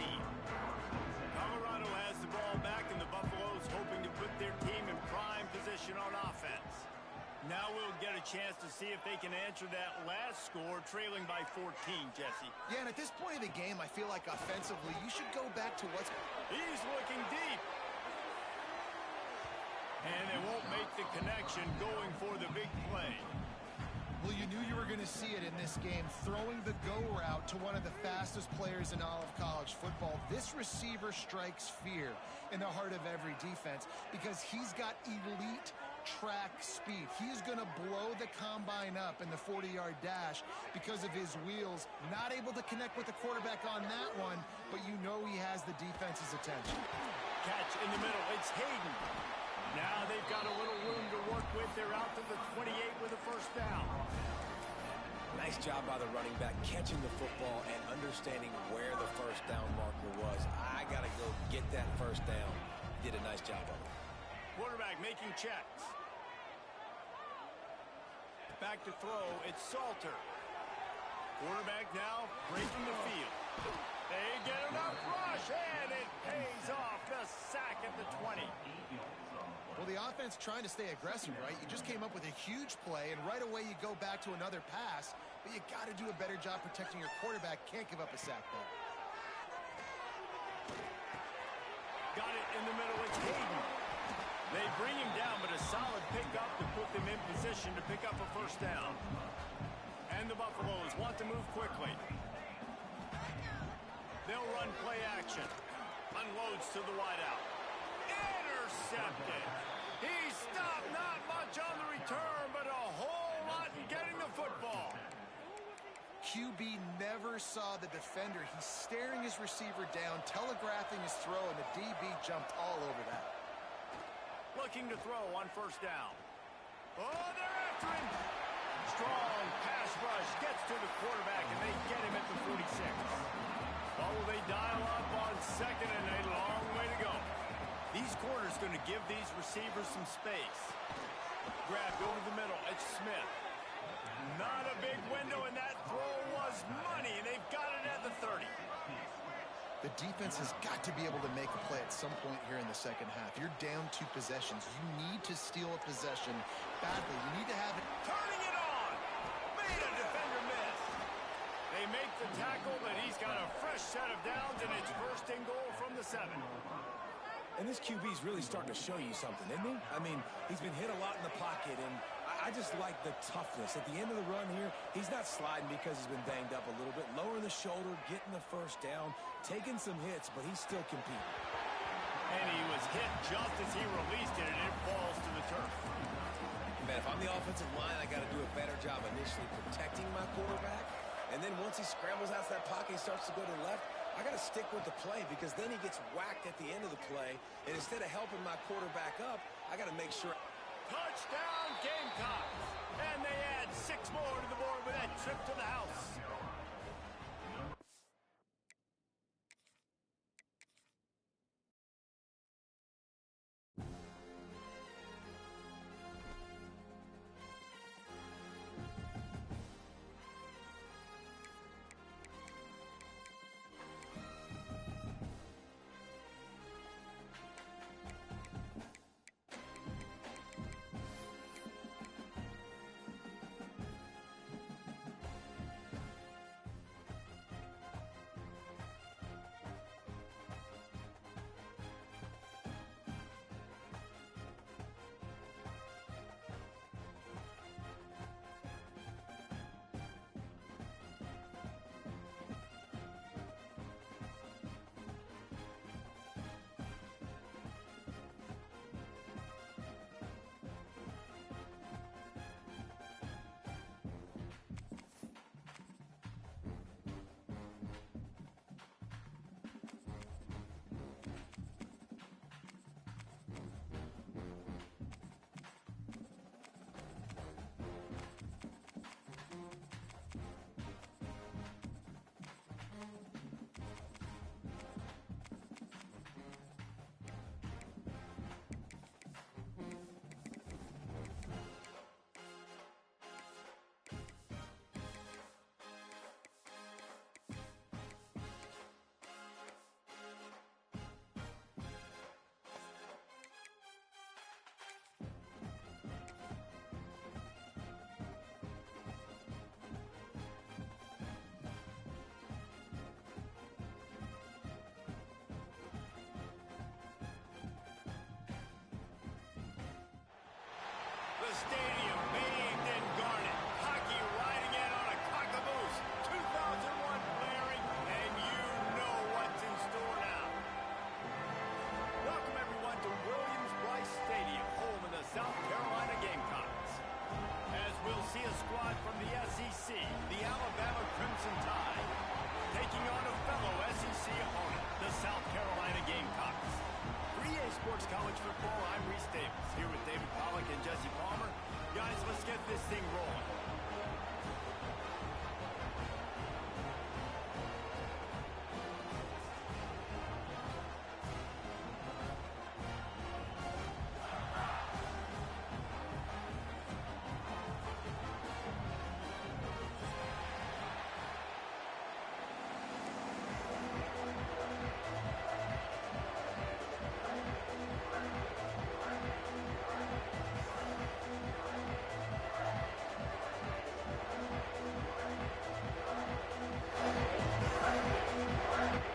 Colorado has the ball back, and the Buffaloes hoping to put their team in prime position on offense. Now we'll get a chance to see if they can answer that last score, trailing by 14, Jesse. Yeah, and at this point of the game, I feel like offensively, you should go back to what's... He's looking deep. And they won't make the connection going for the big play. Well, you knew you were going to see it in this game, throwing the go route to one of the fastest players in all of college football. This receiver strikes fear in the heart of every defense because he's got elite track speed. He's going to blow the combine up in the 40-yard dash because of his wheels. Not able to connect with the quarterback on that one, but you know he has the defense's attention. Catch in the middle. It's Hayden. Now they've got a little room to work with. They're out to the 28 with a 1st down. Nice job by the running back catching the football and understanding where the 1st down marker was. I got to go get that 1st down. Did a nice job of it. Quarterback making checks. Back to throw. It's Salter. Quarterback now breaking the field. They get enough rush, and it pays off. The sack at the 20. Well, the offense trying to stay aggressive, right? You just came up with a huge play, and right away you go back to another pass, but you got to do a better job protecting your quarterback. Can't give up a sack there. Got it in the middle. It's Hayden. They bring him down, but a solid pickup to put them in position to pick up a 1st down. And the Buffaloes want to move quickly. They'll run play action. Unloads to the wideout. Intercepted. He stopped, not much on the return, but a whole lot in getting the football. QB never saw the defender. He's staring his receiver down, telegraphing his throw, and the DB jumped all over that. Looking to throw on 1st down. Oh, they're after him. Strong pass rush gets to the quarterback, and they get him at the 46. Oh, they dial up on 2nd, and a long way to go. These corners going to give these receivers some space. Grabbed over the middle. It's Smith. Not a big window, and that throw was money, and they've got it at the 30. The defense has got to be able to make a play at some point here in the 2nd half. You're down 2 possessions. You need to steal a possession badly. You need to have it. Turning it on. Made a defender miss. They make the tackle, but he's got a fresh set of downs, and it's 1st and goal from the 7. And this QB's really starting to show you something, isn't he? I mean, he's been hit a lot in the pocket, and I just like the toughness. At the end of the run here, he's not sliding because he's been banged up a little bit. Lowering the shoulder, getting the 1st down, taking some hits, but he's still competing. And he was hit just as he released it, and it falls to the turf. Man, if I'm the offensive line, I got to do a better job initially protecting my quarterback. And then once he scrambles out of that pocket, he starts to go to the left, I got to stick with the play because then he gets whacked at the end of the play. And instead of helping my quarterback up, I got to make sure. Touchdown, Gamecocks. And they add 6 more to the board with that trip to the house. the stadium bathed in garnet. Hockey riding in on a cock-a-moose. 2001 blaring, and you know what's in store now. Welcome, everyone, to Williams-Brice Stadium, home of the South Carolina Gamecocks. As we'll see a squad from the SEC, the Alabama Crimson Tide, taking on a fellow SEC opponent, the South Carolina Gamecocks. For EA Sports College Football, I'm Reese Davis, here with David Pollack and Jesse Palmer. Guys, let's get this thing rolling.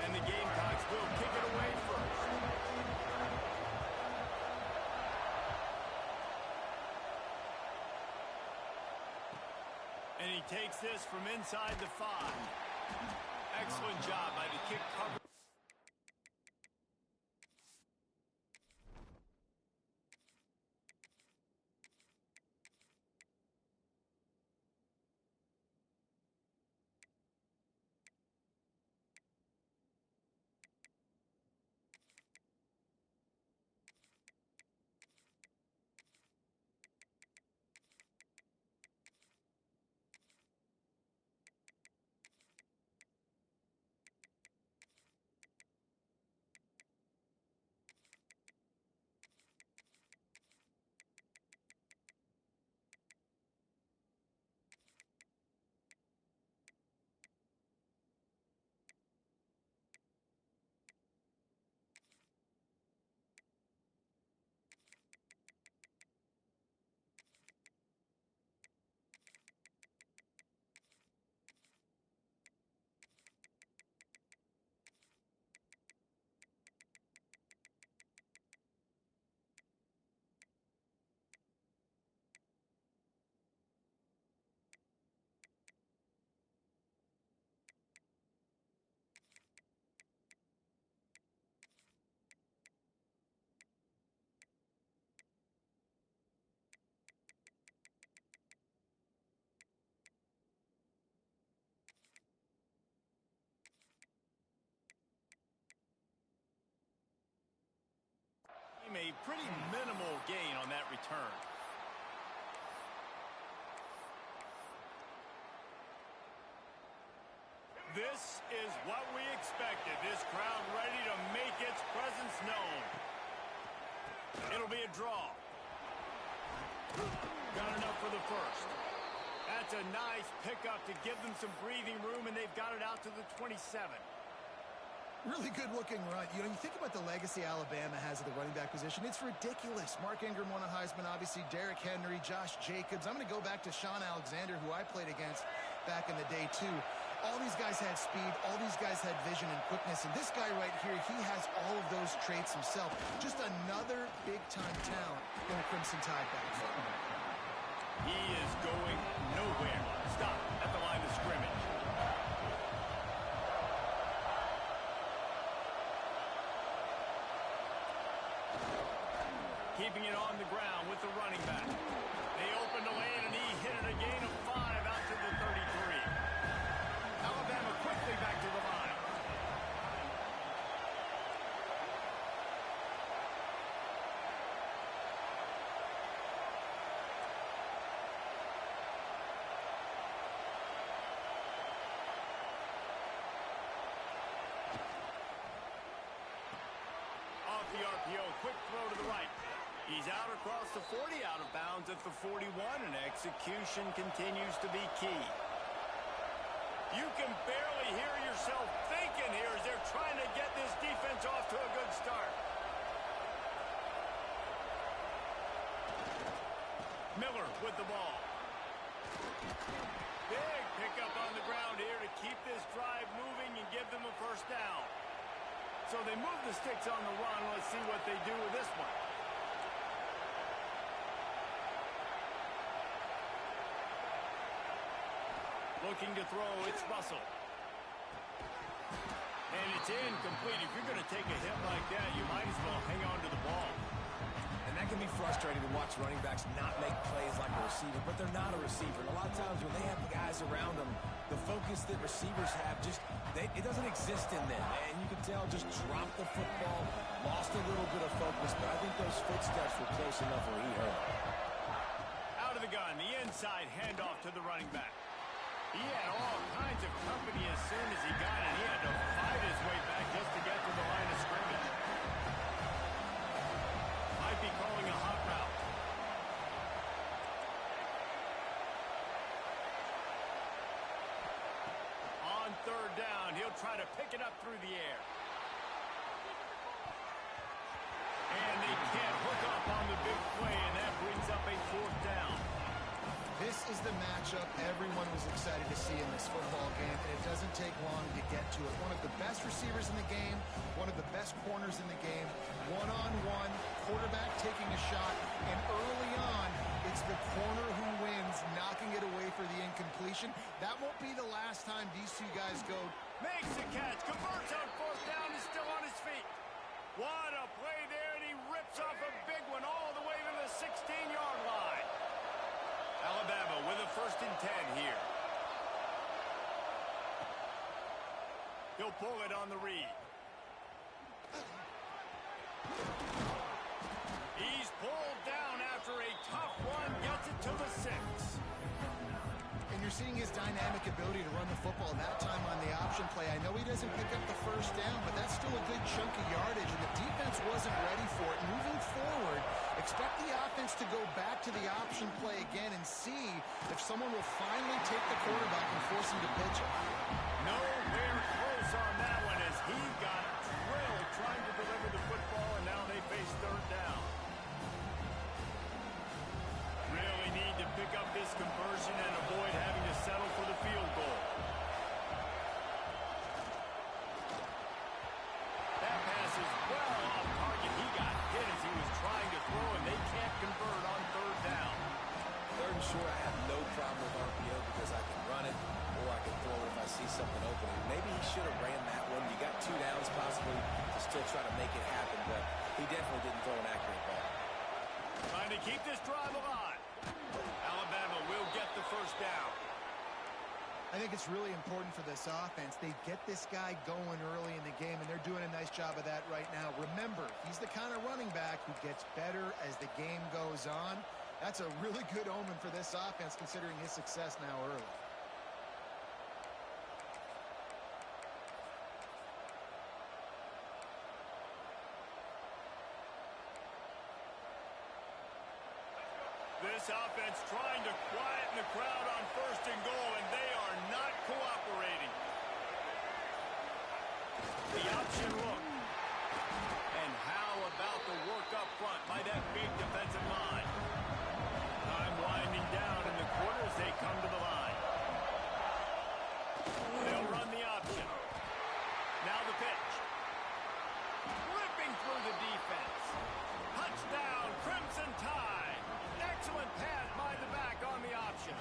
And the Gamecocks will kick it away first. And he takes this from inside the 5. Excellent job by the kick cover. A pretty minimal gain on that return. This is what we expected. This crowd ready to make its presence known. It'll be a draw. Got enough for the first. That's a nice pickup to give them some breathing room, and they've got it out to the 27. Really good-looking run. You know, you think about the legacy Alabama has at the running back position. It's ridiculous. Mark Ingram won a Heisman, obviously. Derrick Henry, Josh Jacobs. I'm going to go back to Sean Alexander, who I played against back in the day, too. All these guys had speed. All these guys had vision and quickness. And this guy right here, he has all of those traits himself. Just another big-time talent in the Crimson Tide backfield. He is going nowhere. Stop at the line of scrimmage. Keeping it on the ground with the running back. They opened the lane, and he hit it a gain of 5 out to the 33. Alabama quickly back to the line. Off the RPO, quick throw to the right. He's out across the 40, out of bounds at the 41, and execution continues to be key. You can barely hear yourself thinking here as they're trying to get this defense off to a good start. Miller with the ball. Big pickup on the ground here to keep this drive moving and give them a first down. So they move the sticks on the run. Let's see what they do with this one. Looking to throw, it's Russell. And it's incomplete. If you're going to take a hit like that, you might as well hang on to the ball. And that can be frustrating to watch running backs not make plays like a receiver, but they're not a receiver. And a lot of times when they have the guys around them, the focus that receivers have it doesn't exist in them. And you can tell just dropped the football, lost a little bit of focus, but I think those footsteps were close enough where he heard. Out of the gun, the inside handoff to the running back. He had all kinds of company as soon as he got it. He had to fight his way back just to get to the line of scrimmage. Might be calling a hot route. On third down, he'll try to pick it up through the air. And they can't hook up on the big play, and that brings up a fourth down. This is the matchup everyone was excited to see in this football game, and it doesn't take long to get to it. One of the best receivers in the game, one of the best corners in the game, one-on-one, quarterback taking a shot, and early on, it's the corner who wins, knocking it away for the incompletion. That won't be the last time these two guys go. Makes the catch, converts on fourth down, is still on his feet. What a play there, and he rips off a big one all the way to the 16-yard line. Alabama with a 1st and 10 here. He'll pull it on the read. He's pulled down after a tough one, gets it to the 6. And you're seeing his dynamic ability to run the football that time on the option play. I know he doesn't pick up the 1st down, but that's still a good chunk of yardage, and the defense wasn't ready for it. Moving forward, expect the offense to go back to the option play again and see if someone will finally take the quarterback and force him to pitch it. Nowhere close on that one as he got drilled trying to deliver the football, and now they face third down. Really need to pick up this conversion and avoid having to settle for the field goal. That pass is well off target. He got hit as he was trying to throw, and they can't convert on third down. Third and short, I have no problem with RPO because I can run it or I can throw it if I see something opening. Maybe he should have ran that one. You got 2 downs possibly to still try to make it happen, but he definitely didn't throw an accurate ball. Trying to keep this drive alive. Alabama will get the 1st down. I think it's really important for this offense. They get this guy going early in the game, and they're doing a nice job of that right now. Remember, he's the kind of running back who gets better as the game goes on. That's a really good omen for this offense, considering his success now early. This offense trying to quieten the crowd on 1st and goal, and they are not cooperating. The option look. And how about the work up front by that big defensive line? Time winding down in the quarter as they come to the line. They'll run the option. Now the pitch. Ripping through the defense. Touchdown, Crimson Tide. Excellent pass by the back on the option.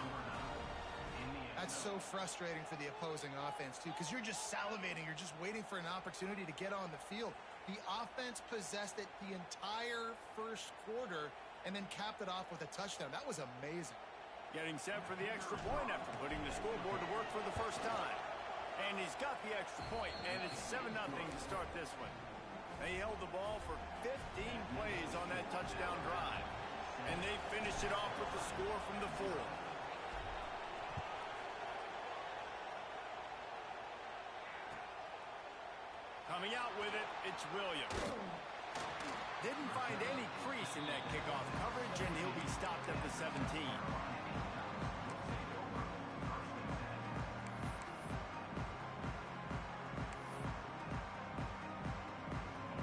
That's so frustrating for the opposing offense, too, because you're just salivating. You're just waiting for an opportunity to get on the field. The offense possessed it the entire first quarter and then capped it off with a touchdown. That was amazing. Getting set for the extra point after putting the scoreboard to work for the first time. And he's got the extra point, and it's 7-0 to start this one. They held the ball for 15 plays on that touchdown drive. And they finished it off with the score from the 4. Coming out with it, it's Williams. Didn't find any crease in that kickoff coverage, and he'll be stopped at the 17.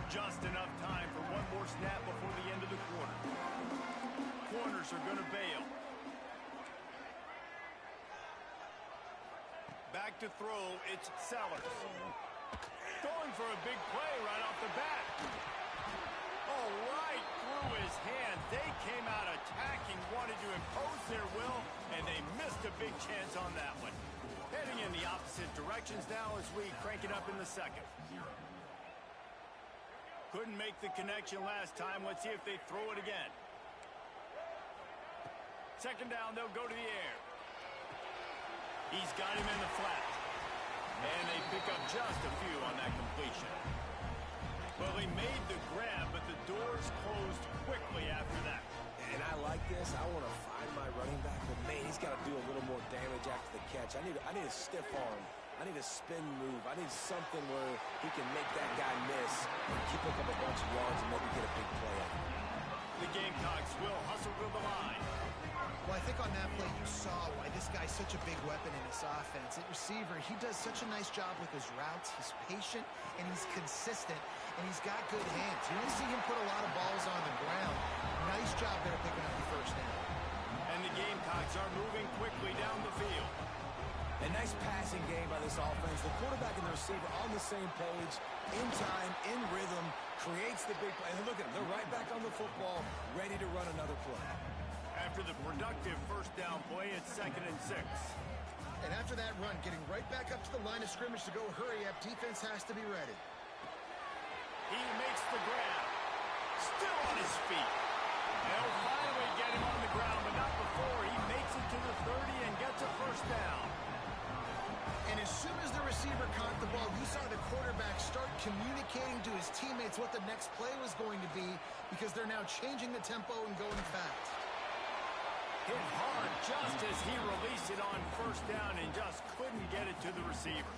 Just enough time for one more snap before the end of the quarter. Corners are going to bail. Back to throw, it's Sellers. Going for a big play right off the bat. Oh, right through his hands. They came out attacking, wanted to impose their will, and they missed a big chance on that one. Heading in the opposite directions now as we crank it up in the second. Couldn't make the connection last time. Let's see if they throw it again. Second down, they'll go to the air. He's got him in the flat. And they pick up just a few on that completion. Well, he made the grab, but the doors closed quickly after that. And I like this. I want to find my running back, but man, he's got to do a little more damage after the catch. I need a stiff arm. I need a spin move. I need something where he can make that guy miss and keep up a bunch of yards and maybe get a big play out of it. The Gamecocks will hustle to the line. Well, I think on that play you saw why this guy's such a big weapon in this offense. At receiver, he does such a nice job with his routes. He's patient, and he's consistent, and he's got good hands. You don't see him put a lot of balls on the ground. Nice job there picking up the first down. And the Gamecocks are moving quickly down the field. A nice passing game by this offense. The quarterback and the receiver on the same page, in time, in rhythm, creates the big play. And look at them. They're right back on the football, ready to run another play. After the productive first down play, it's 2nd and 6. And after that run, getting right back up to the line of scrimmage to go hurry up, defense has to be ready. He makes the grab. Still on his feet. They'll finally get him on the ground, but not before he makes it to the 30 and gets a first down. And as soon as the receiver caught the ball, you saw the quarterback start communicating to his teammates what the next play was going to be because they're now changing the tempo and going fast. Hit hard just as he released it on first down and just couldn't get it to the receiver.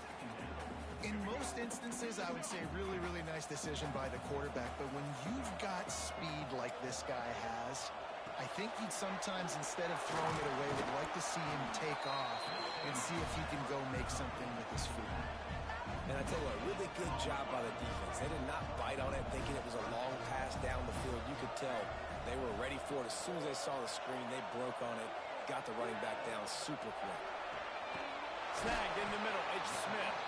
In most instances, I would say really, really nice decision by the quarterback. But when you've got speed like this guy has, I think he'd sometimes, instead of throwing it away, would like to see him take off and see if he can go make something with his feet. And I tell you what, really good job by the defense. They did not bite on it thinking it was a long pass down the field. You could tell they were ready for it. As soon as they saw the screen, they broke on it, got the running back down super quick. Snagged in the middle, it's Smith.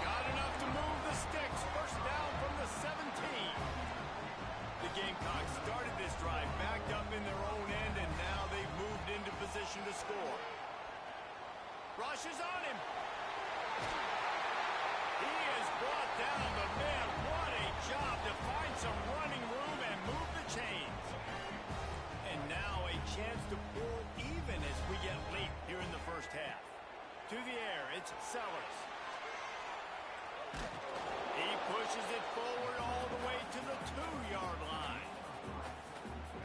Got enough to move the sticks. First down from the 17. The Gamecocks started this drive backed up in their own end, and now they've moved into position to score. Rush is on him. He has brought down the man. What a job to find some running room and move the chains. And now a chance to pull even as we get late here in the first half. To the air, it's Sellers. He pushes it forward all the way to the 2-yard line.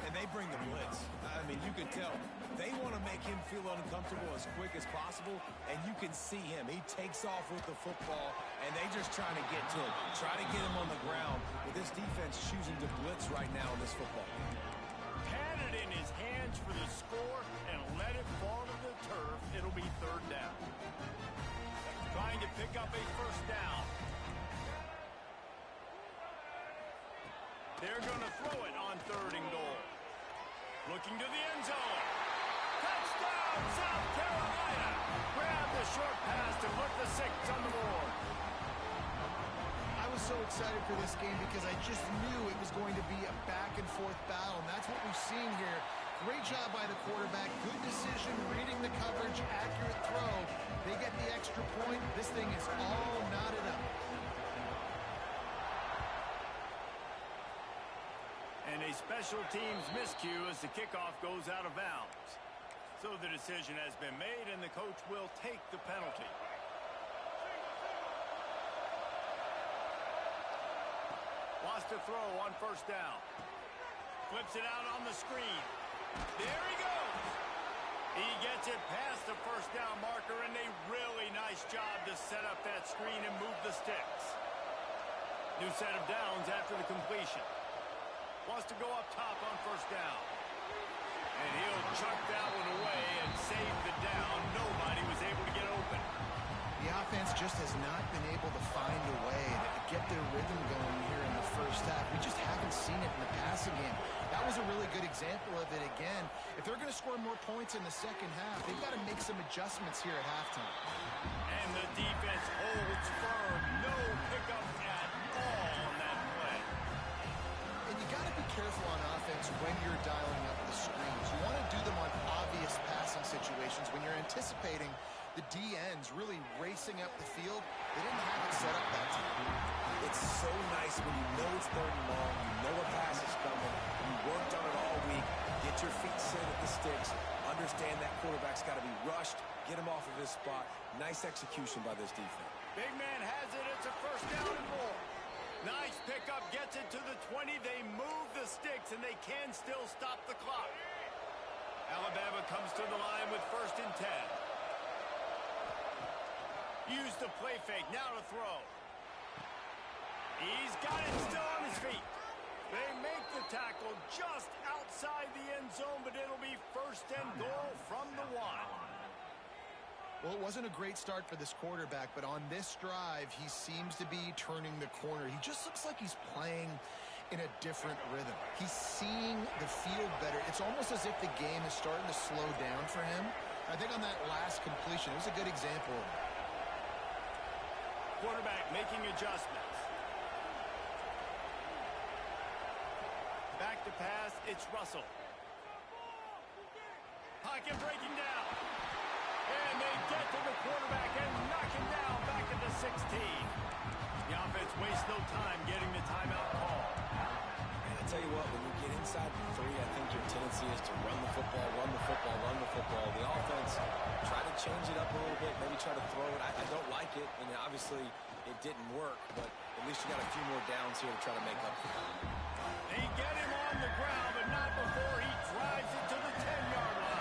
And they bring the blitz. I mean, you can tell they want to make him feel uncomfortable as quick as possible, and you can see him. He takes off with the football, and they just trying to get to him, try to get him on the ground. With this defense choosing to blitz right now in this football game. Had it in his hands for the score and let it fall to the turf. It'll be 3rd down. Trying to pick up a first down. They're going to throw it on 3rd and goal. Looking to the end zone. Touchdown, South Carolina. Grab the short pass to put the 6 on the board. I was so excited for this game because I just knew it was going to be a back-and-forth battle, and that's what we've seen here. Great job by the quarterback. Good decision, reading the coverage, accurate throw. They get the extra point. This thing is all knotted up. And a special teams miscue as the kickoff goes out of bounds. So the decision has been made, and the coach will take the penalty. Wants to throw on first down. Flips it out on the screen. There he goes. He gets it past the first down marker, and a really nice job to set up that screen and move the sticks. New set of downs after the completion. Wants to go up top on first down. And he'll chuck that one away and save the down. Nobody was able to get open. The offense just has not been able to find a way to get their rhythm going here in the first half. We just haven't seen it in the passing game. That was a really good example of it again. If they're going to score more points in the second half, they've got to make some adjustments here at halftime. And the defense holds firm. No pickup at all on that play. And you got to be careful on offense when you're dialing up the screens. You want to do them on obvious passing situations when you're anticipating the DNs really racing up the field. They didn't have it set up that time. It's so nice when you know it's 3rd and long, you know a pass is coming, you worked on it all week, get your feet set at the sticks, understand that quarterback's got to be rushed, get him off of his spot. Nice execution by this defense. Big man has it. It's a 1st down and more. Nice pickup, gets it to the 20. They move the sticks, and they can still stop the clock. Alabama comes to the line with 1st and 10. Use the play fake. Now to throw. He's got it still on his feet. They make the tackle just outside the end zone, but it'll be 1st and goal from the 1. Well, it wasn't a great start for this quarterback, but on this drive, he seems to be turning the corner. He just looks like he's playing in a different rhythm. He's seeing the field better. It's almost as if the game is starting to slow down for him. I think on that last completion, it was a good example. Quarterback making adjustments. Back to pass, it's Russell. Pocket breaking down. And they get to the quarterback and knock him down back at the 16. The offense wastes no time getting the timeout call. And I tell you what, when you get inside the 3, I think your tendency is to run the football, run the football, run the football. The offense, try to change it up a little bit, maybe try to throw it. I don't like it, and obviously it didn't work, but at least you got a few more downs here to try to make up for it. They get him on the ground, but not before he drives it to the 10-yard line.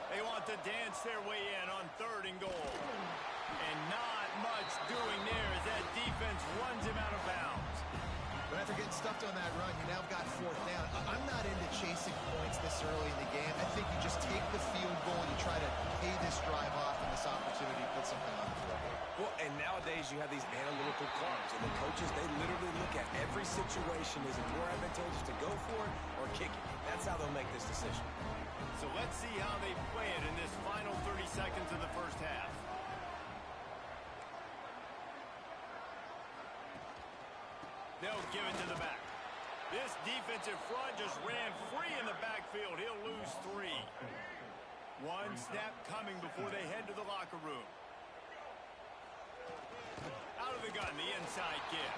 They want to dance their way in on 3rd and goal. And not much doing there as that defense runs him out of bounds. But after getting stuffed on that run, you now got 4th down. I'm not into chasing points this early in the game. I think you just take the field goal, you try to pay this drive off and this opportunity to put something on the field. Well, and nowadays you have these analytical clocks, and the coaches, they literally look at every situation. Is it more advantageous to go for it or kick it? That's how they'll make this decision. So let's see how they play it in this final 30 seconds of the 1st half. They'll give it to the back. This defensive front just ran free in the backfield. He'll lose 3. One snap coming before they head to the locker room. Out of the gun, the inside give.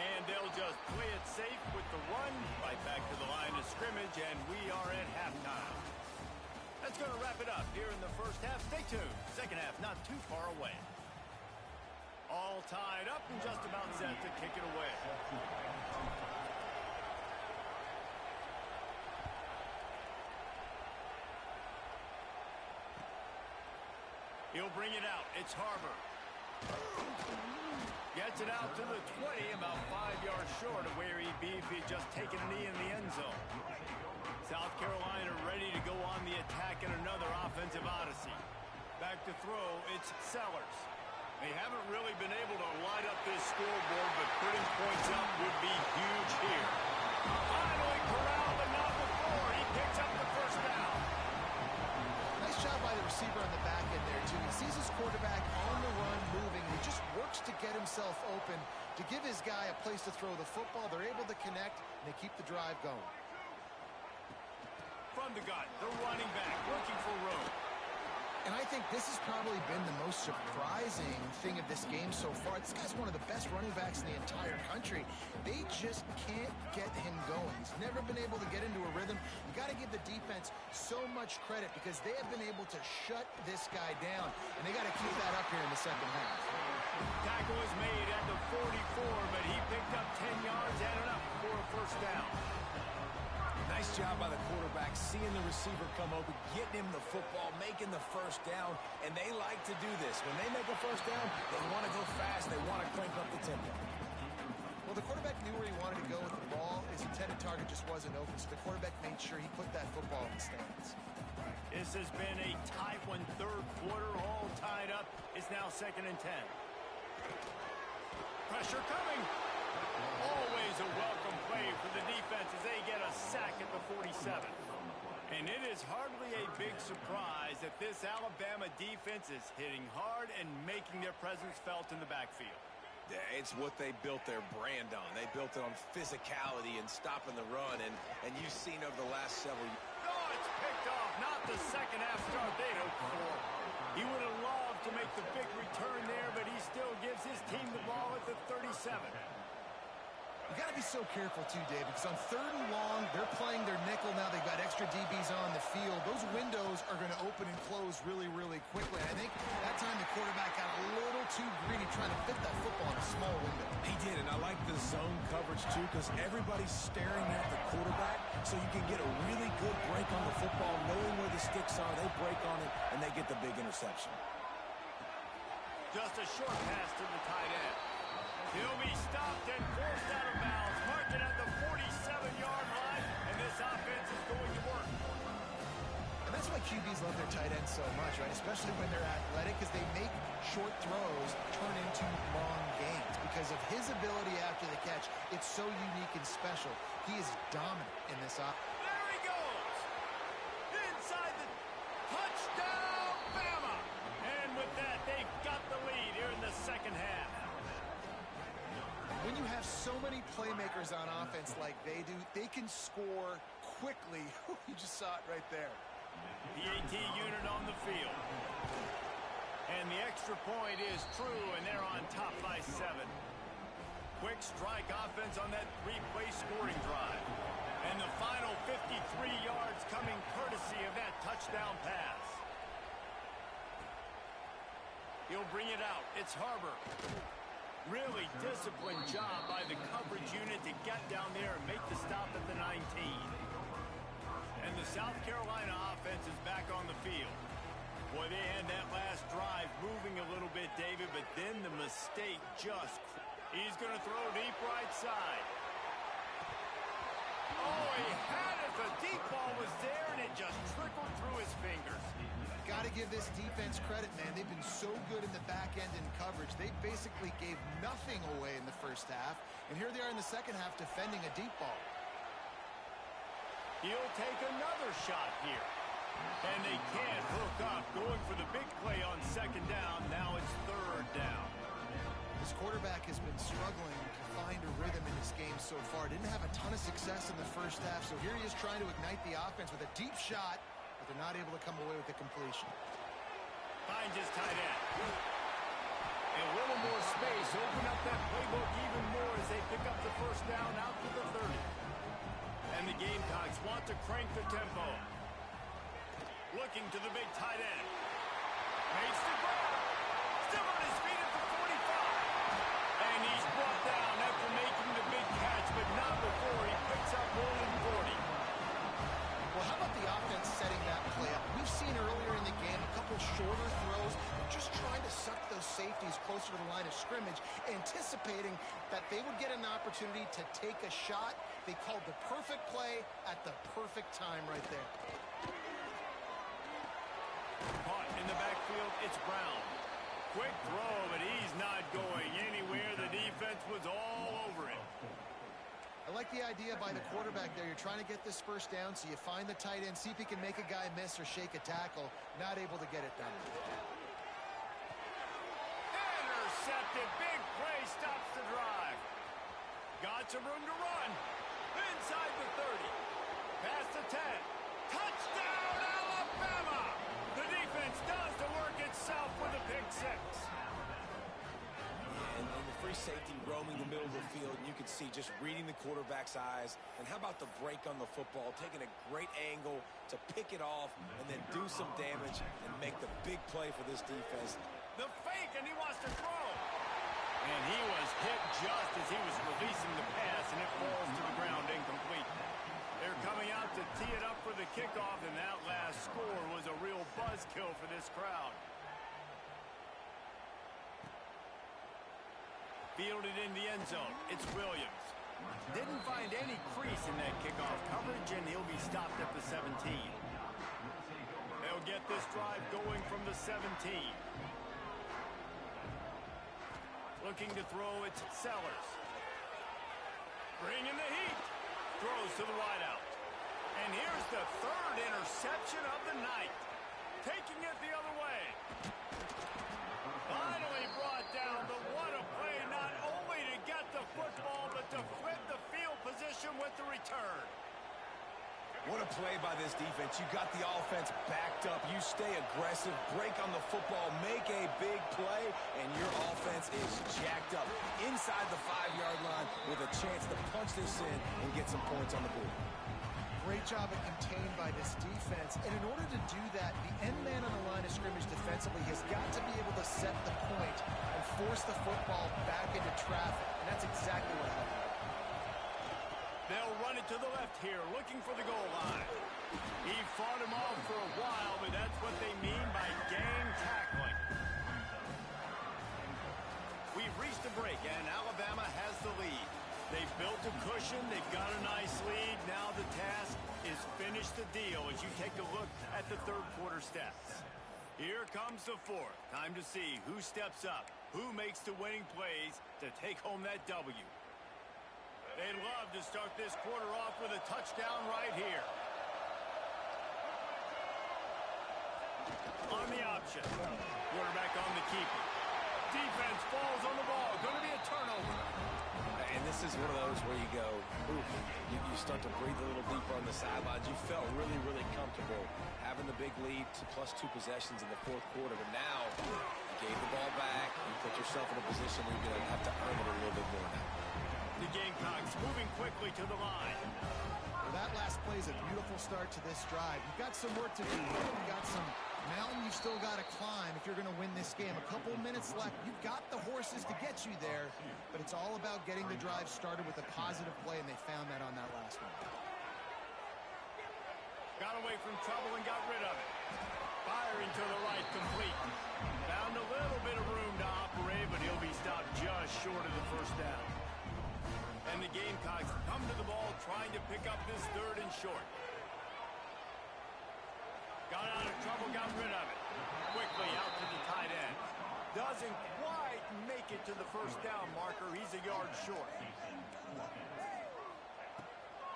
And they'll just play it safe with the run right back to the line of scrimmage, and we are at halftime. That's going to wrap it up here in the 1st half. Stay tuned. 2nd half not too far away. All tied up and just about set to kick it away. He'll bring it out. It's Harbor. Gets it out to the 20, about 5 yards short of where he'd be if he'd just taken a knee in the end zone. South Carolina ready to go on the attack in another offensive odyssey. Back to throw, it's Sellers. They haven't really been able to light up this scoreboard, but putting points up would be huge here. Finally corralled, but not before. He picks up the 1st down. Nice job by the receiver on the back end there, too. He sees his quarterback on the run moving, and he just works to get himself open to give his guy a place to throw the football. They're able to connect, and they keep the drive going. From the gun, the running back looking for room. And I think this has probably been the most surprising thing of this game so far. This guy's one of the best running backs in the entire country. They just can't get him going. He's never been able to get into a rhythm. You got to give the defense so much credit because they have been able to shut this guy down. And they got to keep that up here in the 2nd half. Tackle was made at the 44, but he picked up 10 yards and enough for a 1st down. Nice job by the quarterback, seeing the receiver come open, getting him the football, making the 1st down, and they like to do this. When they make a 1st down, they want to go fast, they want to crank up the tempo. Well, the quarterback knew where he wanted to go with the ball. His intended target just wasn't open, so the quarterback made sure he put that football in the stands. This has been a tight one, 3rd quarter, all tied up. It's now 2nd and 10. Pressure coming. Always a welcome play for the defense as they get a sack at the 47. And it is hardly a big surprise that this Alabama defense is hitting hard and making their presence felt in the backfield. Yeah, it's what they built their brand on. They built it on physicality and stopping the run, and you've seen over the last several years. Oh, it's picked off. Not the second half start they hoped for. He would have loved to make the big return there, but he still gives his team the ball at the 37. You got to be so careful, too, Dave, because on 3rd and long, they're playing their nickel now. They've got extra DBs on the field. Those windows are going to open and close really, really quickly. I think that time the quarterback got a little too greedy trying to fit that football in a small window. He did, and I like the zone coverage, too, because everybody's staring at the quarterback, so you can get a really good break on the football, knowing where the sticks are. They break on it, and they get the big interception. Just a short pass to the tight end. He'll be stopped and forced out of bounds. Mark it at the 47-yard line, and this offense is going to work. And that's why QBs love their tight ends so much, right? Especially when they're athletic, because they make short throws turn into long gains. Because of his ability after the catch, it's so unique and special. He is dominant in this offense. There he goes! Inside the touchdown, Bama! And with that, they've got the lead here in the second half. When you have so many playmakers on offense like they do, they can score quickly. You just saw it right there. The AT unit on the field. And the extra point is true, and they're on top by 7. Quick strike offense on that 3-play scoring drive. And the final 53 yards coming courtesy of that touchdown pass. He'll bring it out. It's Harbor. Really disciplined job by the coverage unit to get down there and make the stop at the 19. And the South Carolina offense is back on the field. Boy, they had that last drive moving a little bit, David, but then the mistake just... He's going to throw deep right side. Oh, he had it. The deep ball was there, and it just trickled through his fingers. Got to give this defense credit, man. They've been so good in the back end in coverage. They basically gave nothing away in the first half, and here they are in the second half defending a deep ball. He'll take another shot here. And they can't hook up, going for the big play on second down. Now it's 3rd down. This quarterback has been struggling to find a rhythm in this game so far. Didn't have a ton of success in the first half, so here he is trying to ignite the offense with a deep shot, but they're not able to come away with the completion. Finds his tight end. And a little more space. Open up that playbook even more as they pick up the first down out to the 30. And the Gamecocks want to crank the tempo. Looking to the big tight end. Makes the grab. Still on his feet at the 45. And he's brought down after making the big catch, but not before he picks up more than 40. Well, how about the offense setting that play up? We've seen earlier in the game a couple shorter throws, just trying to suck those safeties closer to the line of scrimmage, anticipating that they would get an opportunity to take a shot. They called the perfect play at the perfect time right there. Caught in the backfield, it's Brown. Quick throw, but he's not going anywhere. The defense was all over it. I like the idea by the quarterback there. You're trying to get this first down, so you find the tight end, see if he can make a guy miss or shake a tackle. Not able to get it done. Intercepted. Big play stops the drive. Got some room to run. Inside the 30. Past the 10. Touchdown, Alabama! The defense does the work itself with a pick 6. And the free safety roaming the middle of the field, and you can see just reading the quarterback's eyes. And how about the break on the football, taking a great angle to pick it off and then do some damage and make the big play for this defense. The fake, and he wants to throw. And he was hit just as he was releasing the pass, and it falls to the ground incomplete. They're coming out to tee it up for the kickoff, and that last score was a real buzzkill for this crowd. Fielded in the end zone. It's Williams. Didn't find any crease in that kickoff coverage, and he'll be stopped at the 17. They'll get this drive going from the 17. Looking to throw, it's Sellers. Bringing the heat. Throws to the wideout. And here's the 3rd interception of the night. Taking it the other way. Finally brought down, but what a play, not to flip the field position with the return. What a play by this defense. You got the offense backed up. You stay aggressive, break on the football, make a big play, and your offense is jacked up inside the 5-yard line with a chance to punch this in and get some points on the board. Great job of contained by this defense. And in order to do that, the end man on the line of scrimmage defensively has got to be able to set the point and force the football back into traffic. And that's exactly what happened. They'll run it to the left here, looking for the goal line. He fought him off for a while, but that's what they mean by gang tackling. We've reached a break, and Alabama has the lead. They've built a cushion. They've got a nice lead. Now the task is finish the deal as you take a look at the third quarter stats. Here comes the fourth. Time to see who steps up, who makes the winning plays to take home that W. They'd love to start this quarter off with a touchdown right here. On the option. Quarterback on the keeper. Defense falls on the ball. Going to be a turnover. And this is one of those where you go, ooh, you start to breathe a little deeper on the sidelines. You felt really, really comfortable having the big lead to +2 possessions in the fourth quarter. But now you gave the ball back. You put yourself in a position where you're going to have to earn it a little bit more now. The Gamecocks moving quickly to the line. Well, that last play is a beautiful start to this drive. You've got some work to do. You've got some mountain you've still got to climb if you're going to win this game. A couple minutes left. You've got the horses to get you there, but it's all about getting the drive started with a positive play, and they found that on that last one. Got away from trouble and got rid of it. Firing to the right, complete. Found a little bit of room to operate, but he'll be stopped just short of the first down. And the Gamecocks come to the ball trying to pick up this third and short. Got out of trouble, got rid of it. Quickly out to the tight end. Doesn't quite make it to the first down marker. He's a yard short.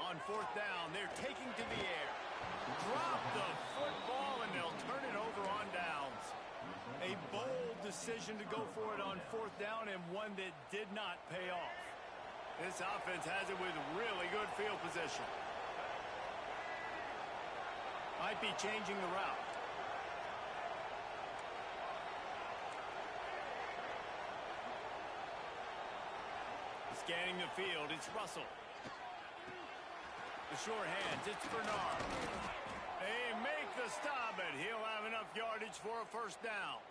On fourth down, they're taking to the air. Drop the football, and they'll turn it over on downs. A bold decision to go for it on fourth down, and one that did not pay off. This offense has it with really good field position. Might be changing the route. Scanning the field, it's Russell. The short hands, it's Bernard. They make the stop, and he'll have enough yardage for a first down.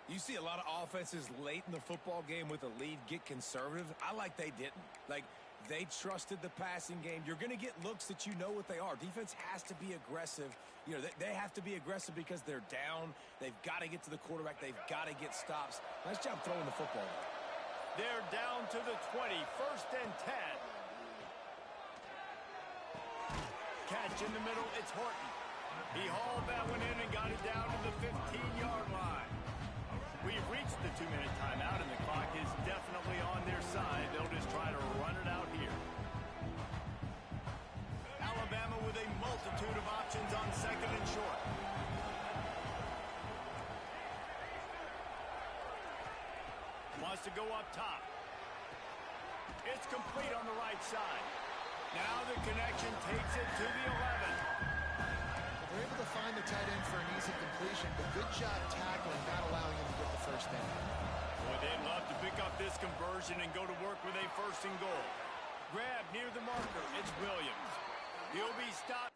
You see a lot of offenses late in the football game with a lead get conservative. I like they didn't. Like, they trusted the passing game. You're going to get looks that you know what they are. Defense has to be aggressive. You know, they have to be aggressive because they're down. They've got to get to the quarterback. They've got to get stops. Nice job throwing the football. They're down to the 20, first and 10. Catch in the middle, it's Horton. He hauled that one in and got it down to the 15-yard line. We've reached the 2-minute timeout, and the clock is definitely on their side. They'll just try to run it out here. Alabama with a multitude of options on second and short. Wants to go up top. It's complete on the right side. Now the connection takes it to the 11. They're able to find the tight end for an easy completion, but good job tackling, not allowing him to get the first down. Boy, they'd love to pick up this conversion and go to work with a first and goal. Grab near the marker. It's Williams. He'll be stopped.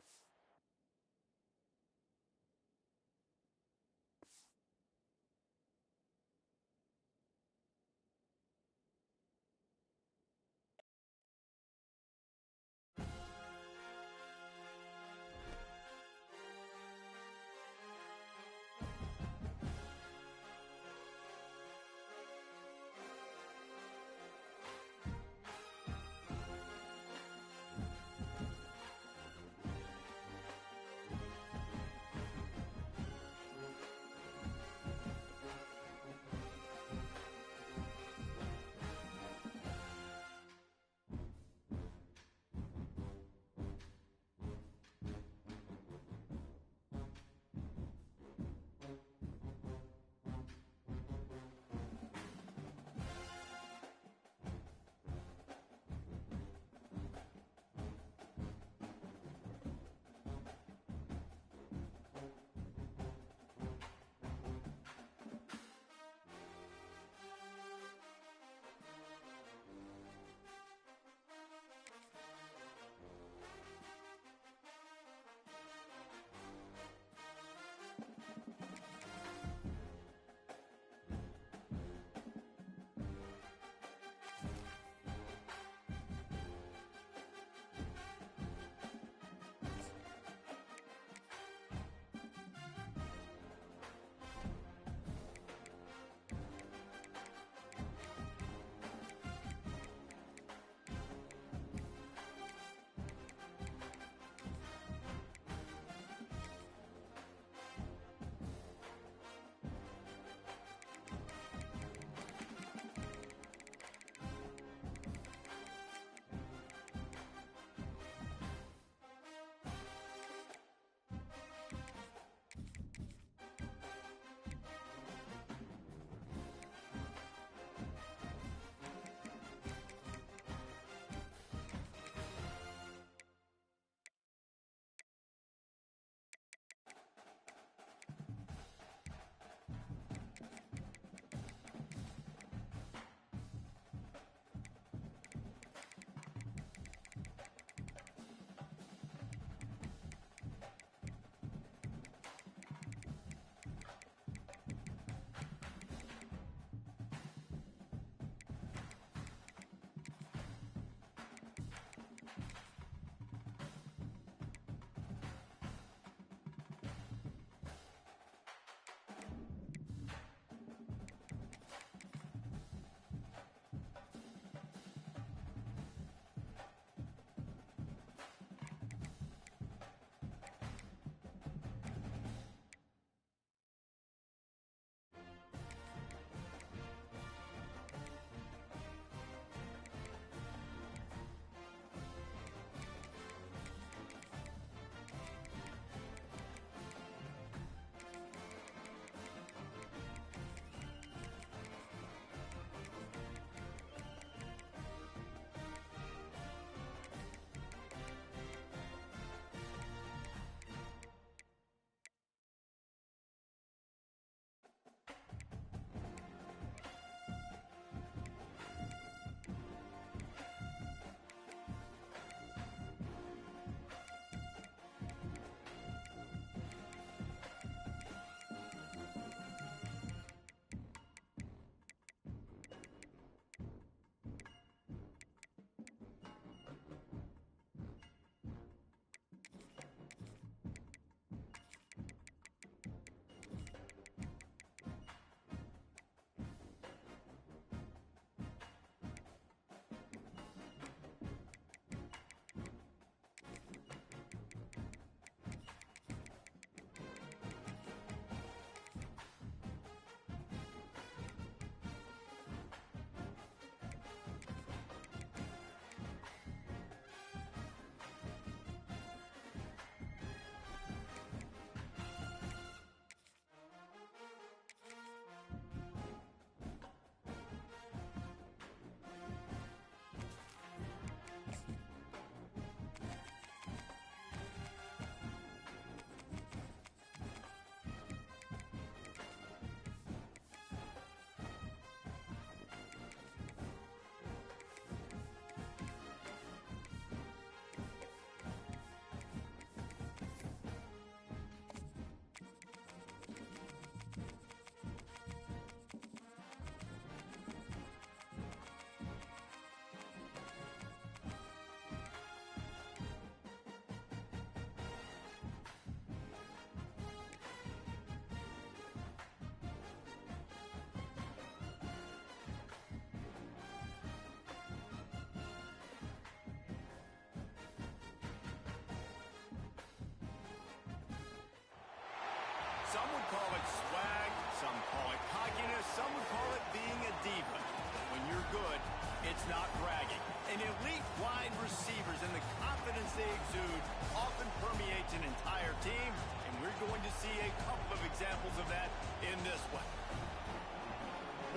Call it cockiness, some would call it being a diva. But when you're good, it's not bragging. And elite wide receivers and the confidence they exude often permeates an entire team, and we're going to see a couple of examples of that in this one.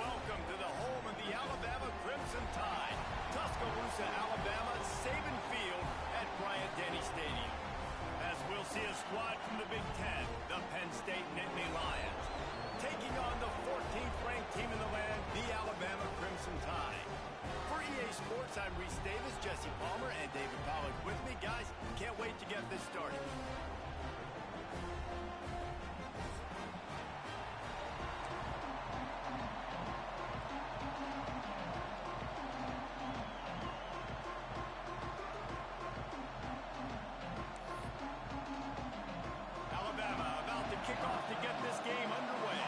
Welcome to the home of the Alabama Crimson Tide. Tuscaloosa, Alabama, Saban Field at Bryant-Denny Stadium. As we'll see a squad from the Big Ten, the Penn State Nittany Lions, taking on the 14th ranked team in the land, the Alabama Crimson Tide. For EA Sports, I'm Reese Davis, Jesse Palmer, and David Pollack with me. Guys, can't wait to get this started. Alabama about to kick off to get this game underway.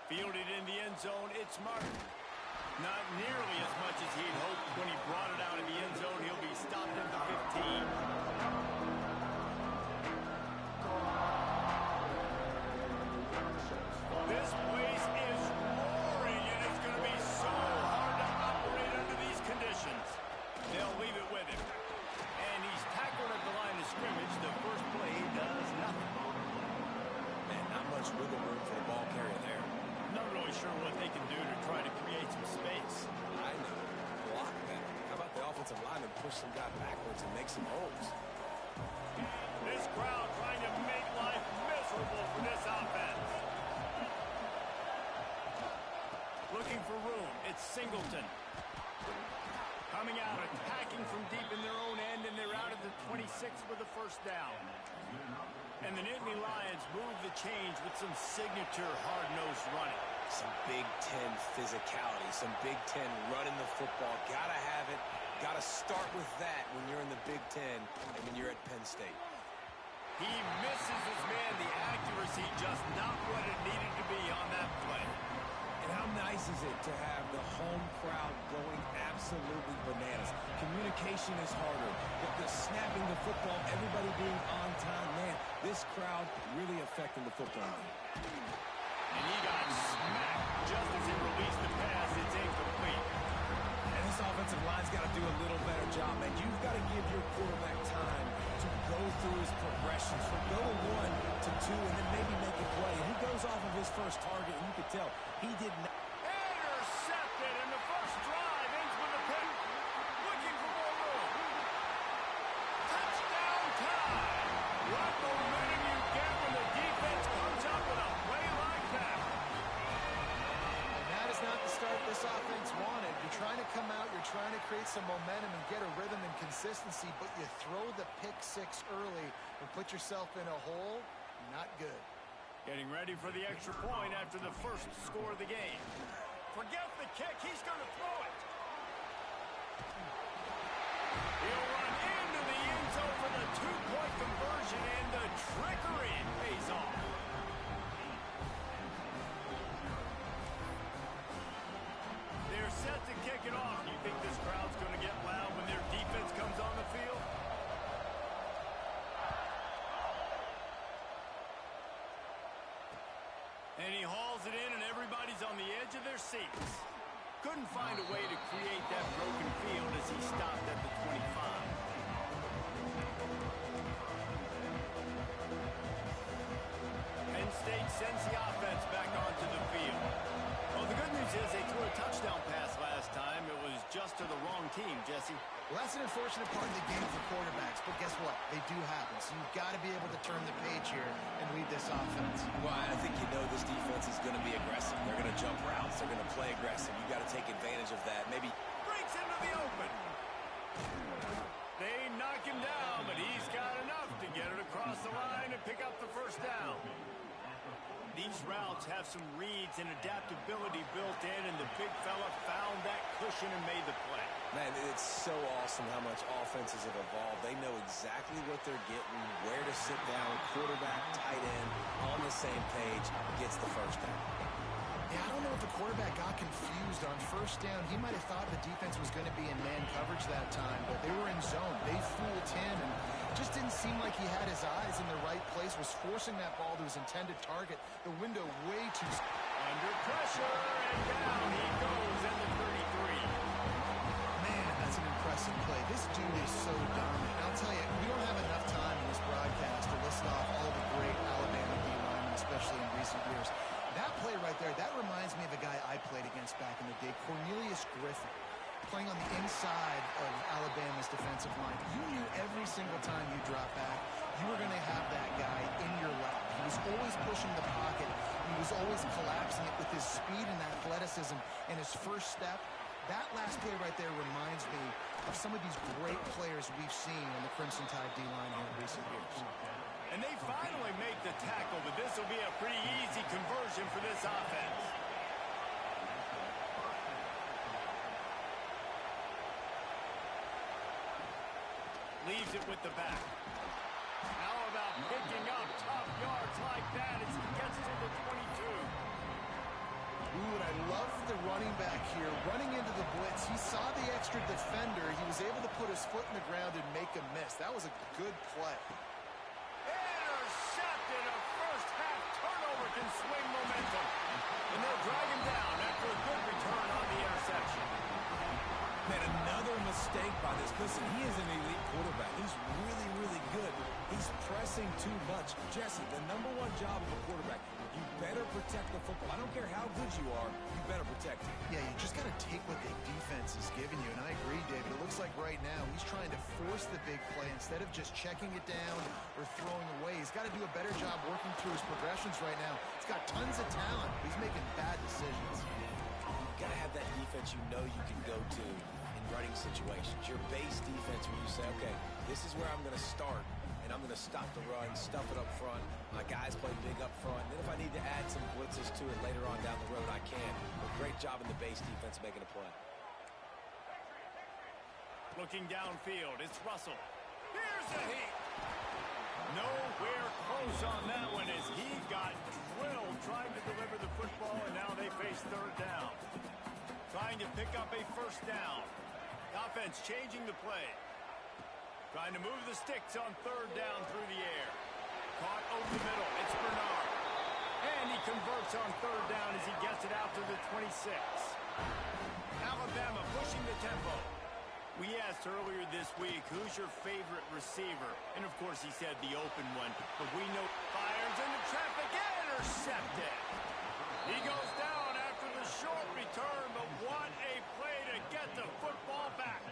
Fielded in the end zone, it's Martin. Not nearly as much as he'd hoped when he brought it out of the end zone. He'll be stopped at the 15. This place is roaring, and it's going to be so hard to operate under these conditions. They'll leave it with him. And he's tackled at the line of scrimmage. The first play does nothing. Man, not much wiggle room for the ball carrier there. Not really sure what they can do to try to create some space. I know. Block that. How about the offensive lineman push some guy backwards and make some holes? This crowd trying to make life miserable for this offense. Looking for room. It's Singleton. Coming out, attacking from deep in their own end, and they're out at the 26 with a first down. And the Nittany Lions move the change with some signature hard-nosed running. Some Big Ten physicality, some Big Ten running the football. Gotta have it. Gotta start with that when you're in the Big Ten and when you're at Penn State. He misses his man. The accuracy just not what it needed to be on that play. And how nice is it to have the home crowd going absolutely bananas? Communication is harder. The snapping the football, everybody being on time. Man, this crowd really affecting the football game. And he got smacked just as he released the pass. It's incomplete. And this offensive line's got to do a little better job, man. You've got to give your quarterback time to go through his progressions from go to 1 to 2 and then maybe make a play. And he goes off of his first target, and you could tell he did not. Intercepted, and the first drive ends with a pick. Looking for more room. Touchdown time. What momentum you get when the defense comes up with a play like that. And that is not the start this offense wanted. You're trying to come out, you're trying to create some momentum and get a rhythm and consistency, but you throw the pick six early and put yourself in a hole. Not good. Getting ready for the extra point after the first score of the game. Forget the kick. He's going to throw it. He'll run into the end zone for the two-point conversion, and the trickery pays off. They're set to kick it off. Do you think this crowd's going to get loud when their defense comes on the field? And he hauls it in, and everybody's on the edge of their seats. Couldn't find a way to create that broken field as he stopped at the 25. Penn State sends the offense back onto the field. Well, the good news is they threw a touchdown pass last time. It was just to the wrong team, Jesse. Well, that's an unfortunate part of the game for quarterbacks, but guess what? They do happen. So you've got to be able to turn the page here and lead this offense. Well, I think you know this defense is going to be aggressive. They're going to jump routes. They're going to play aggressive. You've got to take advantage of that. Maybe Breaks into the open. They knock him down, but he's got enough to get it across the line and pick up the first down. these routes have some reads and adaptability built in, and the big fella found that cushion and made the play. Man, it's so awesome how much offenses have evolved. They know exactly what they're getting, where to sit down, quarterback, tight end, on the same page, gets the first down. Yeah, I don't know if the quarterback got confused on first down. He might have thought the defense was going to be in man coverage that time, but they were in zone. They fooled him, and just didn't seem like he had his eyes in the right place, was forcing that ball to his intended target. The window way too... Under pressure, and down he goes at the 33. Man, that's an impressive play. This dude is so dominant. I'll tell you, we don't have enough time in this broadcast to list off all the great Alabama D linemen, especially in recent years. That play right there, that reminds me of a guy I played against back in the day, Cornelius Griffin, playing on the inside of Alabama's defensive line. You knew every single time you dropped back, you were going to have that guy in your lap. He was always pushing the pocket. He was always collapsing it with his speed and athleticism and his first step. That last play right there reminds me of some of these great players we've seen on the Crimson Tide D-line here in recent years. And they finally make the tackle, but this will be a pretty easy conversion for this offense. Leaves it with the back. How about picking up tough yards like that as he gets to the 22? Ooh, and I love the running back here. Running into the blitz, he saw the extra defender. He was able to put his foot in the ground and make a miss. That was a good play. Intercepted. A first-half turnover can swing momentum. And they'll drag him down after a good return on the interception. Man, another mistake by this. Listen, he is an elite quarterback. He's really, really good. He's pressing too much. Jesse, the number one job of a quarterback, you better protect the football. I don't care how good you are, you better protect it. Yeah, you just got to take what the defense is giving you. And I agree, David. It looks like right now he's trying to force the big play instead of just checking it down or throwing away. He's got to do a better job working through his progressions right now. He's got tons of talent. He's making bad decisions. You got to have that defense you know you can go to in running situations. Your base defense where you say, okay, this is where I'm going to start, and I'm going to stop the run, stuff it up front. My guys play big up front. And then if I need to add some blitzes to it later on down the road, I can. But great job in the base defense making a play. Looking downfield, it's Russell. Here's the heat. Nowhere close on that one as he got drilled trying to deliver the football, and now they face third down. Trying to pick up a first down. Offense changing the play. Trying to move the sticks on third down through the air. Caught over the middle. It's Bernard. And he converts on third down as he gets it out to the 26. Alabama pushing the tempo. We asked earlier this week, who's your favorite receiver? And, of course, he said the open one. But we know fires into traffic. Intercepted. He goes down after the short return, but what a play to get the football back.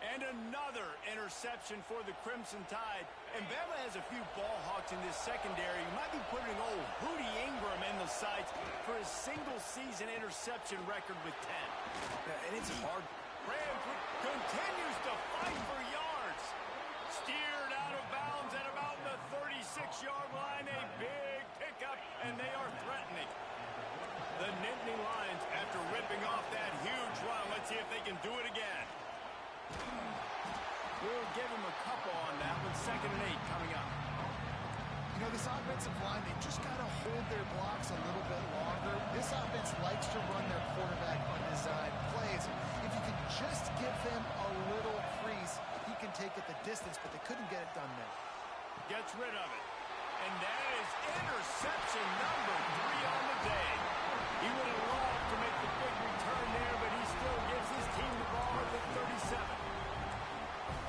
And another interception for the Crimson Tide. And Bama has a few ball hawks in this secondary. You might be putting old Hootie Ingram in the sights for his single-season interception record with 10. Yeah, and it's hard. Rams continues to fight for yards. Steered out of bounds at about the 36-yard line. A big pickup, and they are threatening. The Nittany Lions, after ripping off that huge run, let's see if they can do it again. We'll give him a couple on that one. 2nd and 8 coming up. You know, this offensive line, they just got to hold their blocks a little bit longer. This offense likes to run their quarterback on design plays. If you could just give them a little crease, he can take it the distance, but they couldn't get it done there. Gets rid of it. And that is interception number 3 on the day. He would have loved to make the big return there, but he still gives his team the ball at the 37.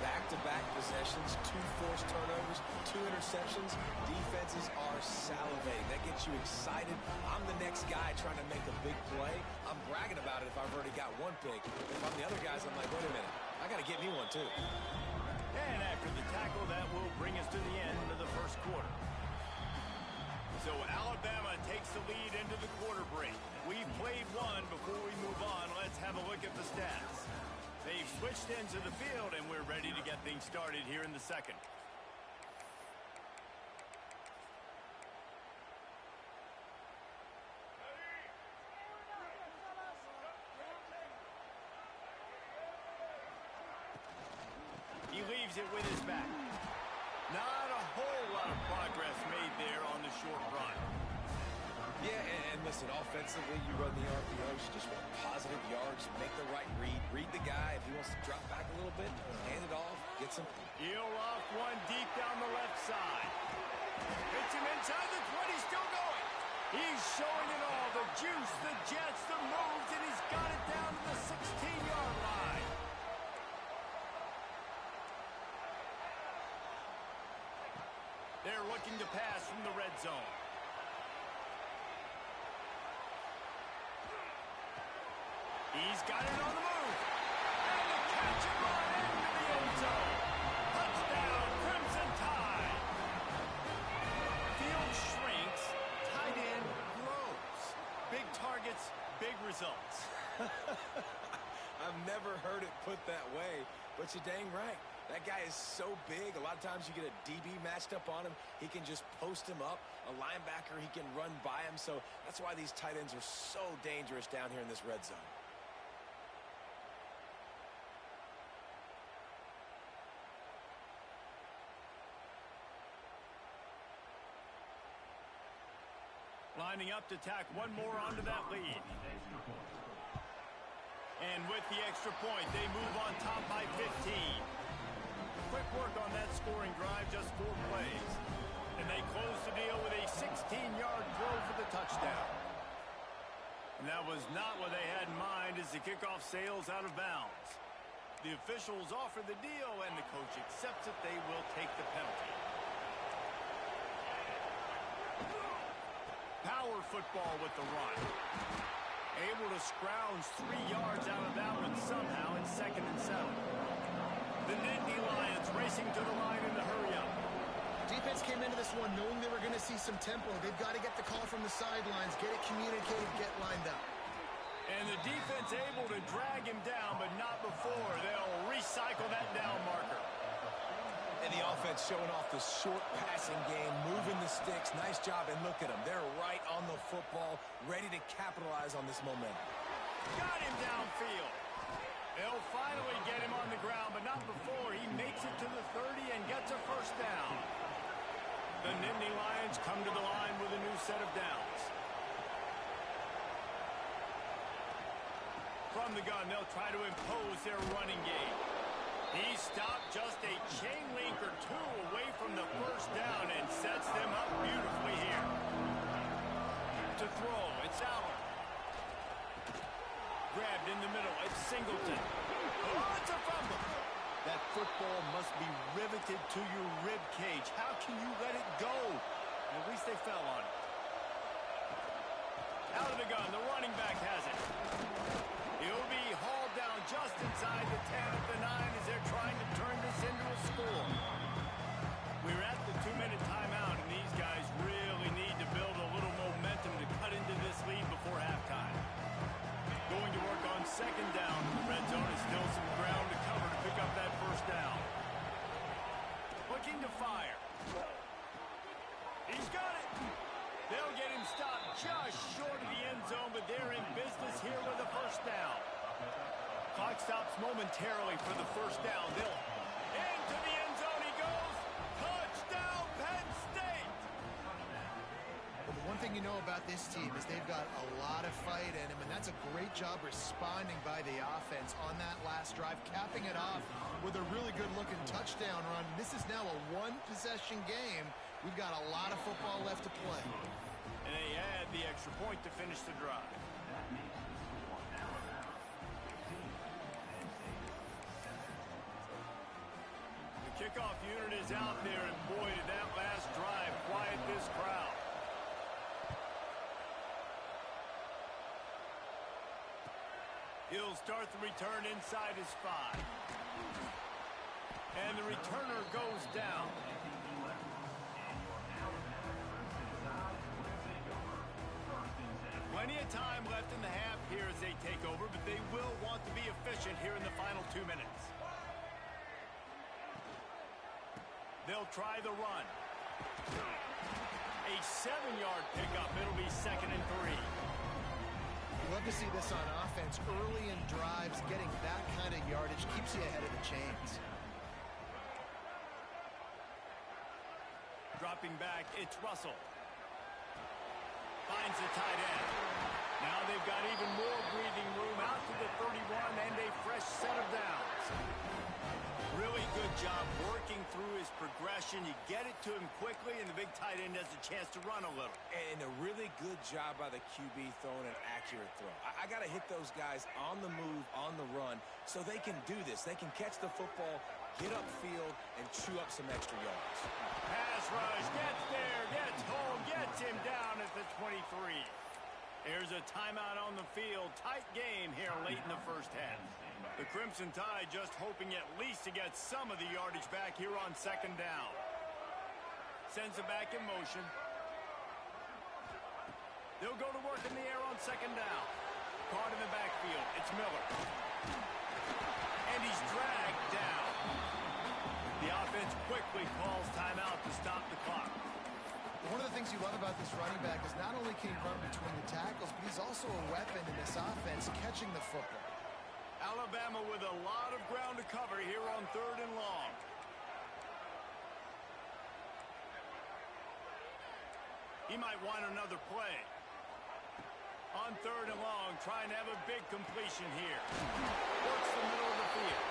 Back-to-back possessions, 2 forced turnovers, 2 interceptions. Defenses are salivating. That gets you excited. I'm the next guy trying to make a big play. I'm bragging about it if I've already got 1 pick. If I'm the other guys, I'm like, wait a minute. I got to get me one, too. And after the tackle, that will bring us to the end of the first quarter. So Alabama takes the lead into the quarter break. We've played one. Before we move on, let's have a look at the stats. They've switched into the field, and we're ready to get things started here in the second. leaves it with his back. Not a whole lot of progress made there on the short run. Yeah, and listen, offensively, you run the RPOs, you just want positive yards, make the right read the guy. If he wants to drop back a little bit, hand it off, get some. He'll off one deep down the left side. Hits him inside the 20, still going. He's showing it all, the juice, the jets, the moves, and he's got it down to the 16-yard line. They're looking to pass from the red zone. He's got it on the move. And the catch and run into the end zone. Touchdown, Crimson Tide. Field shrinks, tight end grows. Big targets, big results. I've never heard it put that way, but you're dang right. That guy is so big. A lot of times you get a DB matched up on him. He can just post him up. A linebacker, he can run by him. So that's why these tight ends are so dangerous down here in this red zone. Lining up to tack one more onto that lead. And with the extra point, they move on top by 15. Quick work on that scoring drive, just 4 plays. And they close the deal with a 16-yard throw for the touchdown. And that was not what they had in mind as the kickoff sails out of bounds. The officials offer the deal, and the coach accepts it. They will take the penalty. Power football with the run. Able to scrounge 3 yards out of that one somehow in 2nd and 7. The Nittany Lions racing to the line in the hurry-up. Defense came into this one knowing they were going to see some tempo. They've got to get the call from the sidelines, get it communicated, get lined up. And the defense able to drag him down, but not before. They'll recycle that down marker. And the offense showing off the short passing game, moving the sticks. Nice job, and look at them. They're right on the football, ready to capitalize on this momentum. Got him downfield. They'll finally get him on the ground, but not before. He makes it to the 30 and gets a first down. The Nittany Lions come to the line with a new set of downs. From the gun, they'll try to impose their running game. He stopped just a chain link or 2 away from the first down and sets them up beautifully here. To throw, it's Allen. Grabbed in the middle, it's Singleton. Oh, it's a fumble. That football must be riveted to your rib cage. How can you let it go? At least they fell on it. Out of the gun, the running back has it. He'll be hauled down just inside the 10 at the 9 as they're trying to turn this into a score. We're at the 2-minute timeout, and these guys really need to build a little momentum to cut into this lead before halftime. Going to work on 2nd down. The red zone is still some ground to cover to pick up that first down. Looking to fire. He's got it. They'll get him stopped just short of the end zone, but they're in business here with a first down. Clock stops momentarily for the first down. They'll into the end zone he goes. Touchdown, Penn State! Well, the one thing you know about this team is they've got a lot of fight in them, and that's a great job responding by the offense on that last drive, capping it off with a really good-looking touchdown run. This is now a 1-possession game. We've got a lot of football left to play. And they add the extra point to finish the drive. The kickoff unit is out there, and boy, did that last drive quiet this crowd. He'll start the return inside his 5. And the returner goes down. Plenty of time left in the half here as they take over, but they will want to be efficient here in the final 2 minutes. They'll try the run. A 7-yard pickup. It'll be 2nd and 3. You love to see this on offense. Early in drives, getting that kind of yardage keeps you ahead of the chains. Dropping back, it's Russell. Finds the tight end. Now they've got even more breathing room out to the 31 and a fresh set of downs. Really good job working through his progression. You get it to him quickly, and the big tight end has a chance to run a little. And a really good job by the QB throwing an accurate throw. I got to hit those guys on the move, on the run, so they can do this. They can catch the football, get upfield, and chew up some extra yards. Pass rush, gets there, gets home, gets him down at the 23. There's a timeout on the field. Tight game here late in the first half. The Crimson Tide just hoping at least to get some of the yardage back here on second down. Sends it back in motion. They'll go to work in the air on second down. Caught in the backfield. It's Miller. And he's dragged down. The offense quickly calls timeout to stop the clock. One of the things you love about this running back is not only can he run between the tackles, but he's also a weapon in this offense catching the football. Alabama with a lot of ground to cover here on 3rd and long. He might want another play. On 3rd and long, trying to have a big completion here. Works the middle of the field.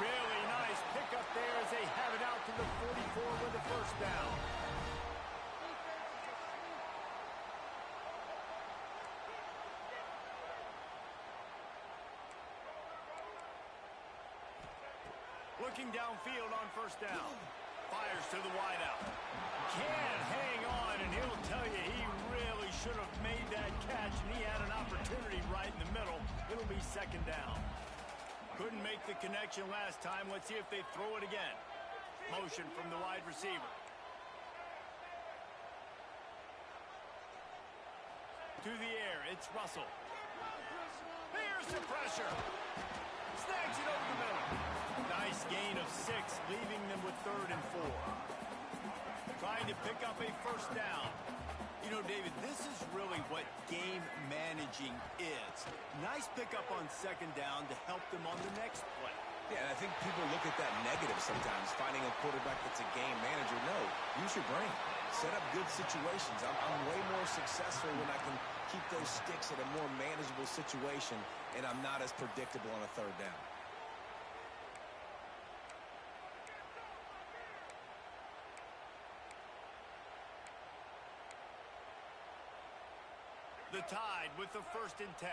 Really nice pickup there as they have it out to the 44 with the first down. Looking downfield on first down. Fires to the wideout. Can't hang on, and he'll tell you he really should have made that catch, and he had an opportunity right in the middle. It'll be second down. Couldn't make the connection last time. Let's see if they throw it again. Motion from the wide receiver. To the air, it's Russell. Here's the pressure. Snags it over the middle. Nice gain of 6, leaving them with 3rd and 4. Trying to pick up a first down. You know, David, this is really what game managing is. Nice pickup on second down to help them on the next play. Yeah, I think people look at that negative sometimes, finding a quarterback that's a game manager. No, use your brain. Set up good situations. I'm way more successful when I can keep those sticks at a more manageable situation, and I'm not as predictable on a 3rd down. The Tide with the 1st and 10.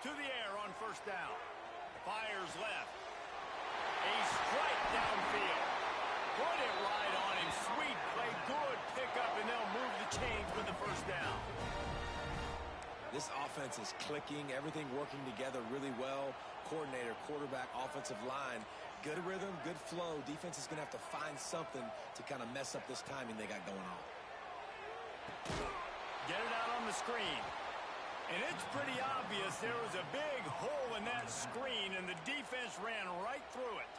To the air on first down. Fires left. A strike downfield. Put it right on him. Sweet play. Good pickup, and they'll move the chains with the first down. This offense is clicking. Everything working together really well. Coordinator, quarterback, offensive line. Good rhythm, good flow. Defense is going to have to find something to kind of mess up this timing they got going on. Get it out on the screen. And it's pretty obvious there was a big hole in that screen, and the defense ran right through it.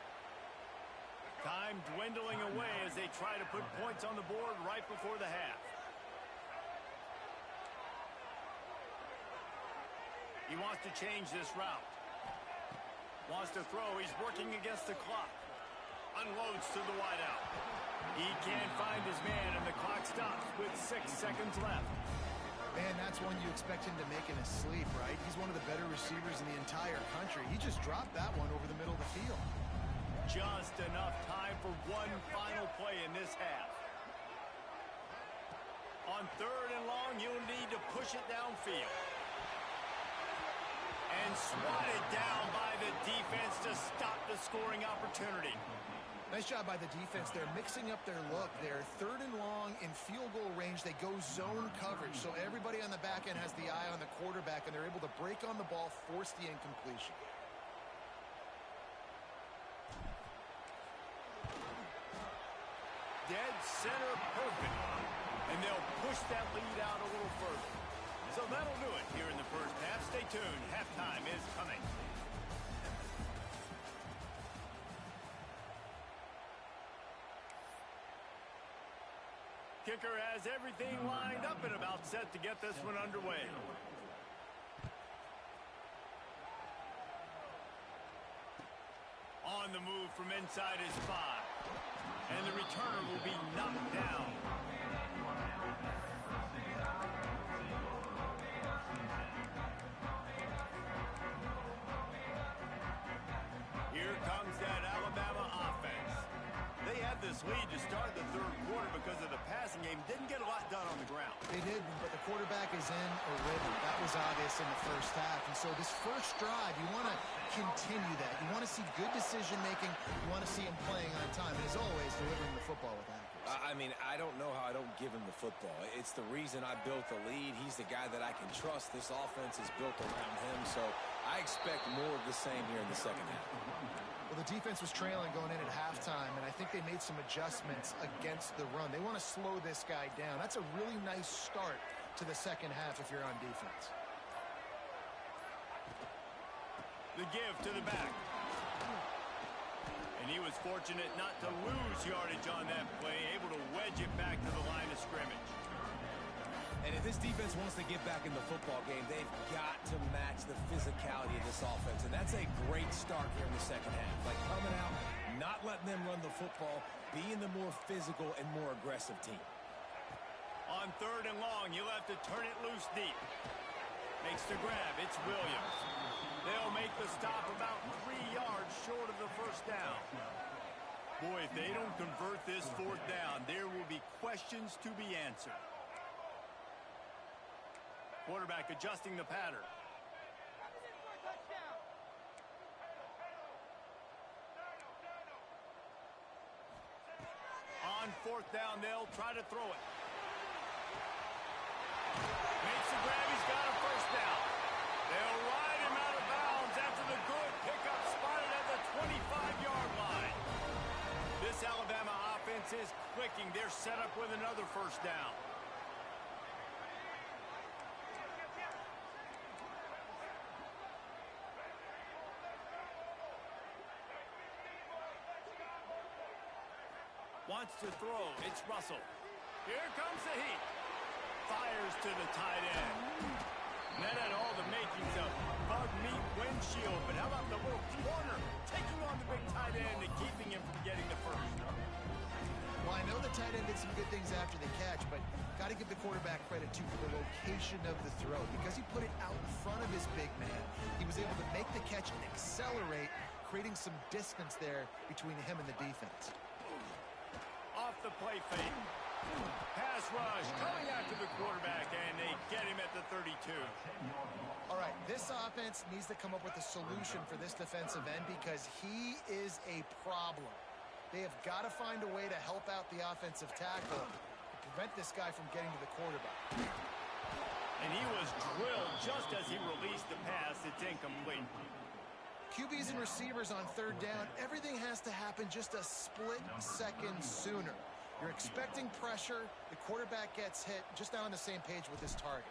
Time dwindling away as they try to put points on the board right before the half. He wants to change this route. Wants to throw. He's working against the clock. Unloads to the wideout. He can't find his man, and the clock stops with 6 seconds left. Man, that's one you expect him to make in his sleep, right? He's one of the better receivers in the entire country. He just dropped that one over the middle of the field. Just enough time for one final play in this half. On 3rd and long, you'll need to push it downfield. And swatted down by the defense to stop the scoring opportunity. Nice job by the defense. They're mixing up their look. They're 3rd and long in field goal range. They go zone coverage, so everybody on the back end has the eye on the quarterback, and they're able to break on the ball, force the incompletion. Dead center perfect. And they'll push that lead out a little further. So that'll do it here in the first half. Stay tuned. Halftime is coming. Kicker has everything lined up and about set to get this one underway. on the move from inside his 5. And the returner will be knocked down. Here comes that Alabama offense. They had this lead to start the third quarter because of the passing game. Didn't get a lot done on the ground. They did, but the quarterback is in a rhythm. That was obvious in the first half. And so this first drive, you want to continue that. You want to see good decision-making. You want to see him playing on time. And as always, delivering the football with accuracy. I mean, I don't know how I don't give him the football. It's the reason I built the lead. He's the guy that I can trust. This offense is built around him. So I expect more of the same here in the second half. Well, the defense was trailing going in at halftime, and I think they made some adjustments against the run. They want to slow this guy down. That's a really nice start to the second half if you're on defense. The give to the back. And he was fortunate not to lose yardage on that play, able to wedge it back to the line of scrimmage. And if this defense wants to get back in the football game, they've got to match the physicality of this offense. And that's a great start here in the second half. Like coming out, not letting them run the football, being the more physical and more aggressive team. On 3rd and long, you'll have to turn it loose deep. Makes the grab. It's Williams. They'll make the stop about 3 yards short of the first down. Boy, if they don't convert this 4th down, there will be questions to be answered. Quarterback adjusting the pattern. On 4th down, they'll try to throw it. Makes the grab. He's got a first down. They'll ride him out of bounds after the good pickup spotted at the 25-yard line. This Alabama offense is clicking. They're set up with another first down. Wants to throw. It's Russell. Here comes the heat. Fires to the tight end. And that had all the makings of bug meat windshield. But how about the little corner taking on the big tight end and keeping him from getting the first? Well, I know the tight end did some good things after the catch, but got to give the quarterback credit, too, for the location of the throw. Because he put it out in front of his big man, he was able to make the catch and accelerate, creating some distance there between him and the defense. Off the play fake. Pass rush coming after the quarterback, and they get him at the 32. All right, this offense needs to come up with a solution for this defensive end because he is a problem. They have got to find a way to help out the offensive tackle to prevent this guy from getting to the quarterback. And he was drilled just as he released the pass. It's incomplete. QBs and receivers on 3rd down, everything has to happen just a split second sooner. You're expecting pressure, the quarterback gets hit, just not on the same page with his target.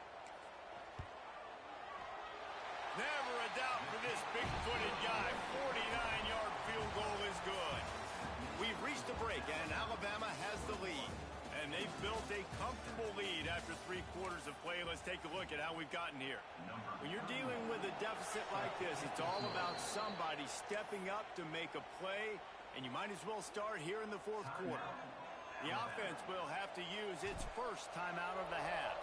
Never a doubt for this big-footed guy. 49-yard field goal is good. We've reached a break, and Alabama has the lead. And they've built a comfortable lead after 3 quarters of play. Let's take a look at how we've gotten here. When you're dealing with a deficit like this, it's all about somebody stepping up to make a play, and you might as well start here in the 4th quarter. The offense will have to use its first timeout of the half.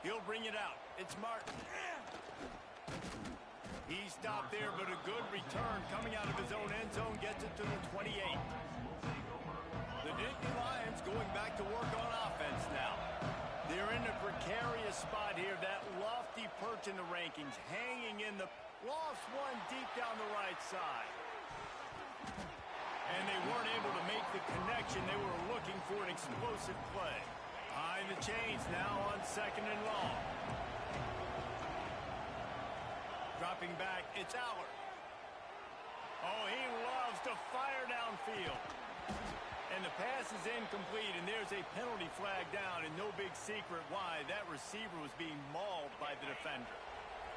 He'll bring it out. It's Martin. He stopped there, but a good return coming out of his own end zone gets it to the 28. The Nittany Lions going back to work on offense now. They're in a precarious spot here. That lofty perch in the rankings, hanging in the lost one deep down the right side. And they weren't able to make the connection. They were looking for an explosive play. Behind the chains now on 2nd and long. Dropping back, it's Allard. Oh, he loves to fire downfield. And the pass is incomplete, and there's a penalty flag down, and no big secret why. That receiver was being mauled by the defender.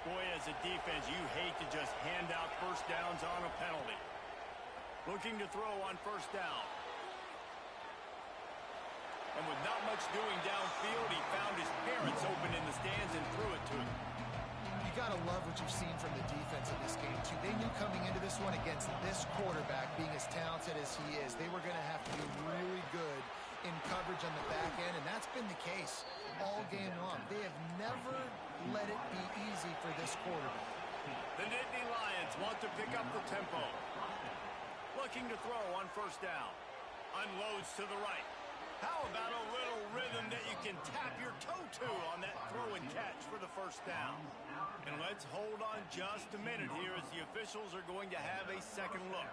Boy, as a defense, you hate to just hand out first downs on a penalty. Looking to throw on 1st down. And with not much doing downfield, he found his parents open in the stands and threw it to him. You got to love what you've seen from the defense in this game, too. They knew coming into this one against this quarterback, being as talented as he is, they were going to have to be really good in coverage on the back end, and that's been the case all game long. They have never let it be easy for this quarterback. The Nittany Lions want to pick up the tempo. Looking to throw on first down. Unloads to the right. How about a little rhythm that you can tap your toe to on that throw and catch for the first down? And let's hold on just a minute here as the officials are going to have a second look.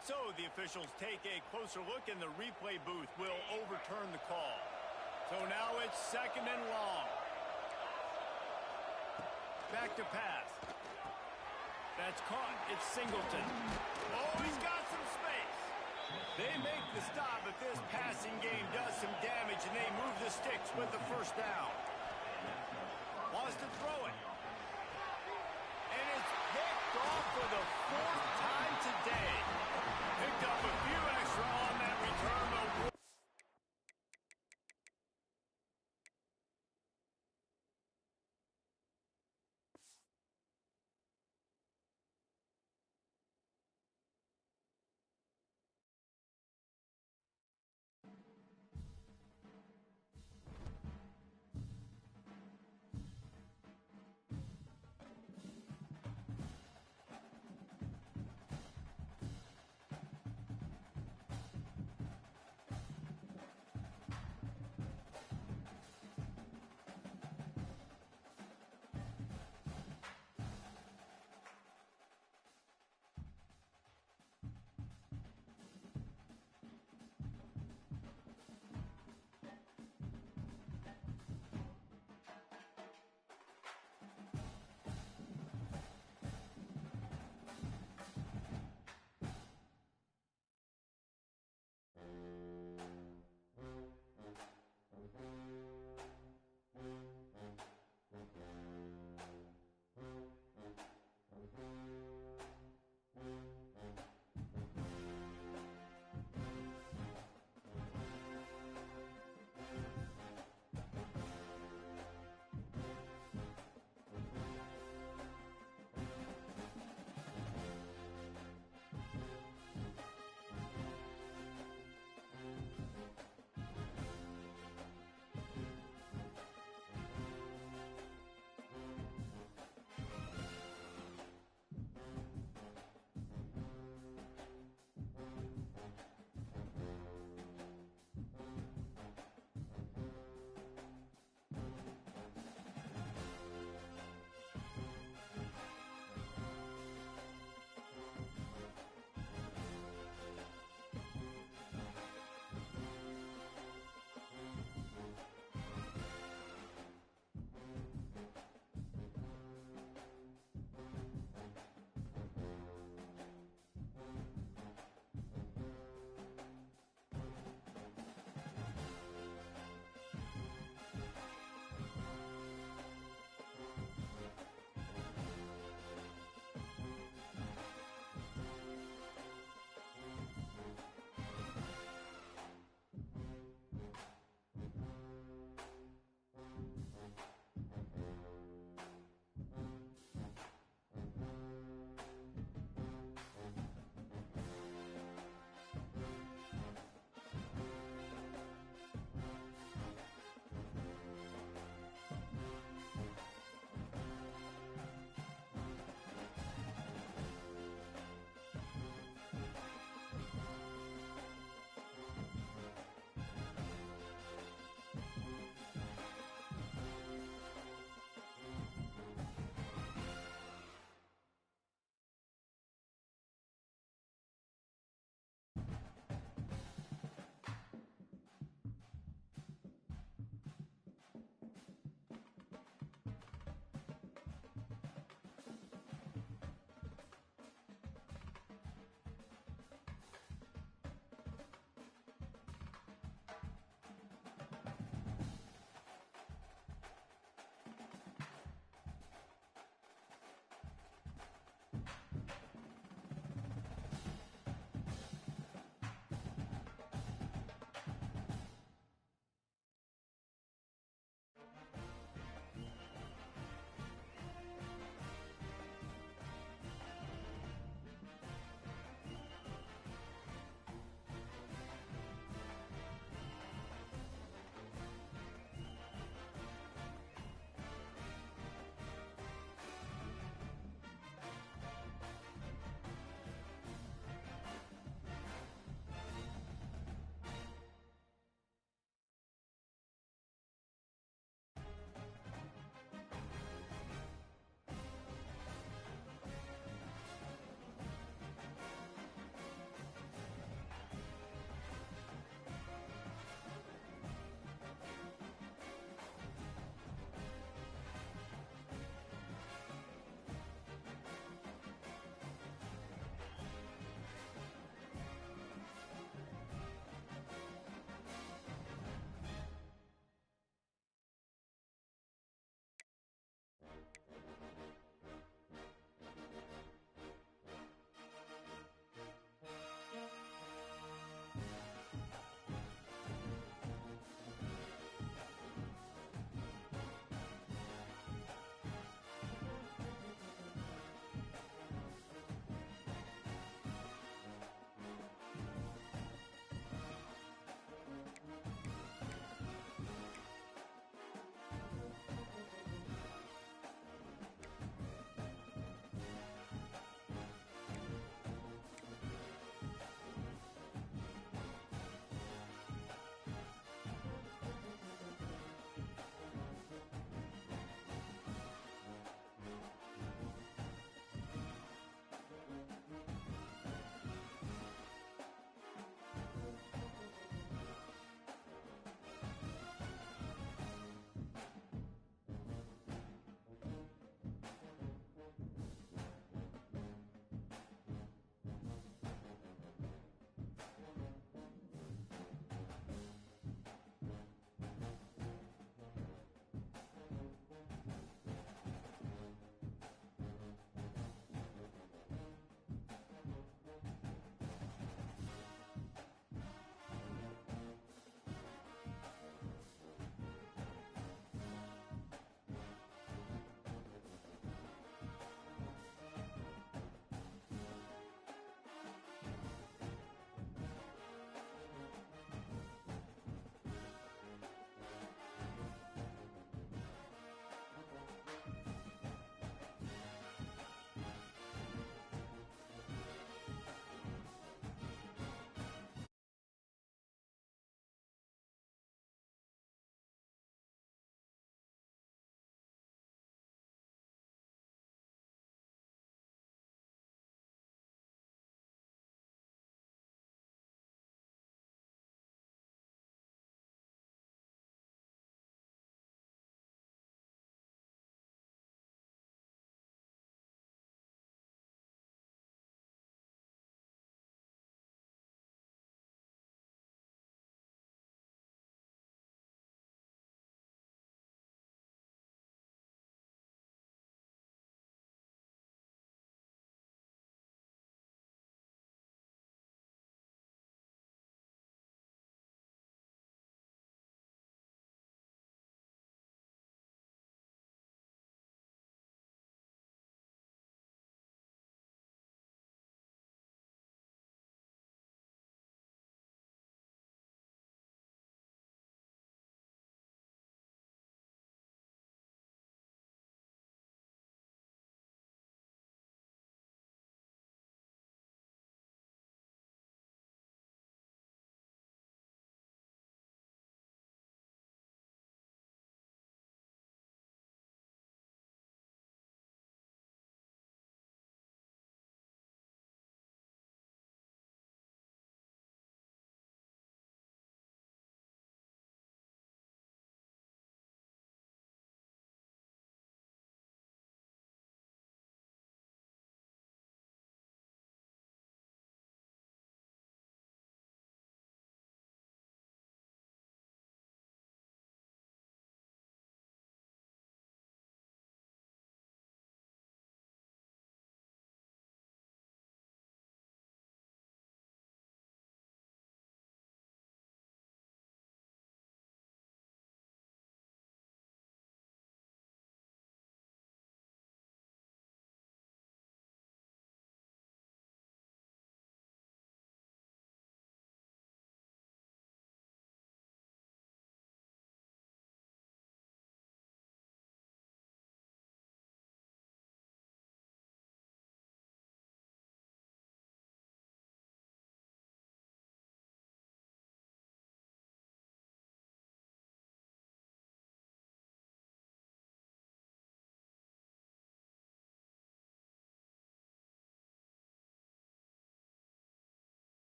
So the officials take a closer look and the replay booth will overturn the call. So now it's second and long. Back to pass. That's caught. It's Singleton. Oh, he's got some space. They make the stop, but this passing game does some damage, and they move the sticks with the first down. Wants to throw it. And it's picked off for the fourth time.